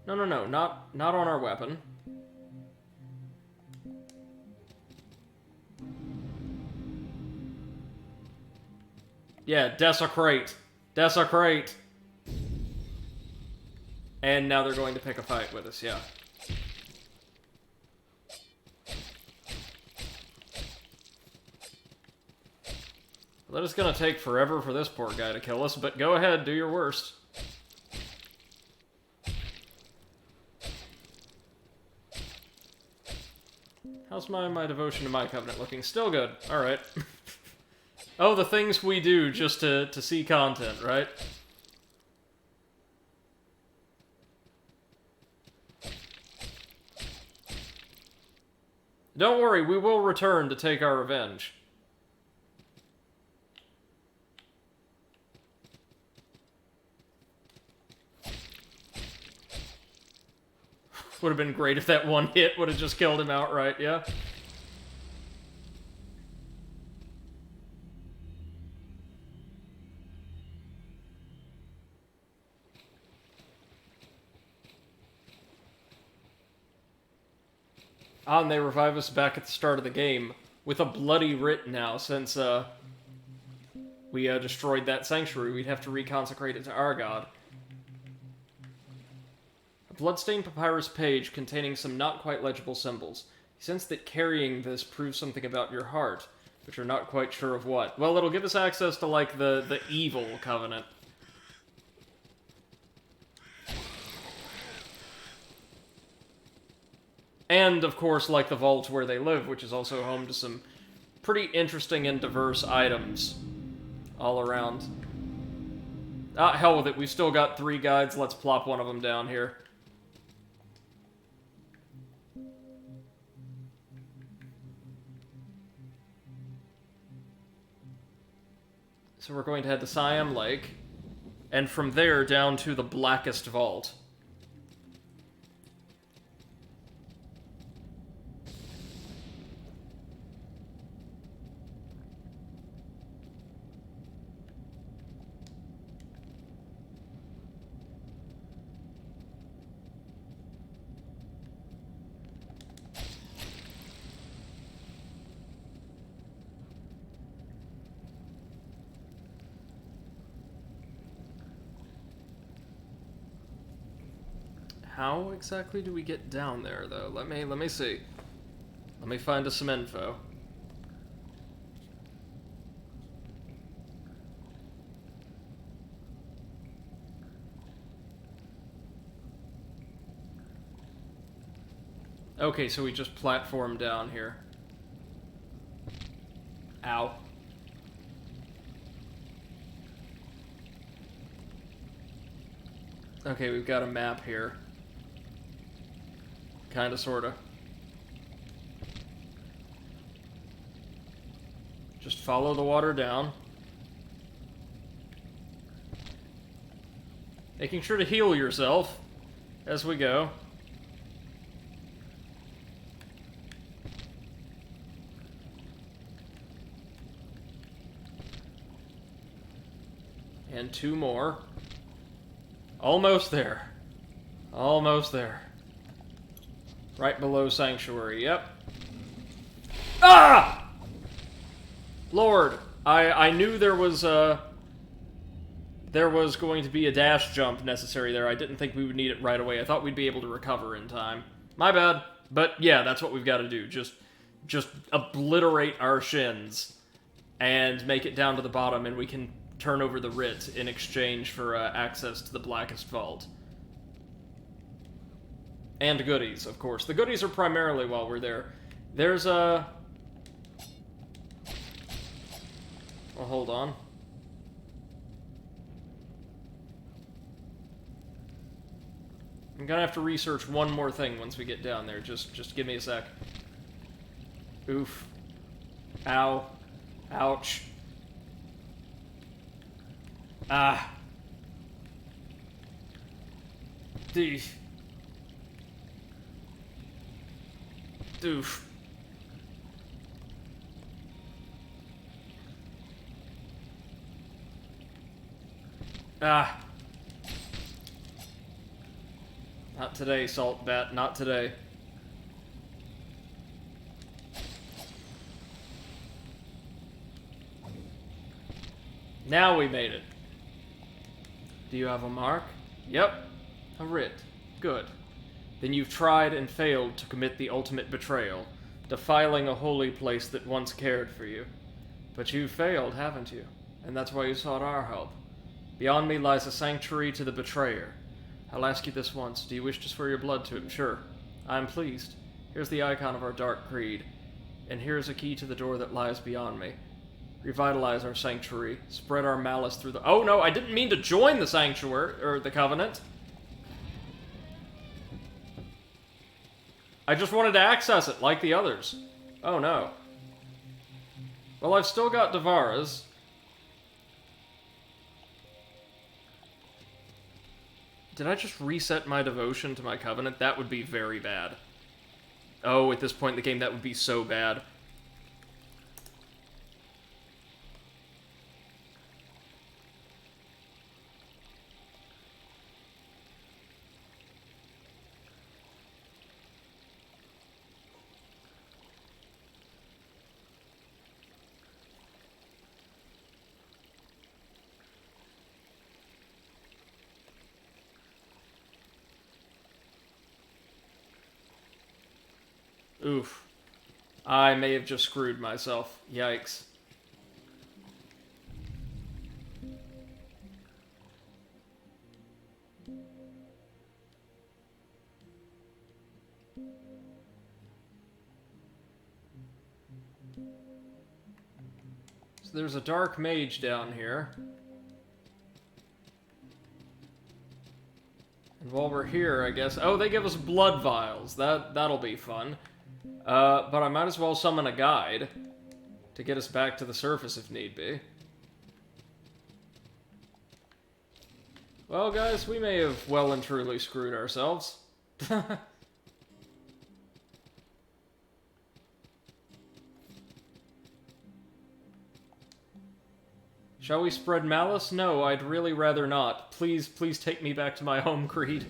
Speaker 1: No, not on our weapon. Yeah, desecrate. Desecrate. And now they're going to pick a fight with us, yeah. Well, it's gonna take forever for this poor guy to kill us, but go ahead, do your worst. How's my devotion to my covenant looking? Still good. Alright. Oh, the things we do just to see content, right? Don't worry, we will return to take our revenge. Would have been great if that one hit would have just killed him outright, yeah? Ah, and they revive us back at the start of the game with a bloody writ now, since we destroyed that sanctuary. We'd have to reconsecrate it to our god. A bloodstained papyrus page containing some not quite legible symbols. You sense that carrying this proves something about your heart, but you're not quite sure of what. Well, it'll give us access to, like, the evil covenant. And, of course, like the vault where they live, which is also home to some pretty interesting and diverse items all around. Ah, hell with it. We've still got 3 guides. Let's plop one of them down here. So we're going to head to Siam Lake, and from there down to the Blackest Vault. How exactly do we get down there, though? Let me see. Let me find us some info. Okay, so we just platform down here. Ow. Okay, we've got a map here. Kinda, sorta. Just follow the water down. Making sure to heal yourself as we go. And 2 more. Almost there. Almost there. Right below Sanctuary, yep. Ah! Lord, I knew there was going to be a dash jump necessary there. I didn't think we would need it right away. I thought we'd be able to recover in time. My bad. But yeah, that's what we've got to do. Just obliterate our shins and make it down to the bottom, and we can turn over the writ in exchange for access to the Blackest Vault. And goodies, of course. The goodies are primarily while we're there. There's a... Well, hold on. I'm gonna have to research one more thing once we get down there. Just give me a sec. Oof. Ow. Ouch. Ah. Doof. Doof. Ah. Not today, Salt Bat. Not today. Now we made it. Do you have a mark? Yep. A writ. Good. Then you've tried and failed to commit the ultimate betrayal, defiling a holy place that once cared for you. But you've failed, haven't you? And that's why you sought our help. Beyond me lies a sanctuary to the betrayer. I'll ask you this once. Do you wish to swear your blood to him? Sure. I am pleased. Here's the icon of our dark creed. And here's a key to the door that lies beyond me. Revitalize our sanctuary. Spread our malice through the... Oh no, I didn't mean to join the sanctuary, or the covenant. I just wanted to access it, like the others. Oh no. Well, I've still got Devara's. Did I just reset my devotion to my Covenant? That would be very bad. Oh, at this point in the game, that would be so bad. Oof. I may have just screwed myself. Yikes. So there's a dark mage down here. And while we're here, I guess... Oh, they give us blood vials. That'll be fun. But I might as well summon a guide to get us back to the surface if need be. Well, guys, we may have well and truly screwed ourselves. Shall we spread malice? No, I'd really rather not. Please, please take me back to my home, Creed.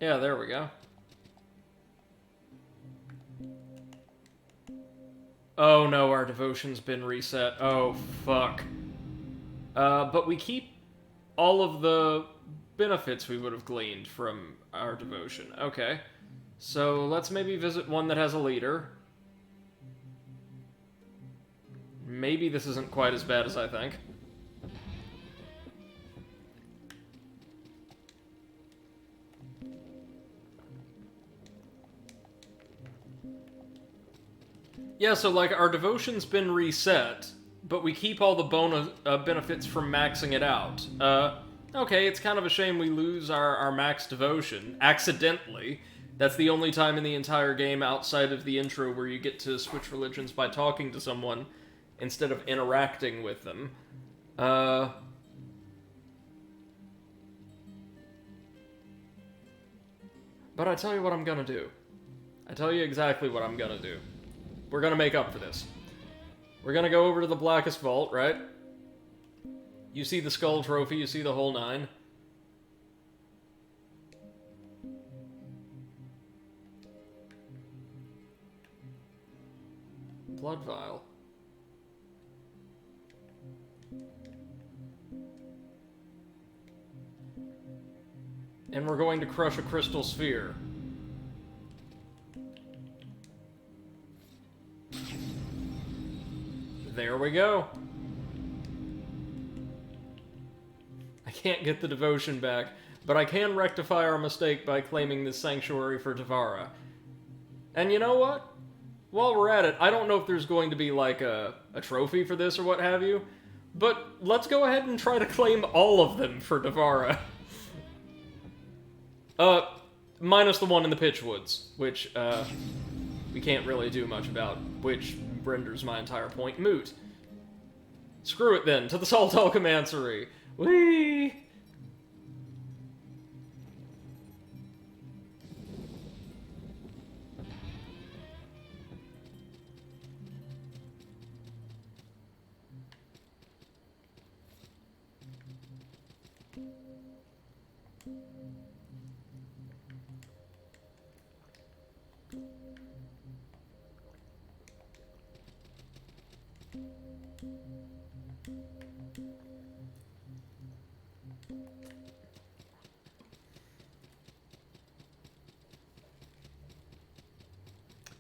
Speaker 1: Yeah, there we go. Oh no, our devotion's been reset. Oh, fuck. But we keep all of the benefits we would have gleaned from our devotion. Okay. So let's maybe visit one that has a leader. Maybe this isn't quite as bad as I think. Yeah, so, like, our devotion's been reset, but we keep all the bonus benefits from maxing it out. Okay, it's kind of a shame we lose our max devotion, accidentally. That's the only time in the entire game outside of the intro where you get to switch religions by talking to someone instead of interacting with them. But I tell you what I'm gonna do. I tell you exactly what I'm gonna do. We're gonna make up for this. We're gonna go over to the Blackest Vault, right? You see the skull trophy, you see the whole nine. Blood vial. And we're going to crush a crystal sphere. There we go. I can't get the devotion back, but I can rectify our mistake by claiming this sanctuary for Devara. And you know what? While we're at it, I don't know if there's going to be like a trophy for this or what have you, but let's go ahead and try to claim all of them for Devara. Minus the one in the Pitchwoods, which, we can't really do much about, which renders my entire point moot. Screw it then, to the Salt Alchemancary! Whee!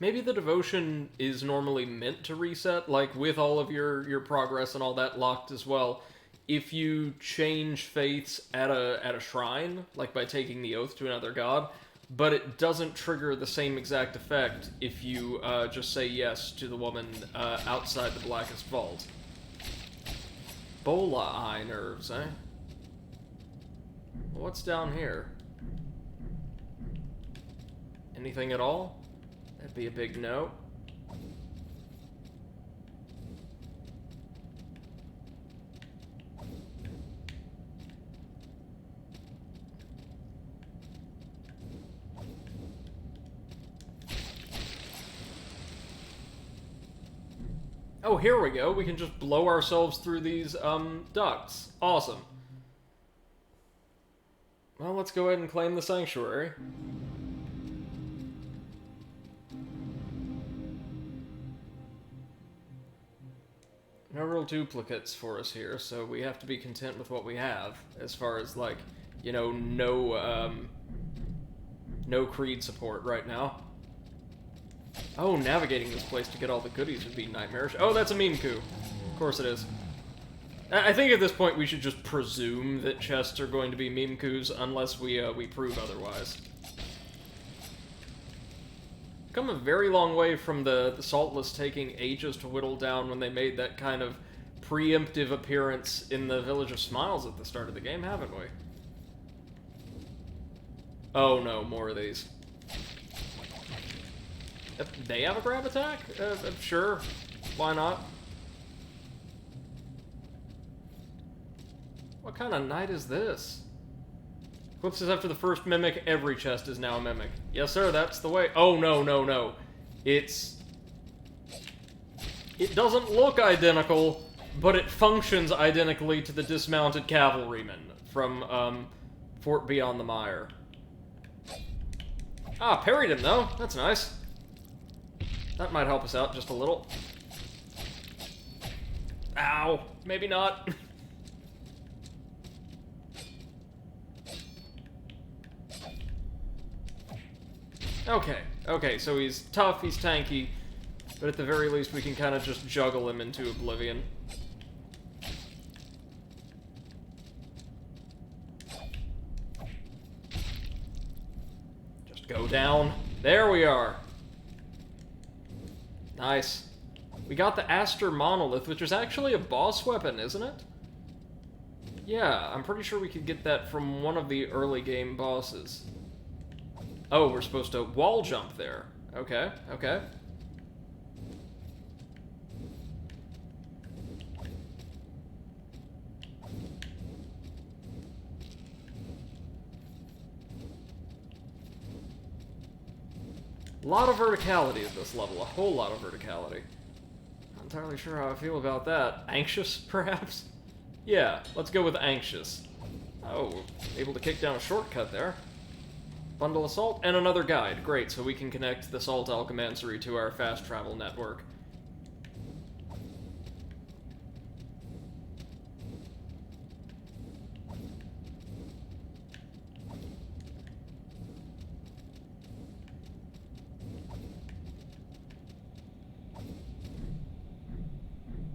Speaker 1: Maybe the devotion is normally meant to reset, like with all of your progress and all that locked as well. If you change faiths at a shrine, like by taking the oath to another god, but it doesn't trigger the same exact effect if you just say yes to the woman outside the Blackest Vault. Bola eye nerves, eh? What's down here? Anything at all? That'd be a big no. Oh, here we go. We can just blow ourselves through these, ducts. Awesome. Well, let's go ahead and claim the sanctuary. No real duplicates for us here, so we have to be content with what we have, as far as, like, you know, no Creed support right now. Oh, navigating this place to get all the goodies would be nightmarish. Oh, that's a meme coup. Of course it is. I think at this point we should just presume that chests are going to be meme coups unless we prove otherwise. Come a very long way from the Saltless taking ages to whittle down when they made that kind of preemptive appearance in the Village of Smiles at the start of the game, haven't we? Oh no, more of these. They have a grab attack? Sure. Why not? What kind of night is this? Eclipses after the first mimic, every chest is now a mimic. Yes, sir, that's the way. Oh, no, no, no. It doesn't look identical, but it functions identically to the dismounted cavalrymen from, Fort Beyond the Mire. Ah, parried him, though. That's nice. That might help us out just a little. Ow. Maybe not. Okay, so he's tough, he's tanky, but at the very least we can kind of just juggle him into oblivion. Just go down. There we are. Nice. We got the Aster Monolith, which is actually a boss weapon, isn't it? Yeah, I'm pretty sure we could get that from one of the early game bosses. Oh, we're supposed to wall jump there. Okay, okay. A lot of verticality at this level, a whole lot of verticality. Not entirely sure how I feel about that. Anxious, perhaps? Yeah, let's go with anxious. Oh, able to kick down a shortcut there. Bundle Assault, and another guide. Great, so we can connect the Salt Alchemansary to our fast travel network.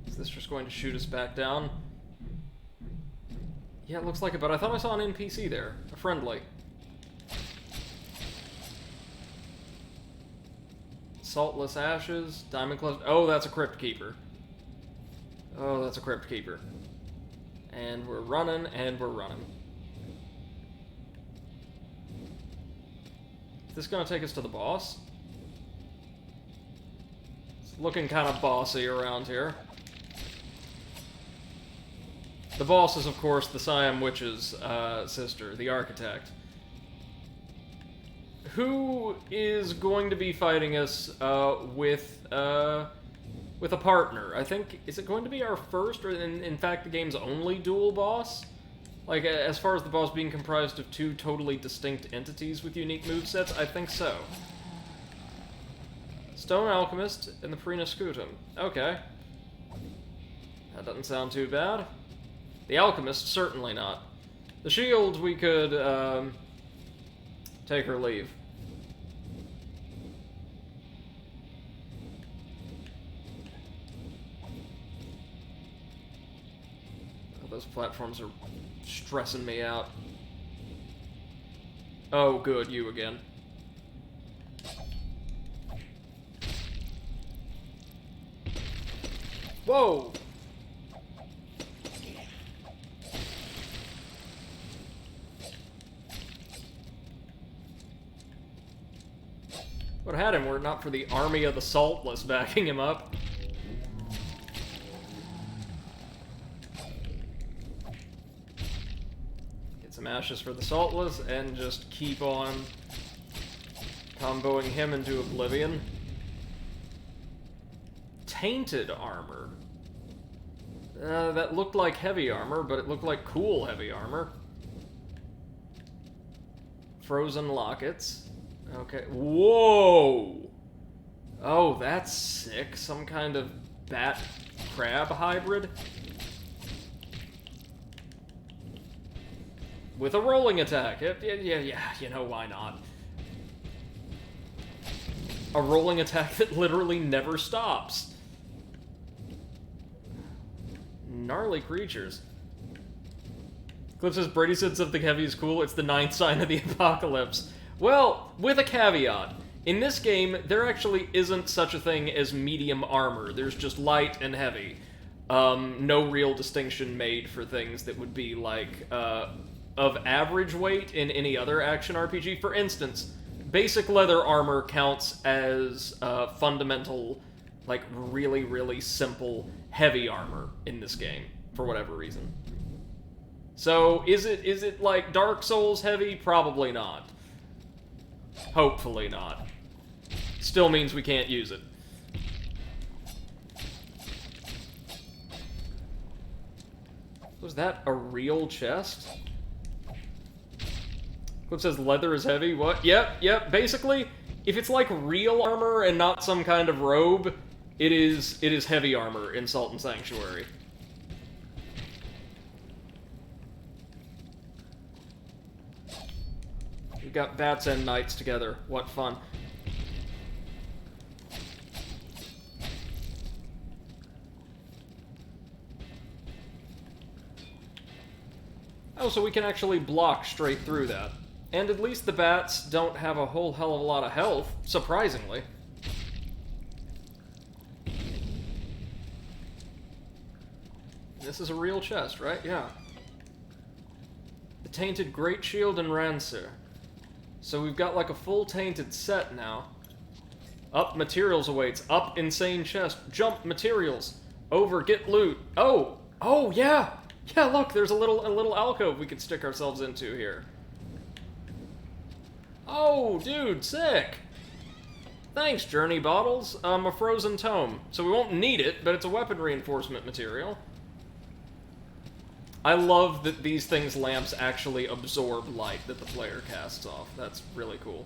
Speaker 1: Is this just going to shoot us back down? Yeah, it looks like it, but I thought I saw an NPC there. A friendly. Saltless Ashes, Diamond Cluster. Oh, that's a Crypt Keeper. Oh, that's a Crypt Keeper. And we're running, and we're running. Is this gonna take us to the boss? It's looking kind of bossy around here. The boss is, of course, the Siam Witch's sister, the Architect. Who is going to be fighting us with a partner? I think, is it going to be our first, or in fact the game's only dual boss? Like, as far as the boss being comprised of two totally distinct entities with unique movesets, I think so. Stone Alchemist and the Prina Scutum. Okay. That doesn't sound too bad. The Alchemist, certainly not. The Shield, we could, take or leave. Oh, those platforms are stressing me out. Oh, good, you again. Whoa! Would have had him were it not for the army of the Saltless backing him up. Get some ashes for the Saltless, and just keep on comboing him into oblivion. Tainted armor. That looked like heavy armor, but it looked like cool heavy armor. Frozen lockets. Okay. Whoa! Oh, that's sick. Some kind of bat-crab hybrid. With a rolling attack. Yeah, you know, why not? A rolling attack that literally never stops. Gnarly creatures. Cliff says, Brady said something heavy is cool. It's the 9th sign of the apocalypse. Well, with a caveat. In this game, there actually isn't such a thing as medium armor. There's just light and heavy. No real distinction made for things that would be, like, of average weight in any other action RPG. For instance, basic leather armor counts as fundamental, like, really, really simple, heavy armor in this game, for whatever reason. So, is it like Dark Souls heavy? Probably not. Hopefully not. Still means we can't use it. Was that a real chest? Clip says leather is heavy. What? Yep. Basically, if it's like real armor and not some kind of robe, it is heavy armor in Salt and Sanctuary. We've got bats and knights together. What fun. Oh, so we can actually block straight through that. And at least the bats don't have a whole hell of a lot of health, surprisingly. This is a real chest, right? Yeah. The Tainted Great Shield and Rancer. So we've got like a full Tainted set now. Up, materials awaits. Up, insane chest. Jump, materials. Over, get loot. Oh, yeah. Yeah, look, there's a little alcove we could stick ourselves into here. Oh, dude, sick. Thanks, Journey Bottles. A frozen tome. So we won't need it, but it's a weapon reinforcement material. I love that these things' lamps actually absorb light that the player casts off. That's really cool.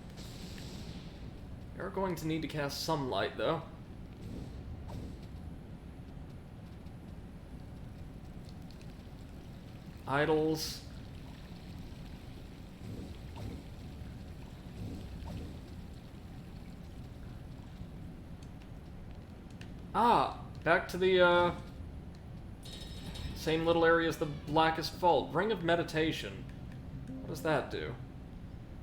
Speaker 1: You're going to need to cast some light, though. Idols. Ah, back to the, same little area as the Blackest Vault. Ring of Meditation. What does that do?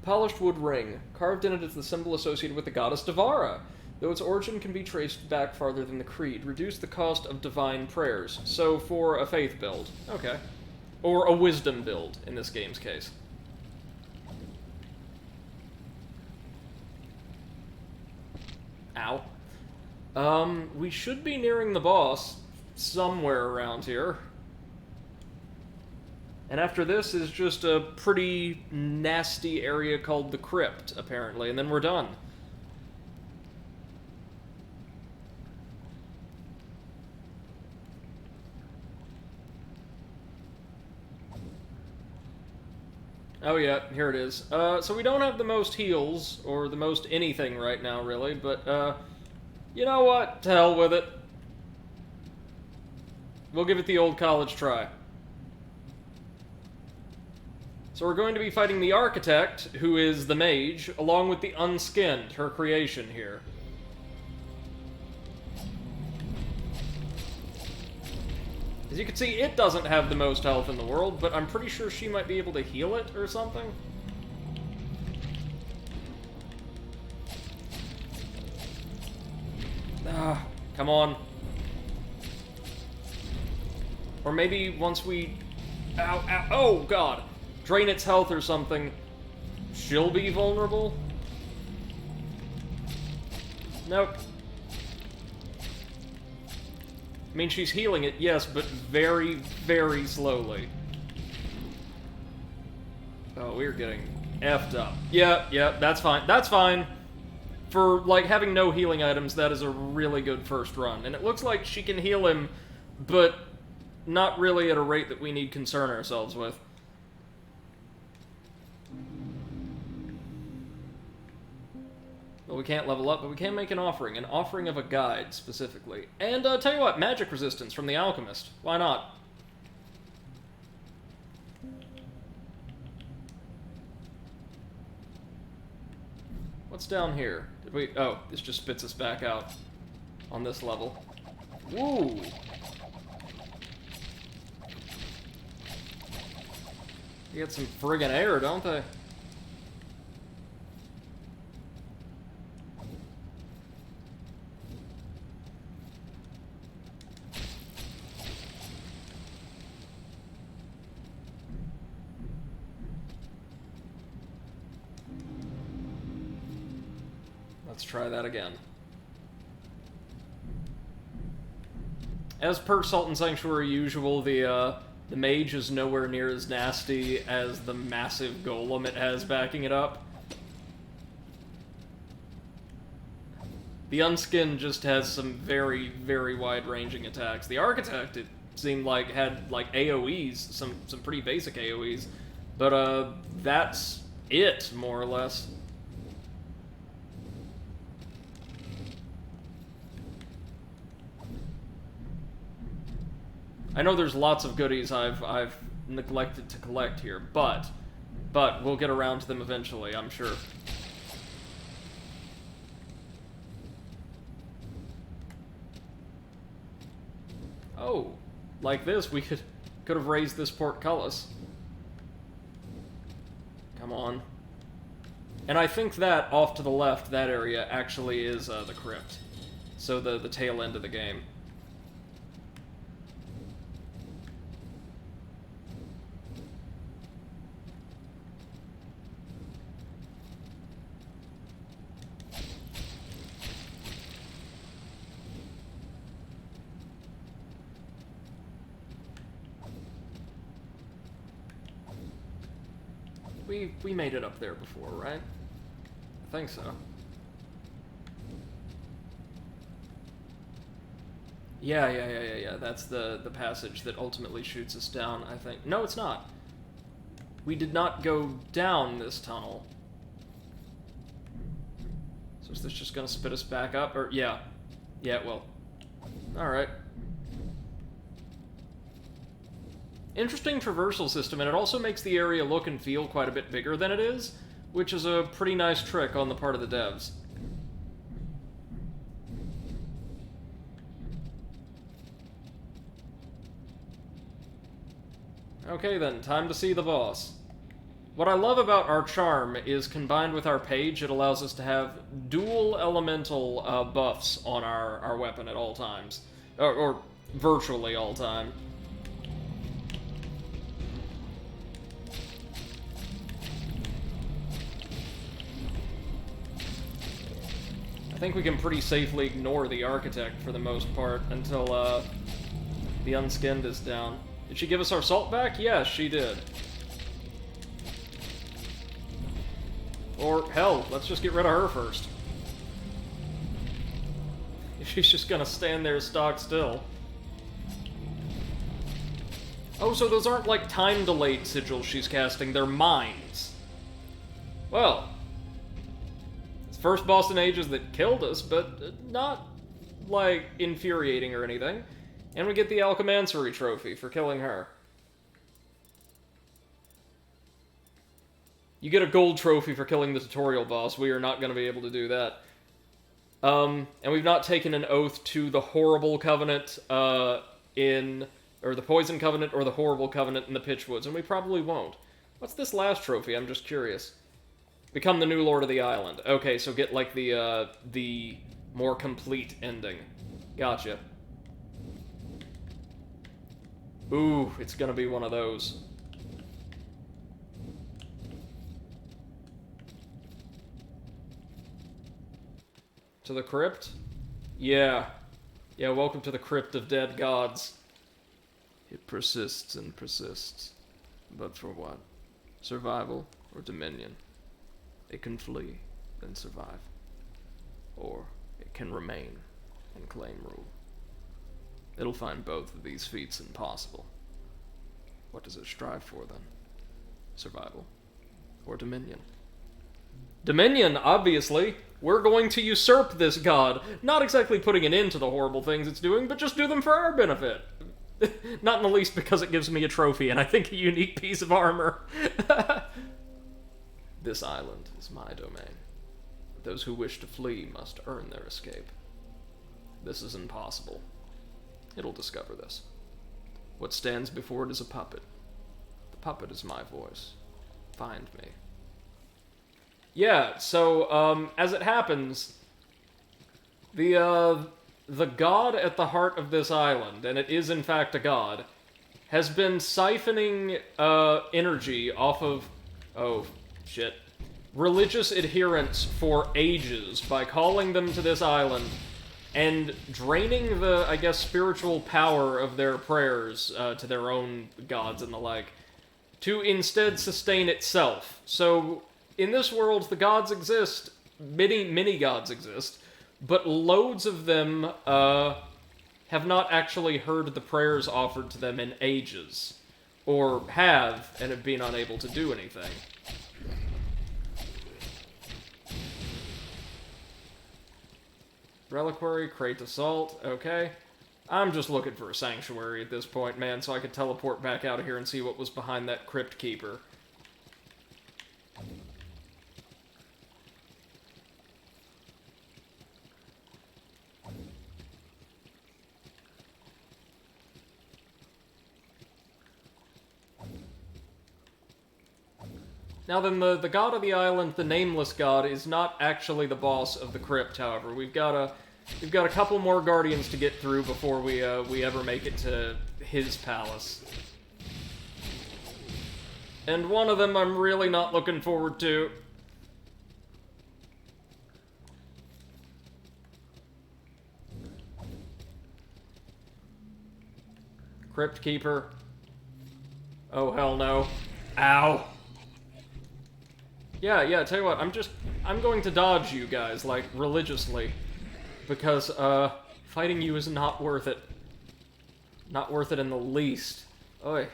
Speaker 1: Polished wood ring. Carved in it is the symbol associated with the goddess Devara, though its origin can be traced back farther than the creed. Reduce the cost of divine prayers. So for a faith build. Okay. Or a wisdom build, in this game's case. Ow. We should be nearing the boss somewhere around here. And after this is just a pretty nasty area called the Crypt, apparently, and then we're done. Oh yeah, here it is. So we don't have the most heals, or the most anything right now, really, but, you know what? To hell with it. We'll give it the old college try. So we're going to be fighting the Architect, who is the mage, along with the Unskinned, her creation here. As you can see, it doesn't have the most health in the world, but I'm pretty sure she might be able to heal it or something. Ah, come on. Or maybe once we... Ow, ow, oh god! Drain its health or something, she'll be vulnerable? Nope. I mean, she's healing it, yes, but very, very slowly. Oh, we're getting effed up. Yeah, that's fine. That's fine. For, like, having no healing items, that is a really good first run. And it looks like she can heal him, but not really at a rate that we need concern ourselves with. Well, we can't level up, but we can make an offering of a guide, specifically. And, tell you what, magic resistance from the Alchemist. Why not? What's down here? Did we... Oh, this just spits us back out on this level. Woo! They get some friggin' air, don't they? Let's try that again. As per Sultan Sanctuary usual, the mage is nowhere near as nasty as the massive golem it has backing it up. The Unskinned just has some very, very wide-ranging attacks. The Architect, it seemed like, had, like, AoEs, some pretty basic AoEs. But, that's it, more or less. I know there's lots of goodies I've neglected to collect here, but we'll get around to them eventually, I'm sure. Oh, like this, we could have raised this portcullis. Come on. And I think that, off to the left, that area actually is the crypt. So the tail end of the game. We made it up there before, right? I think so. Yeah. That's the passage that ultimately shoots us down, I think. No, it's not. We did not go down this tunnel. So is this just gonna spit us back up? Or, yeah. Yeah, it will. Alright. Interesting traversal system, and it also makes the area look and feel quite a bit bigger than it is, which is a pretty nice trick on the part of the devs. Okay then, time to see the boss. What I love about our charm is, combined with our page, it allows us to have dual elemental buffs on our weapon at all times. Or virtually all time. I think we can pretty safely ignore the Architect for the most part until the Unskinned is down. Did she give us our salt back? Yes, she did. Or, hell, let's just get rid of her first. If she's just gonna stand there stock still. Oh, so those aren't like time-delayed sigils she's casting, they're mines. Well, it's the first boss in ages that killed us, but not, like, infuriating or anything. And we get the Alchemansary trophy for killing her. You get a gold trophy for killing the tutorial boss. We are not going to be able to do that. And we've not taken an oath to the Horrible Covenant or the Poison Covenant or the Horrible Covenant in the Pitchwoods, and we probably won't. What's this last trophy? I'm just curious. Become the new Lord of the Island. Okay, so get, like, the more complete ending. Gotcha. Ooh, it's gonna be one of those. To the crypt? Yeah. Yeah, welcome to the crypt of dead gods. It persists and persists. But for what? Survival or dominion? It can flee and survive. Or it can remain and claim rule. It'll find both of these feats impossible. What does it strive for, then? Survival or dominion? Dominion, obviously. We're going to usurp this god. Not exactly putting an end to the horrible things it's doing, but just do them for our benefit. Not in the least because it gives me a trophy, and I think a unique piece of armor. This island is my domain. Those who wish to flee must earn their escape. This is impossible. It'll discover this. What stands before it is a puppet. The puppet is my voice. Find me. Yeah, so, as it happens, the god at the heart of this island, and it is in fact a god, has been siphoning, energy off of, oh, shit, religious adherents for ages by calling them to this island and draining the, I guess, spiritual power of their prayers, to their own gods and the like, to instead sustain itself. So, in this world, the gods exist, many gods exist, but loads of them have not actually heard the prayers offered to them in ages, or have, and have been unable to do anything. Reliquary, Crate Assault, okay. I'm just looking for a sanctuary at this point, man, so I could teleport back out of here and see what was behind that Crypt Keeper. Now then, the god of the island, the nameless god, is not actually the boss of the crypt, however. We've got a couple more guardians to get through before we ever make it to his palace. And one of them I'm really not looking forward to. Crypt Keeper. Oh, hell no. Ow. Yeah, tell you what, I'm going to dodge you guys, like, religiously. Because, fighting you is not worth it. Not worth it in the least. Oi.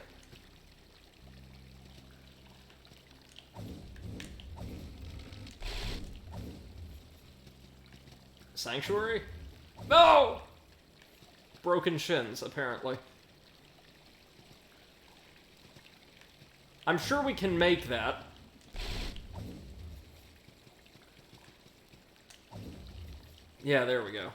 Speaker 1: Sanctuary? No! Broken shins, apparently. I'm sure we can make that. Yeah, there we go.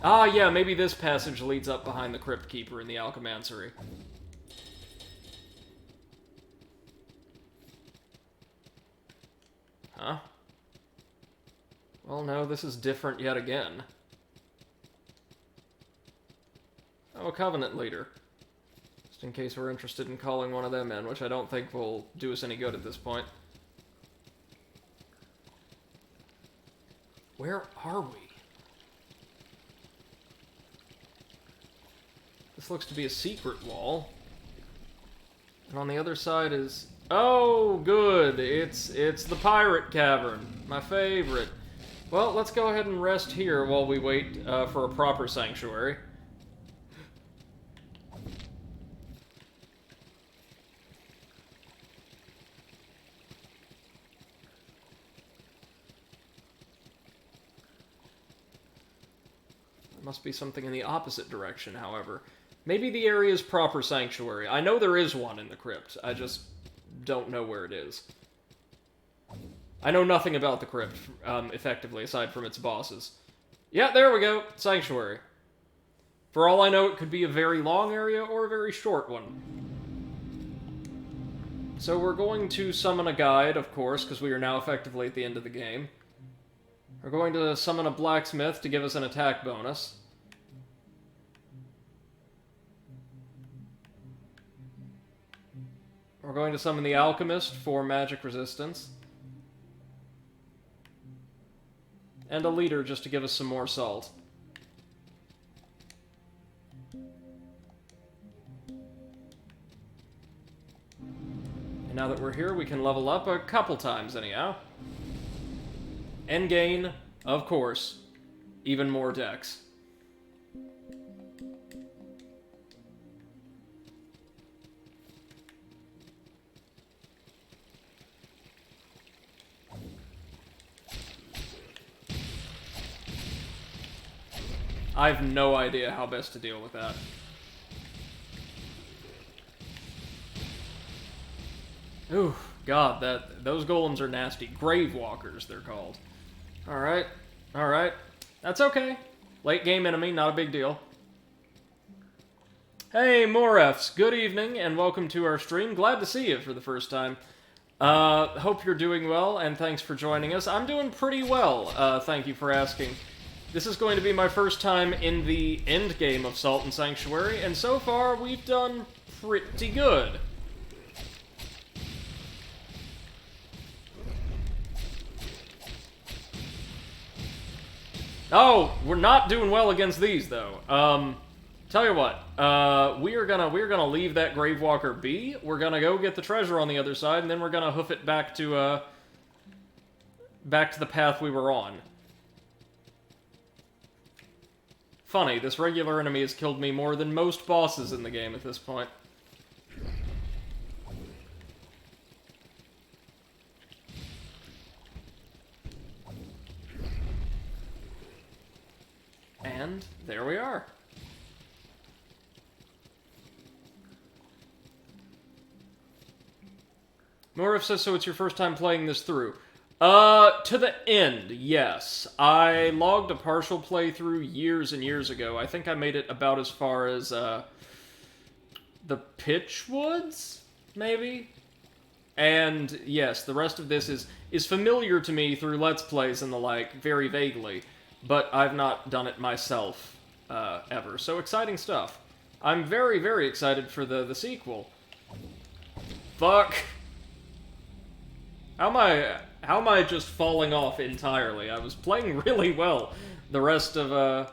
Speaker 1: Ah, yeah, maybe this passage leads up behind the Crypt Keeper in the Alchemansary. Huh? Well, no, this is different yet again. Oh, a Covenant Leader. Just in case we're interested in calling one of them in, which I don't think will do us any good at this point. Where are we? This looks to be a secret wall. And on the other side is... Oh, good! It's the Pirate Cavern. My favorite. Well, let's go ahead and rest here while we wait for a proper sanctuary. Must be something in the opposite direction, however. Maybe the area's proper sanctuary. I know there is one in the crypt. I just don't know where it is. I know nothing about the crypt, effectively, aside from its bosses. Yeah, there we go. Sanctuary. For all I know, it could be a very long area or a very short one. So we're going to summon a guide, of course, because we are now effectively at the end of the game. We're going to summon a blacksmith to give us an attack bonus. We're going to summon the alchemist for magic resistance. And a leader just to give us some more salt. And now that we're here, we can level up a couple times anyhow. And gain, of course, even more dex. I have no idea how best to deal with that. Ooh, God, those golems are nasty. Grave walkers, they're called. Alright, alright. That's okay. Late game enemy, not a big deal. Hey, Morefs, good evening, and welcome to our stream. Glad to see you for the first time. Hope you're doing well, and thanks for joining us. I'm doing pretty well, thank you for asking. This is going to be my first time in the end game of Salt and Sanctuary, and so far we've done pretty good. Oh, we're not doing well against these though. Tell you what, we're gonna leave that Gravewalker be. We're gonna go get the treasure on the other side, and then we're gonna hoof it back to the path we were on. Funny, this regular enemy has killed me more than most bosses in the game at this point. And there we are. Morif says, so it's your first time playing this through. To the end, yes. I logged a partial playthrough years and years ago. I think I made it about as far as, the Pitchwoods, maybe? And, yes, the rest of this is familiar to me through Let's Plays and the like, very vaguely. But I've not done it myself, ever. So exciting stuff. I'm very, very excited for the sequel. Fuck. How am I just falling off entirely? I was playing really well the rest of,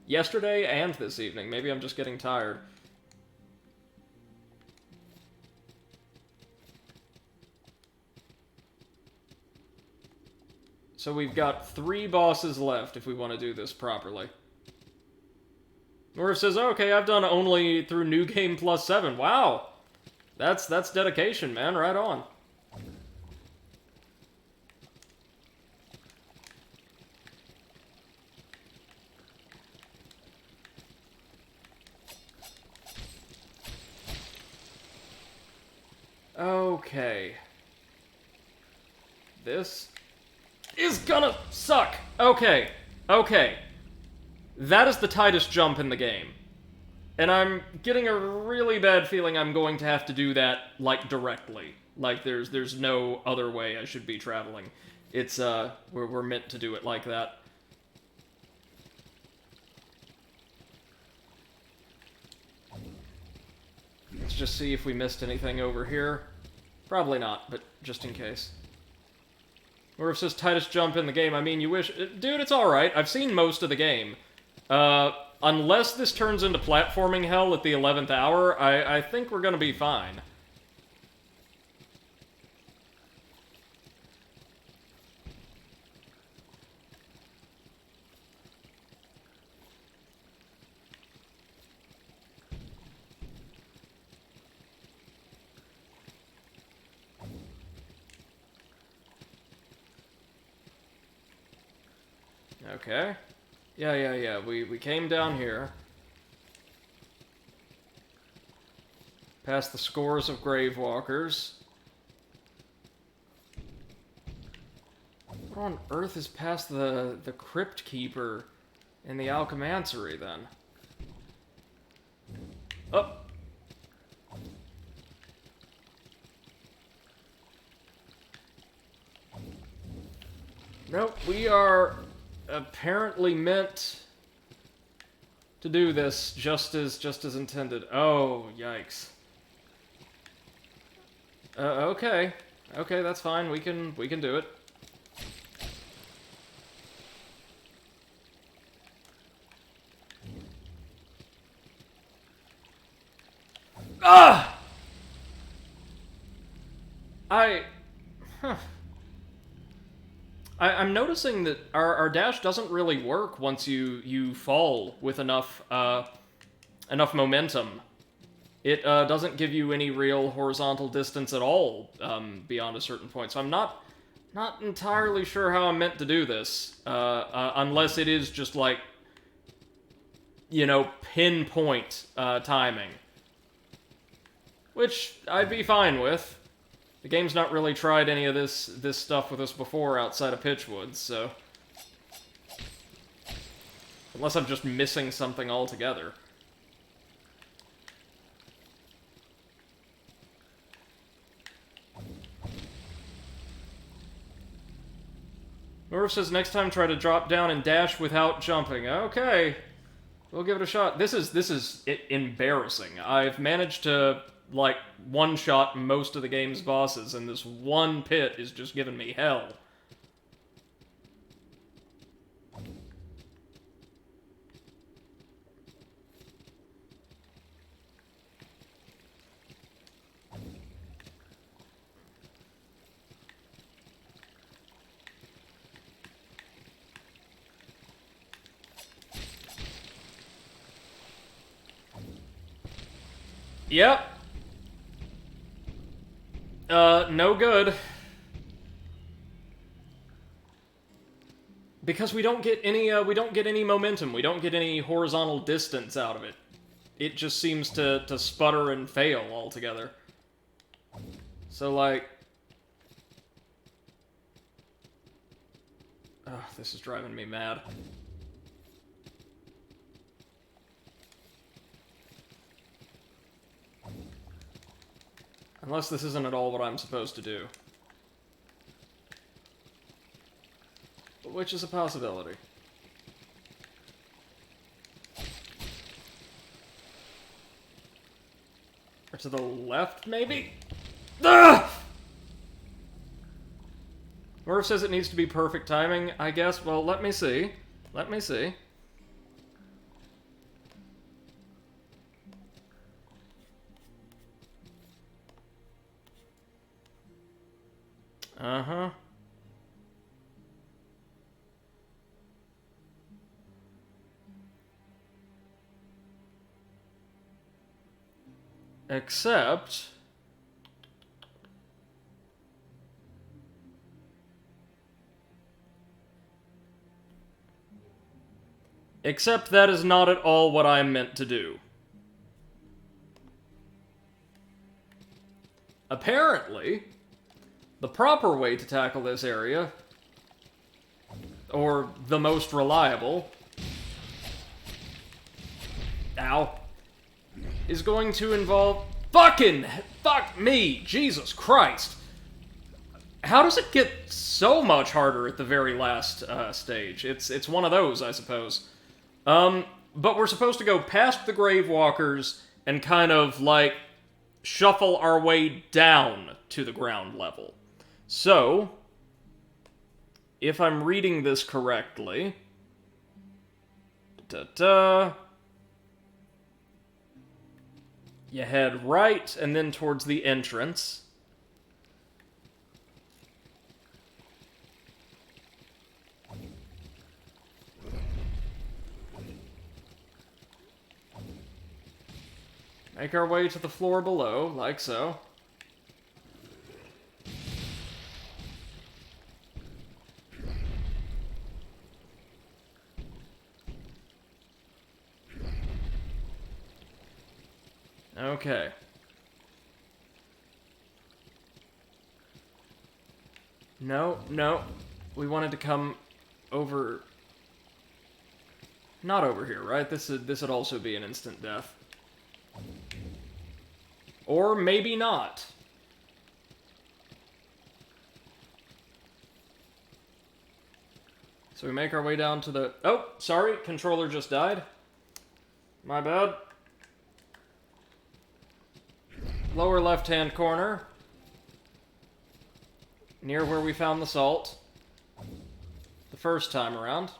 Speaker 1: yesterday and this evening. Maybe I'm just getting tired. So we've got 3 bosses left if we want to do this properly. Norv says, oh, okay, I've done only through New Game Plus 7. Wow! That's dedication, man. Right on. Okay. This is gonna suck. Okay. Okay. That is the tightest jump in the game. And I'm getting a really bad feeling I'm going to have to do that, like, directly. Like, there's no other way I should be traveling. It's, we're meant to do it like that. Let's just see if we missed anything over here. Probably not, but just in case. Or if it says tightest jump in the game, I mean, you wish... Dude, it's alright. I've seen most of the game. Unless this turns into platforming hell at the 11th hour, I think we're gonna be fine. Okay. Yeah. We came down here. Past the scores of Gravewalkers. What on earth is past the Crypt Keeper and the Alchemanceri, then? Oh! Nope, we are apparently meant to do this just as intended. Oh, yikes. Okay. Okay, that's fine. We can do it. Ah! Huh. I'm noticing that our dash doesn't really work once you fall with enough momentum. It doesn't give you any real horizontal distance at all beyond a certain point. So I'm not entirely sure how I'm meant to do this, unless it is just like, you know, pinpoint timing, which I'd be fine with. The game's not really tried any of this stuff with us before outside of Pitchwood, so... Unless I'm just missing something altogether. Nora says next time try to drop down and dash without jumping. Okay. We'll give it a shot. This is embarrassing. I've managed to, like, one-shot most of the game's bosses, and this one pit is just giving me hell. Yep. No good. Because we don't get any momentum. We don't get any horizontal distance out of it. It just seems to sputter and fail altogether. So, like... Ugh, this is driving me mad. Unless this isn't at all what I'm supposed to do. Which is a possibility. Or to the left, maybe? Ugh! Murph says it needs to be perfect timing, I guess. Well, let me see. Let me see. Uh-huh. Except... Except that is not at all what I meant to do. Apparently, the proper way to tackle this area, or the most reliable, ow, is going to involve... Fuck me! Jesus Christ! How does it get so much harder at the very last stage? It's one of those, I suppose. But we're supposed to go past the Grave Walkers and kind of, like, shuffle our way down to the ground level. So, if I'm reading this correctly... You head right, and then towards the entrance. Make our way to the floor below, like so. Okay. No. We wanted to come over... Not over here, right? This would also be an instant death. Or maybe not. So we make our way down to the... Oh, sorry, controller just died. My bad. Lower left-hand corner. Near where we found the salt. The first time around.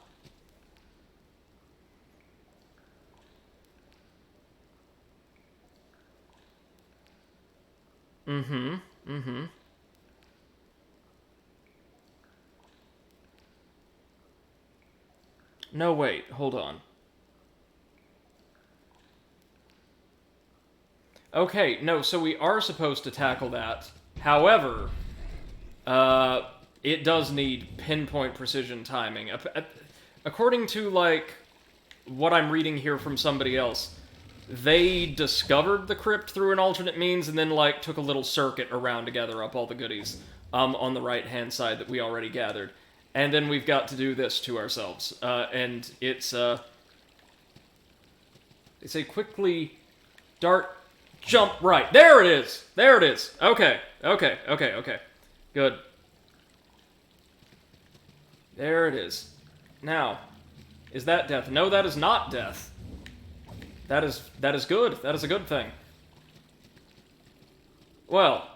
Speaker 1: Mm-hmm. Mm-hmm. No, wait. Hold on. Okay, no, so we are supposed to tackle that. However, it does need pinpoint precision timing. According to, like, what I'm reading here from somebody else, they discovered the crypt through an alternate means and then, like, took a little circuit around to gather up all the goodies on the right-hand side that we already gathered. And then we've got to do this to ourselves. And it's, they say quickly dart, jump right. There it is! There it is! Okay. Good. There it is. Now, is that death? No, that is not death. That is good. That is a good thing. Well.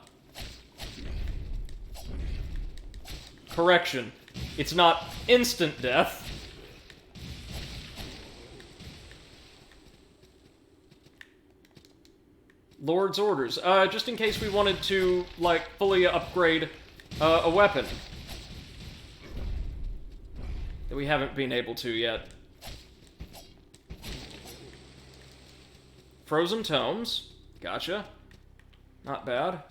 Speaker 1: Correction. It's not instant death. Lord's orders. Just in case we wanted to, like, fully upgrade a weapon. That we haven't been able to yet. Frozen Tomes. Gotcha. Not bad.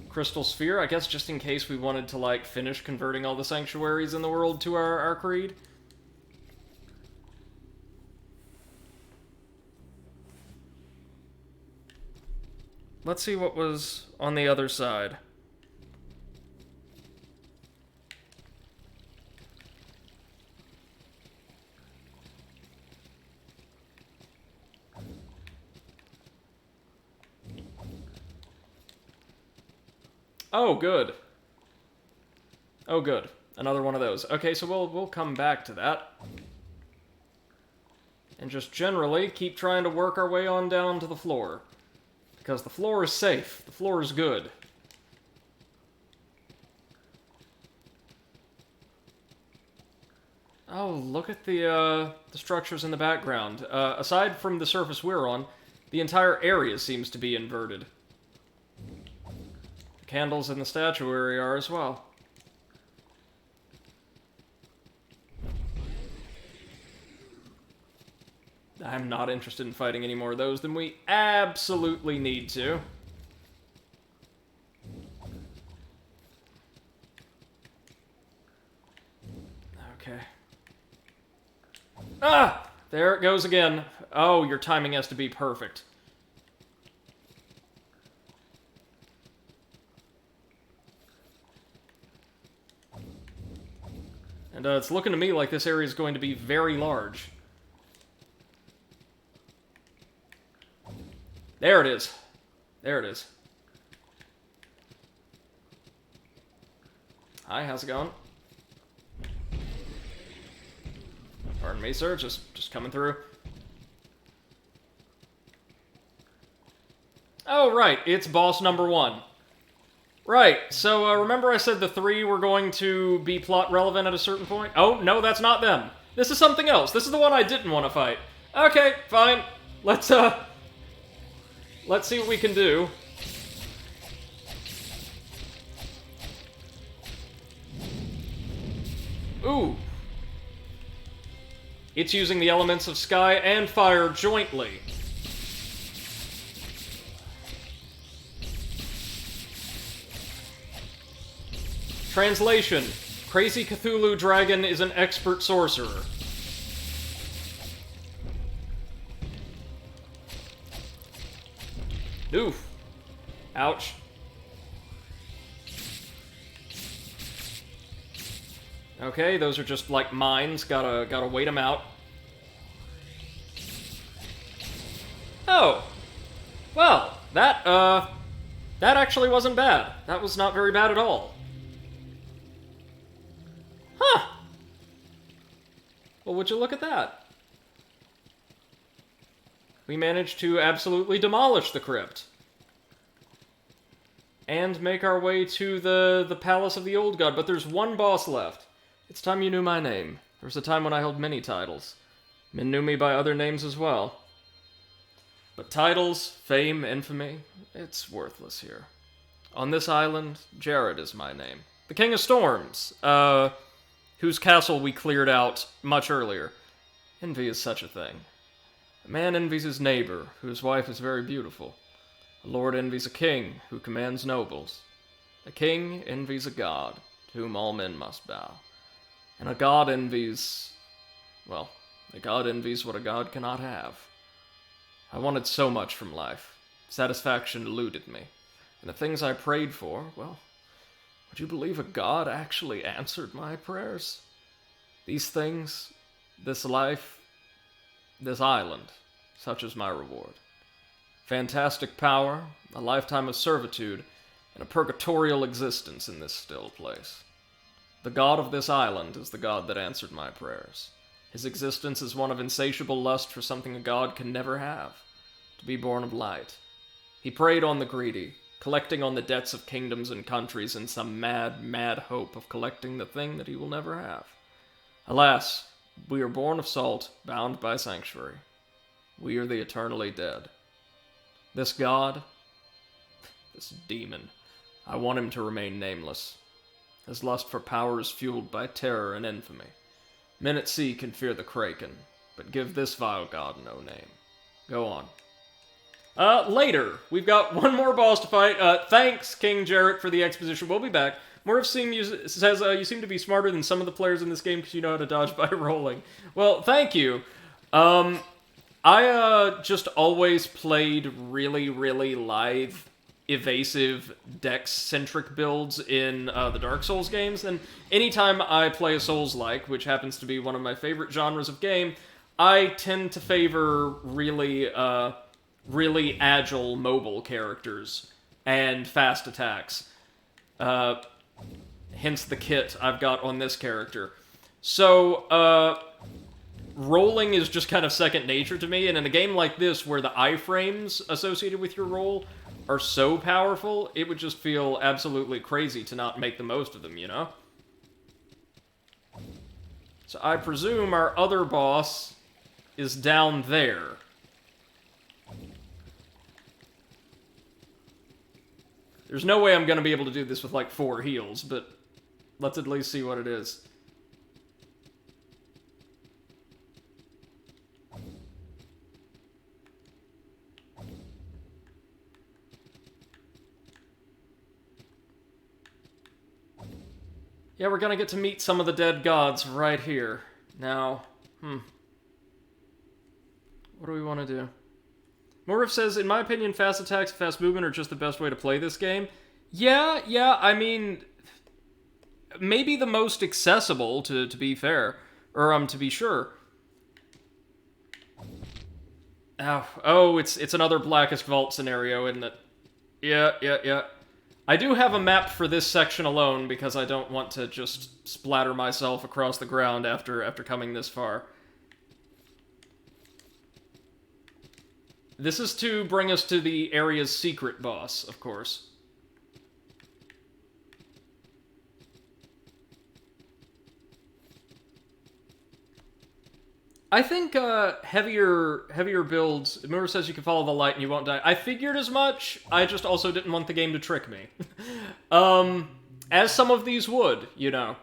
Speaker 1: Crystal Sphere, I guess just in case we wanted to, like, finish converting all the sanctuaries in the world to our creed. Let's see what was on the other side. Oh, good. Oh, good. Another one of those. Okay, so we'll come back to that. And just generally keep trying to work our way on down to the floor. Because the floor is safe. The floor is good. Oh, look at the structures in the background. Aside from the surface we're on, the entire area seems to be inverted. The candles in the statuary are as well. I'm not interested in fighting any more of those than we absolutely need to. Okay. Ah! There it goes again. Oh, your timing has to be perfect. And it's looking to me like this area is going to be very large. There it is. There it is. Hi, how's it going? Pardon me, sir. Just coming through. Oh, right. It's boss number 1. Right. So, remember I said the 3 were going to be plot relevant at a certain point? Oh, no, that's not them. This is something else. This is the one I didn't want to fight. Okay, fine. Let's see what we can do. Ooh. It's using the elements of sky and fire jointly. Translation. Crazy Cthulhu Dragon is an expert sorcerer. Oof. Ouch. Okay, those are just like mines. Gotta wait them out. Oh. Well, that actually wasn't bad. That was not very bad at all. Huh. Well, would you look at that? We managed to absolutely demolish the crypt. And make our way to the Palace of the Old God, but there's one boss left. It's time you knew my name. There was a time when I held many titles. Men knew me by other names as well. But titles, fame, infamy, it's worthless here. On this island, Jared is my name. The King of Storms, whose castle we cleared out much earlier. Envy is such a thing. A man envies his neighbor, whose wife is very beautiful. A lord envies a king, who commands nobles. A king envies a god, to whom all men must bow. And a god envies... well, a god envies what a god cannot have. I wanted so much from life. Satisfaction eluded me. And the things I prayed for, well, would you believe a god actually answered my prayers? These things, this life, this island, such is my reward. Fantastic power, a lifetime of servitude, and a purgatorial existence in this still place. The god of this island is the god that answered my prayers. His existence is one of insatiable lust for something a god can never have, to be born of light. He preyed on the greedy, collecting on the debts of kingdoms and countries in some mad, mad hope of collecting the thing that he will never have. Alas, we are born of salt, bound by sanctuary. We are the eternally dead. This god, this demon, I want him to remain nameless. His lust for power is fueled by terror and infamy. Men at sea can fear the kraken, but give this vile god no name. Go on. Later, we've got one more boss to fight. Thanks, King Jarrett, for the exposition. We'll be back. Morph says, you seem to be smarter than some of the players in this game because you know how to dodge by rolling. Well, thank you. I just always played really, really lithe, evasive, dex-centric builds in the Dark Souls games, and anytime I play a Souls-like, which happens to be one of my favorite genres of game, I tend to favor really agile, mobile characters and fast attacks. Hence the kit I've got on this character. So, rolling is just kind of second nature to me, and in a game like this, where the iframes associated with your roll are so powerful, it would just feel absolutely crazy to not make the most of them, you know? So I presume our other boss is down there. There's no way I'm going to be able to do this with, like, 4 heals, but let's at least see what it is. Yeah, we're gonna get to meet some of the dead gods right here. Now, what do we want to do? Morif says, in my opinion, fast attacks and fast movement are just the best way to play this game. Yeah, I mean, maybe the most accessible, to be fair. Or, to be sure. Oh, it's another Blackest Vault scenario, isn't it? Yeah. I do have a map for this section alone, because I don't want to just splatter myself across the ground after coming this far. This is to bring us to the area's secret boss, of course. I think heavier builds... Mura says you can follow the light and you won't die. I figured as much, I just also didn't want the game to trick me. As some of these would, you know.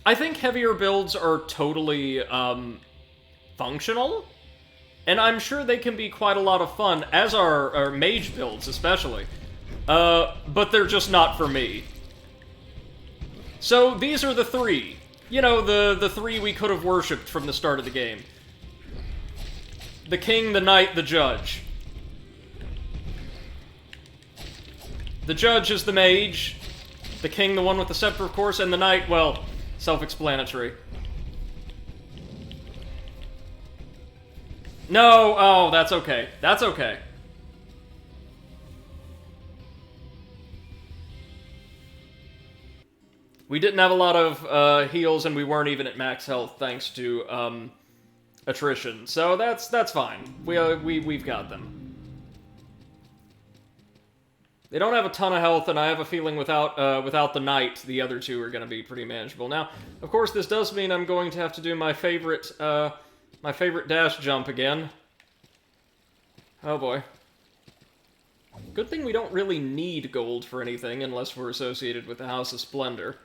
Speaker 1: I think heavier builds are totally functional, and I'm sure they can be quite a lot of fun, as are mage builds especially. But they're just not for me. So these are the 3. You know, the 3 we could have worshipped from the start of the game. The king, the knight, the judge. The judge is the mage, the king the one with the scepter, of course, and the knight, well, self-explanatory. No, oh, that's okay. That's okay. We didn't have a lot of heals, and we weren't even at max health thanks to attrition. So that's fine. We've got them. They don't have a ton of health, and I have a feeling without the knight, the other two are going to be pretty manageable. Now, of course, this does mean I'm going to have to do my favorite dash jump again. Oh boy. Good thing we don't really need gold for anything unless we're associated with the House of Splendor,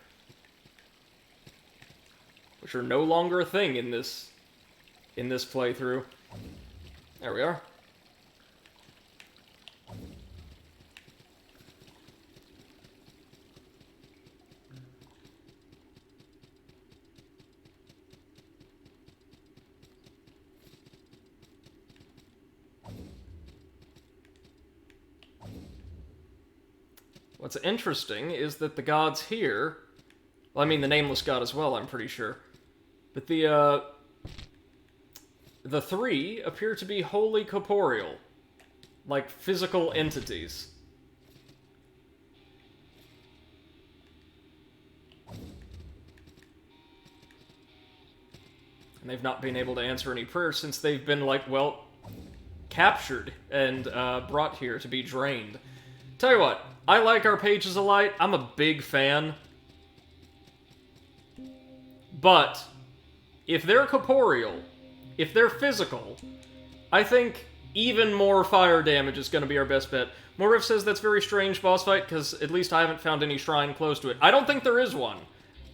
Speaker 1: which are no longer a thing in this playthrough. There we are. What's interesting is that the gods here, well, I mean the nameless god as well, I'm pretty sure, but the three appear to be wholly corporeal, like physical entities. And they've not been able to answer any prayers since they've been, like, well, captured and brought here to be drained. Tell you what, I like our Pages of Light. I'm a big fan. But if they're corporeal, if they're physical, I think even more fire damage is going to be our best bet. Morriff says that's a very strange boss fight, because at least I haven't found any shrine close to it. I don't think there is one.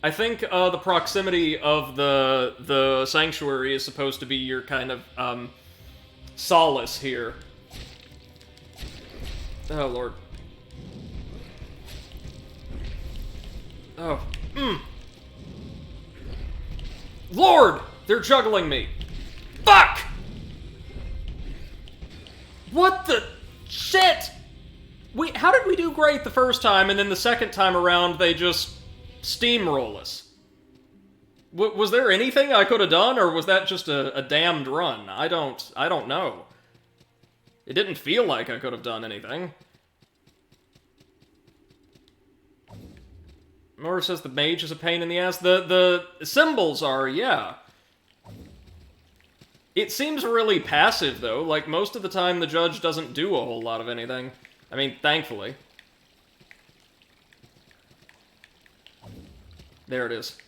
Speaker 1: I think the proximity of the sanctuary is supposed to be your kind of solace here. Oh, Lord. Oh. Lord! They're juggling me! Fuck! What the shit? How did we do great the first time, and then the second time around they just steamroll us? Was there anything I could have done, or was that just a damned run? I don't know. It didn't feel like I could have done anything. Nora says the mage is a pain in the ass. The symbols are, yeah. It seems really passive, though. Like, most of the time the judge doesn't do a whole lot of anything. I mean, thankfully. There it is.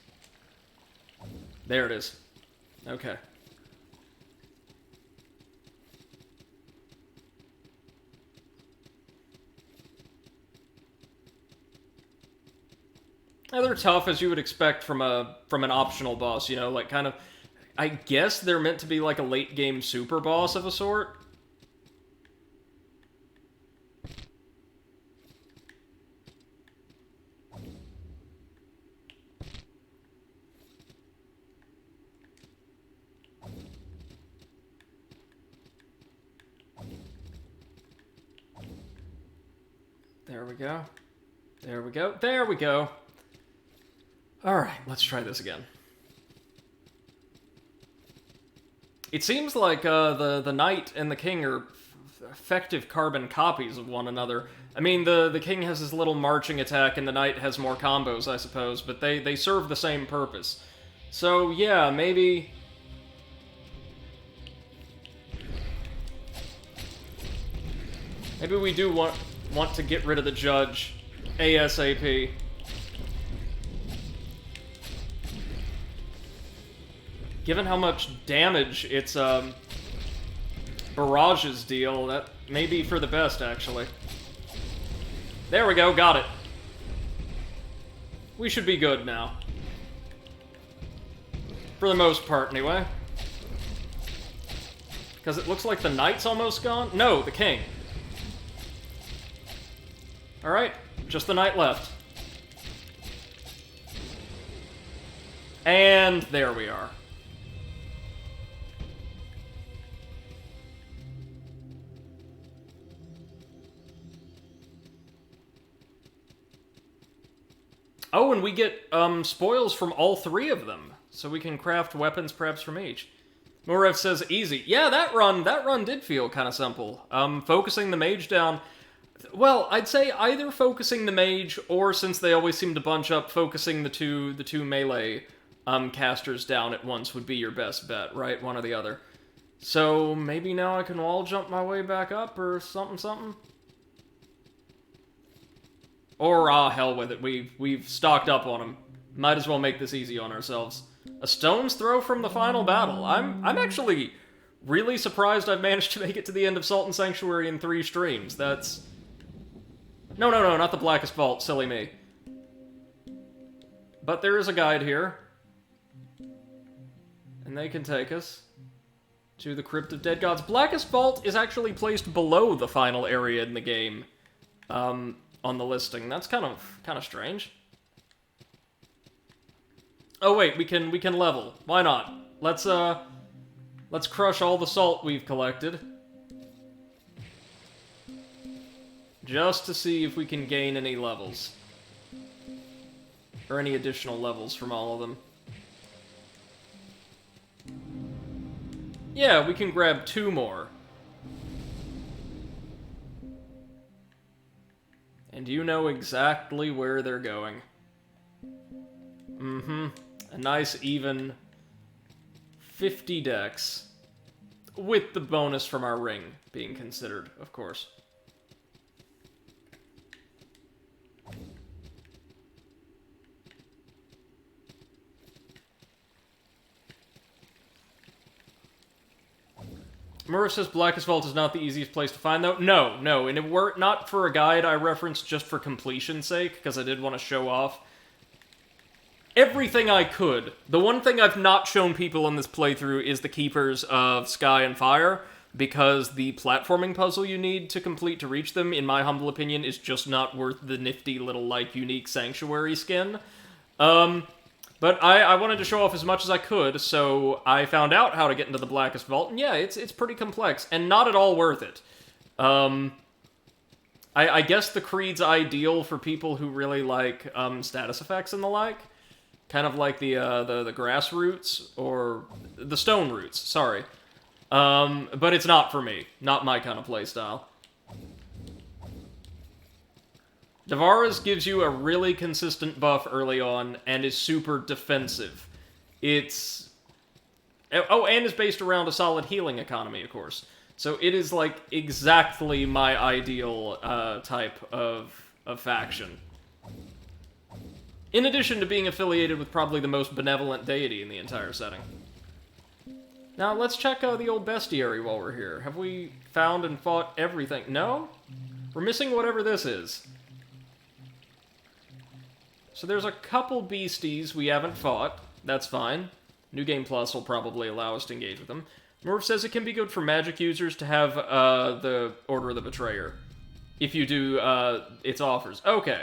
Speaker 1: There it is. Okay. Now, they're tough, as you would expect from an optional boss, you know, like, kind of... I guess they're meant to be like a late-game super boss of a sort. There we go. There we go. There we go. Alright, let's try this again. It seems like the knight and the king are effective carbon copies of one another. I mean, the king has his little marching attack and the knight has more combos, I suppose, but they serve the same purpose. So, yeah, maybe... Maybe we do want to get rid of the judge ASAP. Given how much damage its barrages deal, that may be for the best, actually. There we go, got it. We should be good now. For the most part, anyway. Because it looks like the knight's almost gone? No, the king. Alright, just the knight left. And there we are. Oh, and we get spoils from all three of them, so we can craft weapons perhaps from each. Morev says easy. Yeah, that run did feel kind of simple. Focusing the mage down. Well, I'd say either focusing the mage, or since they always seem to bunch up, focusing the two melee casters down at once would be your best bet, right? One or the other. So maybe now I can wall jump my way back up or something. Or, hell with it. We've stocked up on them. Might as well make this easy on ourselves. A stone's throw from the final battle. I'm actually really surprised I've managed to make it to the end of Salt and Sanctuary in 3 streams. That's... No, not the Blackest Vault. Silly me. But there is a guide here. And they can take us to the Crypt of Dead Gods. Blackest Vault is actually placed below the final area in the game. On the listing. That's kind of strange. Oh wait, we can level. Why not? Let's crush all the salt we've collected. Just to see if we can gain any levels. Or any additional levels from all of them. Yeah, we can grab 2 more. And you know exactly where they're going. A nice, even 50 dex. With the bonus from our ring being considered, of course. Murph says Blackest Vault is not the easiest place to find, though. No, and it were not for a guide I referenced just for completion's sake, because I did want to show off everything I could. The one thing I've not shown people in this playthrough is the Keepers of Sky and Fire, because the platforming puzzle you need to complete to reach them, in my humble opinion, is just not worth the nifty little, like, unique Sanctuary skin. But I wanted to show off as much as I could, so I found out how to get into the Blackest Vault, and yeah, it's pretty complex, and not at all worth it. I guess the Creed's ideal for people who really like status effects and the like. Kind of like the grass roots, or the stone roots, sorry. But it's not for me. Not my kind of playstyle. Davara's gives you a really consistent buff early on, and is super defensive. It's... Oh, and is based around a solid healing economy, of course. So it is, like, exactly my ideal type of faction. In addition to being affiliated with probably the most benevolent deity in the entire setting. Now, let's check the old bestiary while we're here. Have we found and fought everything? No? We're missing whatever this is. So there's a couple beasties we haven't fought. That's fine. New Game Plus will probably allow us to engage with them. Murph says it can be good for magic users to have the Order of the Betrayer. If you do its offers. Okay.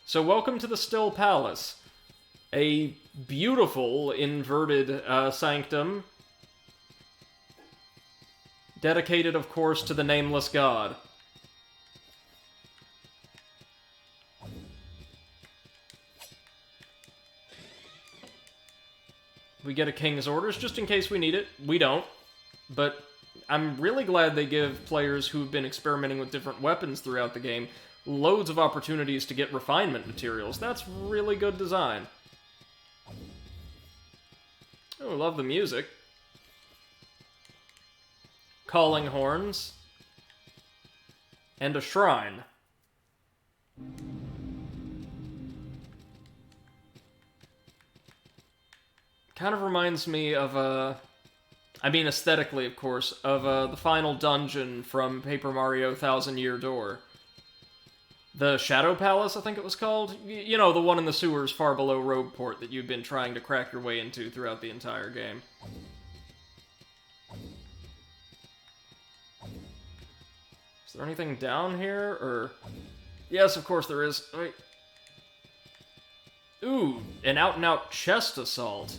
Speaker 1: So welcome to the Still Palace. A beautiful inverted sanctum. Dedicated, of course, to the nameless god. We get a King's Orders, just in case we need it. We don't. But I'm really glad they give players who've been experimenting with different weapons throughout the game loads of opportunities to get refinement materials. That's really good design. Oh, I love the music. Calling horns. And a shrine. Kind of reminds me of, I mean aesthetically, of course, of the final dungeon from Paper Mario Thousand Year Door. The Shadow Palace, I think it was called? You know, the one in the sewers far below Rogueport that you've been trying to crack your way into throughout the entire game. Is there anything down here, or... Yes, of course there is. Wait. Ooh, an out-and-out chest assault.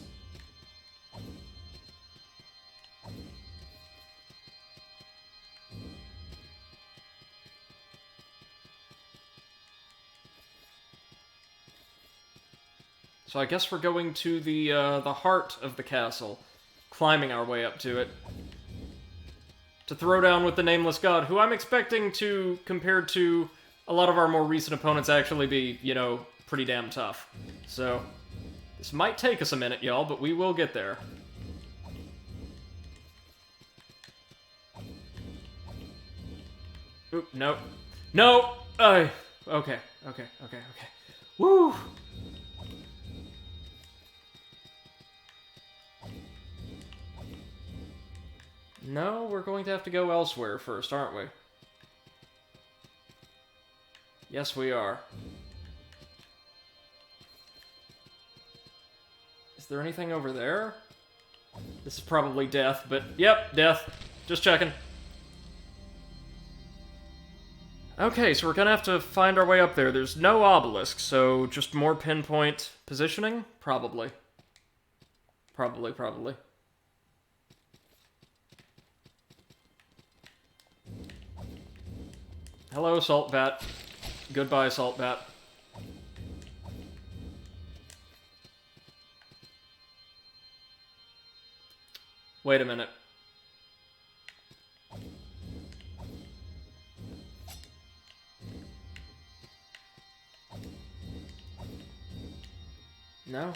Speaker 1: So I guess we're going to the heart of the castle, climbing our way up to it, to throw down with the Nameless God, who I'm expecting to, compared to a lot of our more recent opponents, actually be, you know, pretty damn tough. So, this might take us a minute, y'all, but we will get there. Oop, nope. Nope! Okay, okay, okay, okay. Woo! No, we're going to have to go elsewhere first, aren't we? Yes, we are. Is there anything over there? This is probably death, but yep, death. Just checking. Okay, so we're gonna have to find our way up there. There's no obelisk, so just more pinpoint positioning? Probably. Probably. Hello, Salt Bat. Goodbye, Salt Bat. Wait a minute. No?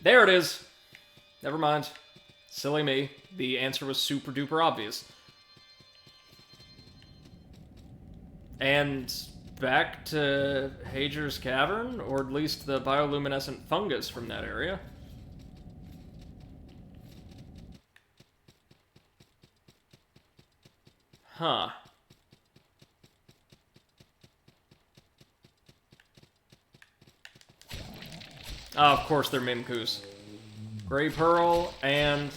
Speaker 1: There it is! Never mind. Silly me. The answer was super duper obvious. And back to Hager's Cavern, or at least the bioluminescent fungus from that area. Huh. Oh, of course they're Mimkus. Grey Pearl, and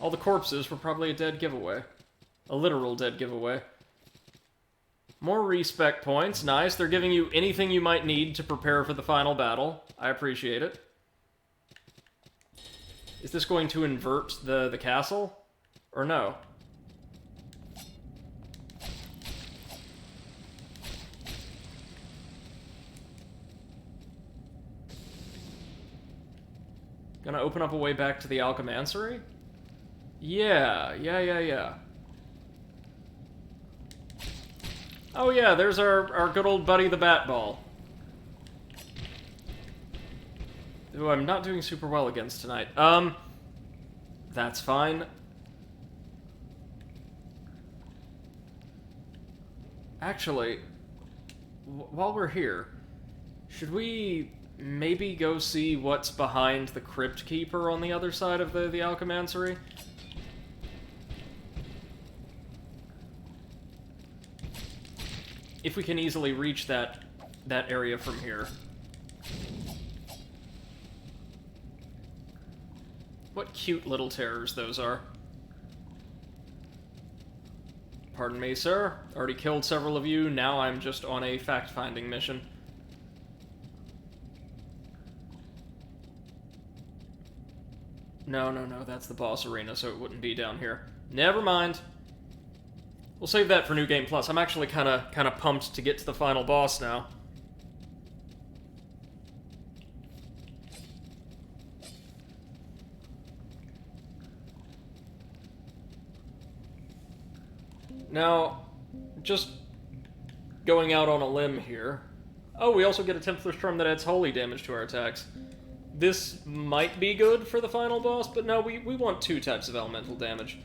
Speaker 1: all the corpses were probably a dead giveaway. A literal dead giveaway. More respec points, nice. They're giving you anything you might need to prepare for the final battle. I appreciate it. Is this going to invert the castle? Or no? Gonna open up a way back to the Alchemansary? Yeah. Oh yeah, there's our good old buddy the Bat Ball. Who I'm not doing super well against tonight. That's fine. Actually, while we're here, should we maybe go see what's behind the Crypt Keeper on the other side of the Alchemansary? If we can easily reach that area from here. What cute little terrors those are. Pardon me, sir. Already killed several of you, now I'm just on a fact-finding mission. No, that's the boss arena, so it wouldn't be down here. Never mind. We'll save that for New Game Plus. I'm actually kinda pumped to get to the final boss now. Now, just going out on a limb here. Oh, we also get a Templar Storm that adds holy damage to our attacks. This might be good for the final boss, but no, we want two types of elemental damage.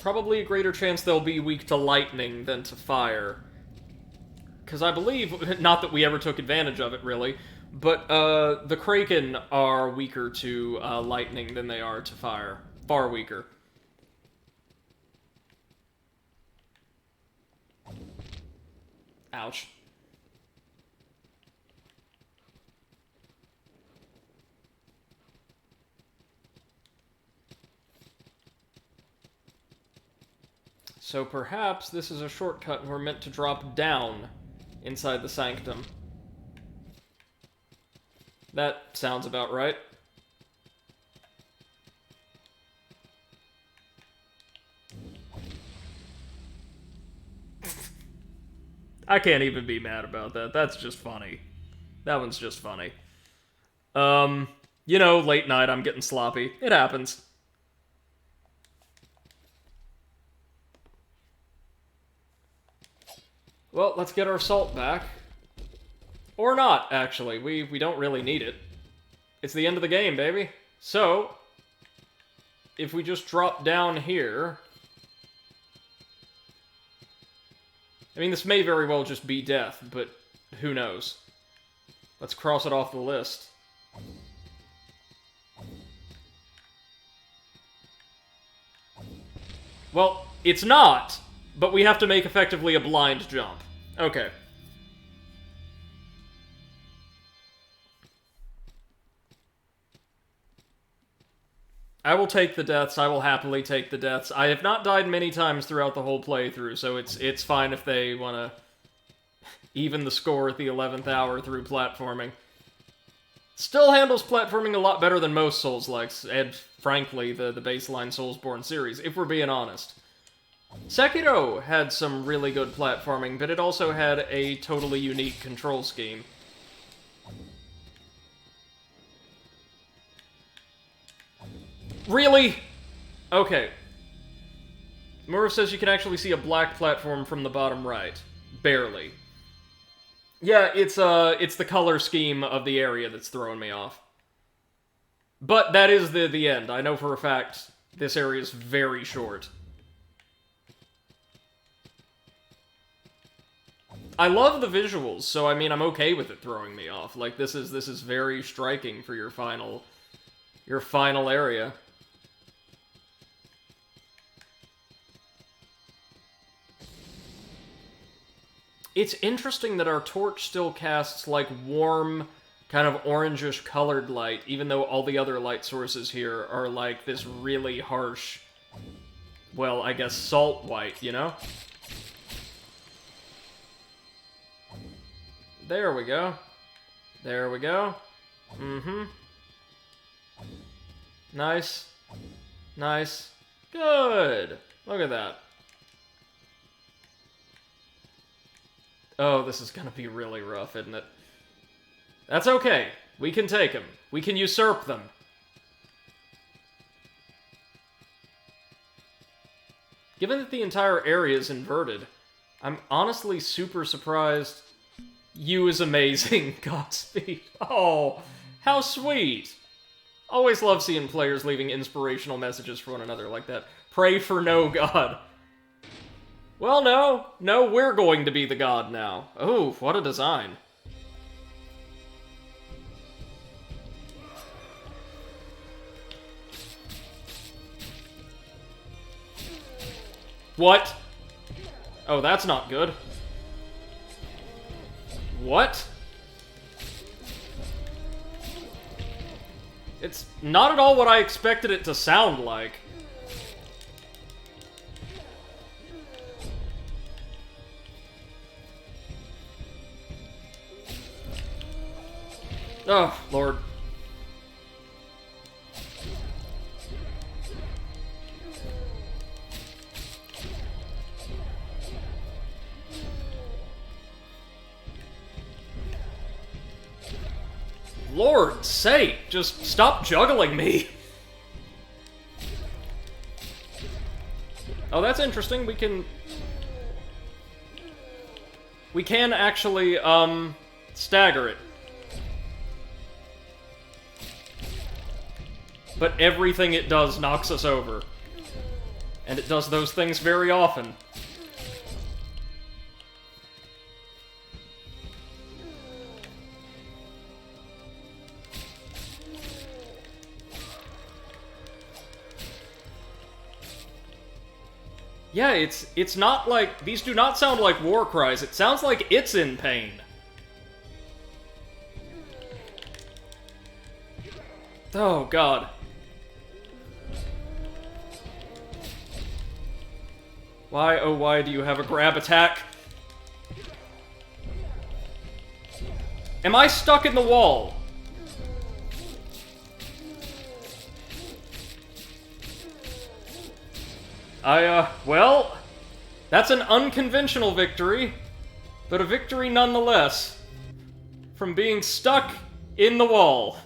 Speaker 1: Probably a greater chance they'll be weak to lightning than to fire. Because I believe, not that we ever took advantage of it, really, but the Kraken are weaker to lightning than they are to fire. Far weaker. Ouch. So perhaps this is a shortcut and we're meant to drop down inside the sanctum. That sounds about right. I can't even be mad about that. That's just funny. That one's just funny. You know, late night, I'm getting sloppy. It happens. Well, let's get our salt back. Or not, actually. We don't really need it. It's the end of the game, baby. So, if we just drop down here... I mean, this may very well just be death, but who knows? Let's cross it off the list. Well, it's not, but we have to make effectively a blind jump. Okay. I will take the deaths. I will happily take the deaths. I have not died many times throughout the whole playthrough, so it's fine if they want to even the score at the 11th hour through platforming. Still handles platforming a lot better than most Souls-likes, and frankly, the baseline Soulsborne series, if we're being honest. Sekiro had some really good platforming, but it also had a totally unique control scheme. Really? Okay. Murph says you can actually see a black platform from the bottom right. Barely. Yeah, it's the color scheme of the area that's throwing me off. But that is the end. I know for a fact this area is very short. I love the visuals, so I mean I'm okay with it throwing me off. Like this is very striking for your final area. It's interesting that our torch still casts, like, warm, kind of orangish colored light, even though all the other light sources here are, like, this really harsh, well, I guess salt white, you know? There we go. There we go. Mm-hmm. Nice. Nice. Good. Look at that. Oh, this is gonna be really rough, isn't it? That's okay. We can take them. We can usurp them. Given that the entire area is inverted, I'm honestly super surprised. You is amazing, Godspeed. Oh, how sweet. Always love seeing players leaving inspirational messages for one another like that. Pray for no god. Well, no. No, we're going to be the god now. Oh, what a design. What? Oh, that's not good. What? It's not at all what I expected it to sound like. Oh, Lord. Lord's sake, just stop juggling me. Oh, that's interesting. We can actually, stagger it. But everything it does knocks us over. And it does those things very often. Yeah, it's not like... These do not sound like war cries. It sounds like it's in pain. Oh, God. Why, oh why do you have a grab attack? Am I stuck in the wall? Well, that's an unconventional victory, but a victory nonetheless, from being stuck in the wall.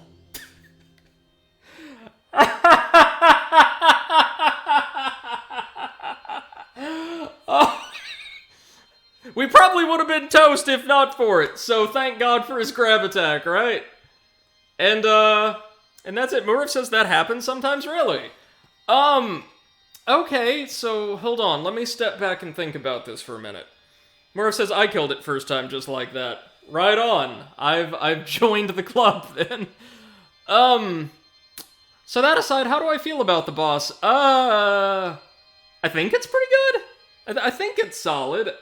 Speaker 1: Oh. We probably would have been toast if not for it, so thank God for his grab attack, right? And that's it. Murph says that happens sometimes, really. Okay, so hold on. Let me step back and think about this for a minute. Murph says, I killed it first time just like that. Right on. I've joined the club then. So that aside, how do I feel about the boss? I think it's pretty good. I think it's solid.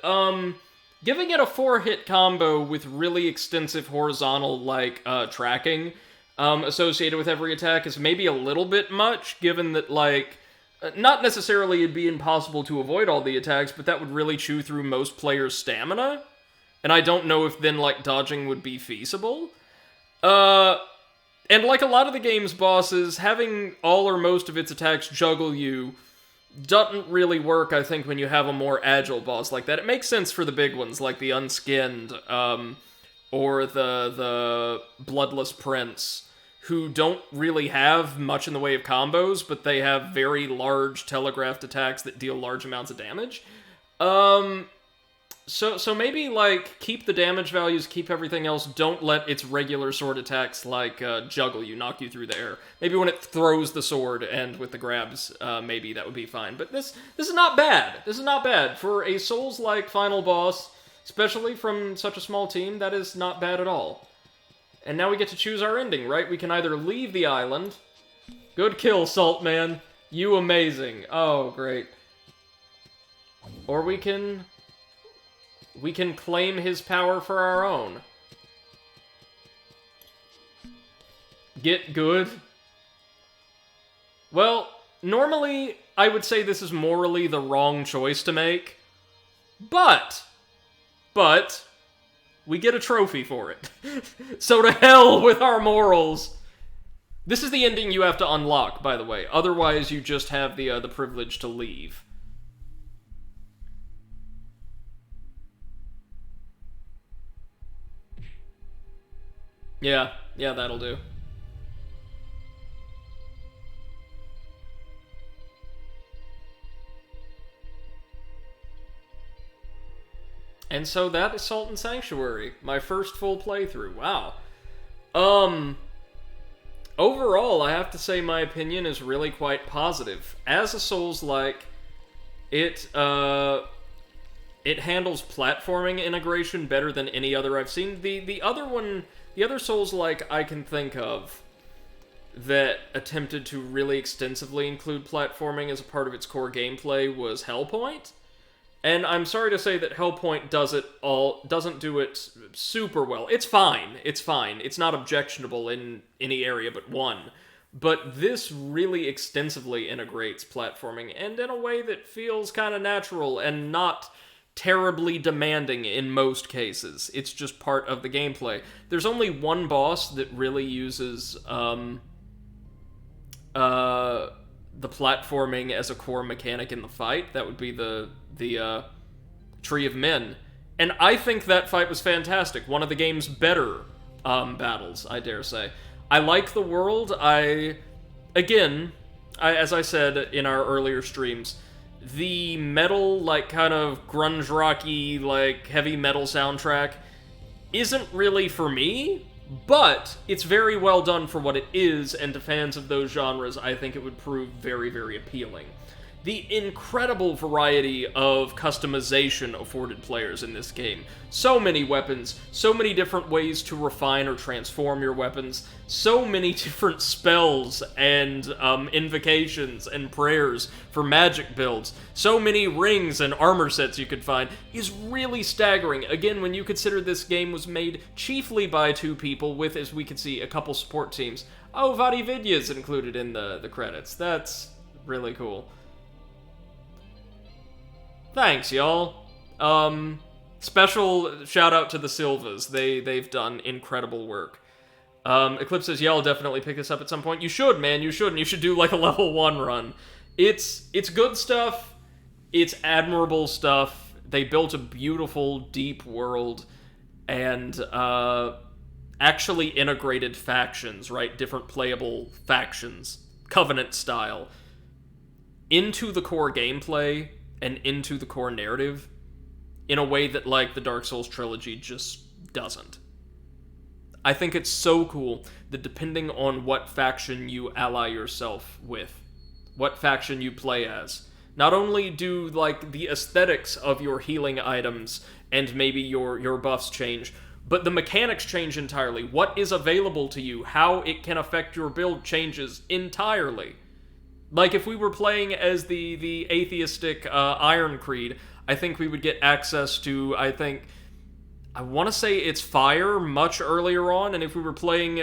Speaker 1: Giving it a 4-hit combo with really extensive horizontal, like, tracking, associated with every attack is maybe a little bit much, given that, like, not necessarily it'd be impossible to avoid all the attacks, but that would really chew through most players' stamina. And I don't know if then, like, dodging would be feasible. And like a lot of the game's bosses, having all or most of its attacks juggle you doesn't really work, I think, when you have a more agile boss like that. It makes sense for the big ones, like the Unskinned, or the Bloodless Prince, who don't really have much in the way of combos, but they have very large telegraphed attacks that deal large amounts of damage. So maybe, like, keep the damage values, keep everything else, don't let its regular sword attacks, like, juggle you, knock you through the air. Maybe when it throws the sword and with the grabs, maybe that would be fine. But this is not bad. This is not bad. For a Souls-like final boss, especially from such a small team, that is not bad at all. And now we get to choose our ending, right? We can either leave the island. Good kill, Saltman. You amazing. Oh, great. Or we can claim his power for our own. Get good. Well, normally, I would say this is morally the wrong choice to make. But, we get a trophy for it. So to hell with our morals. This is the ending you have to unlock, by the way. Otherwise, you just have the privilege to leave. Yeah, that'll do. And so that is Sultan Sanctuary, my first full playthrough. Wow. Overall, I have to say my opinion is really quite positive. As a Souls-like, it handles platforming integration better than any other I've seen. The other Souls-like I can think of that attempted to really extensively include platforming as a part of its core gameplay was Hellpoint. And I'm sorry to say that Hellpoint doesn't do it super well. It's fine. It's not objectionable in any area but one. But this really extensively integrates platforming, and in a way that feels kind of natural and not terribly demanding in most cases. It's just part of the gameplay. There's only one boss that really uses the platforming as a core mechanic in the fight. That would be the Tree of Men. And I think that fight was fantastic. One of the game's better battles, I dare say. I like the world. As I said in our earlier streams, the metal, like, kind of grunge rocky, like, heavy metal soundtrack isn't really for me, but it's very well done for what it is, and to fans of those genres, I think it would prove very, very appealing. The incredible variety of customization afforded players in this game. So many weapons, so many different ways to refine or transform your weapons, so many different spells and invocations and prayers for magic builds, so many rings and armor sets you could find, is really staggering. Again, when you consider this game was made chiefly by 2 people with, as we can see, a couple support teams. Oh, Vadividya's included in the credits. That's really cool. Thanks, y'all. Special shout out to the Silvas. They've done incredible work. Eclipse says, yeah, I'll definitely pick this up at some point. You should, man. You should. And you should do, like, a level 1 run. It's good stuff. It's admirable stuff. They built a beautiful, deep world. And, actually integrated factions, right? Different playable factions. Covenant style. Into the core gameplay and into the core narrative in a way that, like, the Dark Souls trilogy just doesn't. I think it's so cool that depending on what faction you ally yourself with, what faction you play as, not only do, like, the aesthetics of your healing items and maybe your buffs change. But the mechanics change entirely. What is available to you, how it can affect your build changes entirely. Like, if we were playing as the atheistic Iron Creed, I think we would get access to, I want to say it's fire much earlier on, and if we were playing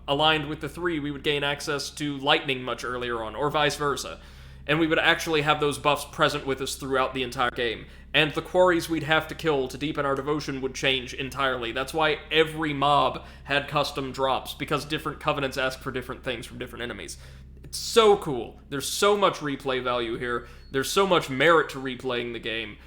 Speaker 1: aligned with the 3, we would gain access to lightning much earlier on, or vice versa. And we would actually have those buffs present with us throughout the entire game. And the quarries we'd have to kill to deepen our devotion would change entirely. That's why every mob had custom drops, because different covenants ask for different things from different enemies. It's so cool. There's so much replay value here. There's so much merit to replaying the game.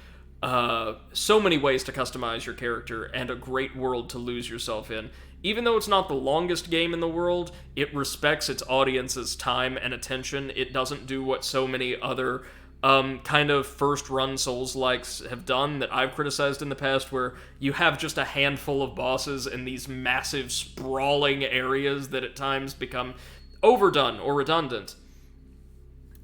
Speaker 1: So many ways to customize your character, and a great world to lose yourself in. Even though it's not the longest game in the world, it respects its audience's time and attention. It doesn't do what so many other kind of first-run Souls-likes have done that I've criticized in the past, where you have just a handful of bosses in these massive, sprawling areas that at times become overdone or redundant.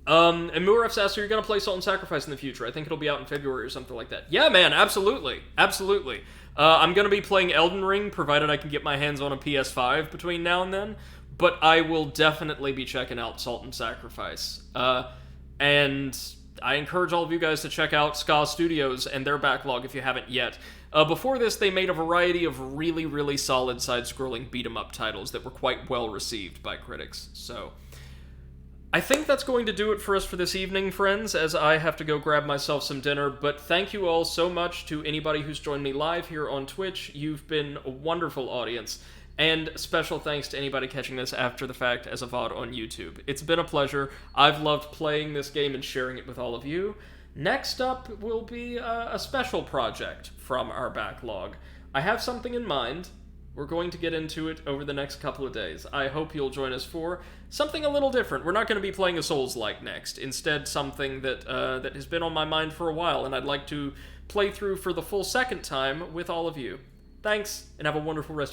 Speaker 1: And Muaref asks, so you're going to play Salt and Sacrifice in the future? I think it'll be out in February or something like that. Yeah, man, absolutely. Absolutely. I'm going to be playing Elden Ring, provided I can get my hands on a PS5 between now and then. But I will definitely be checking out Salt and Sacrifice. And I encourage all of you guys to check out Ska Studios and their backlog if you haven't yet. Before this, they made a variety of really, really solid side-scrolling beat-em-up titles that were quite well-received by critics. So I think that's going to do it for us for this evening, friends, as I have to go grab myself some dinner. But thank you all so much to anybody who's joined me live here on Twitch. You've been a wonderful audience. And special thanks to anybody catching this after the fact as a VOD on YouTube. It's been a pleasure. I've loved playing this game and sharing it with all of you. Next up will be a special project from our backlog. I have something in mind. We're going to get into it over the next couple of days. I hope you'll join us for something a little different. We're not going to be playing a Souls-like next. Instead, something that that has been on my mind for a while, and I'd like to play through for the full second time with all of you. Thanks, and have a wonderful rest of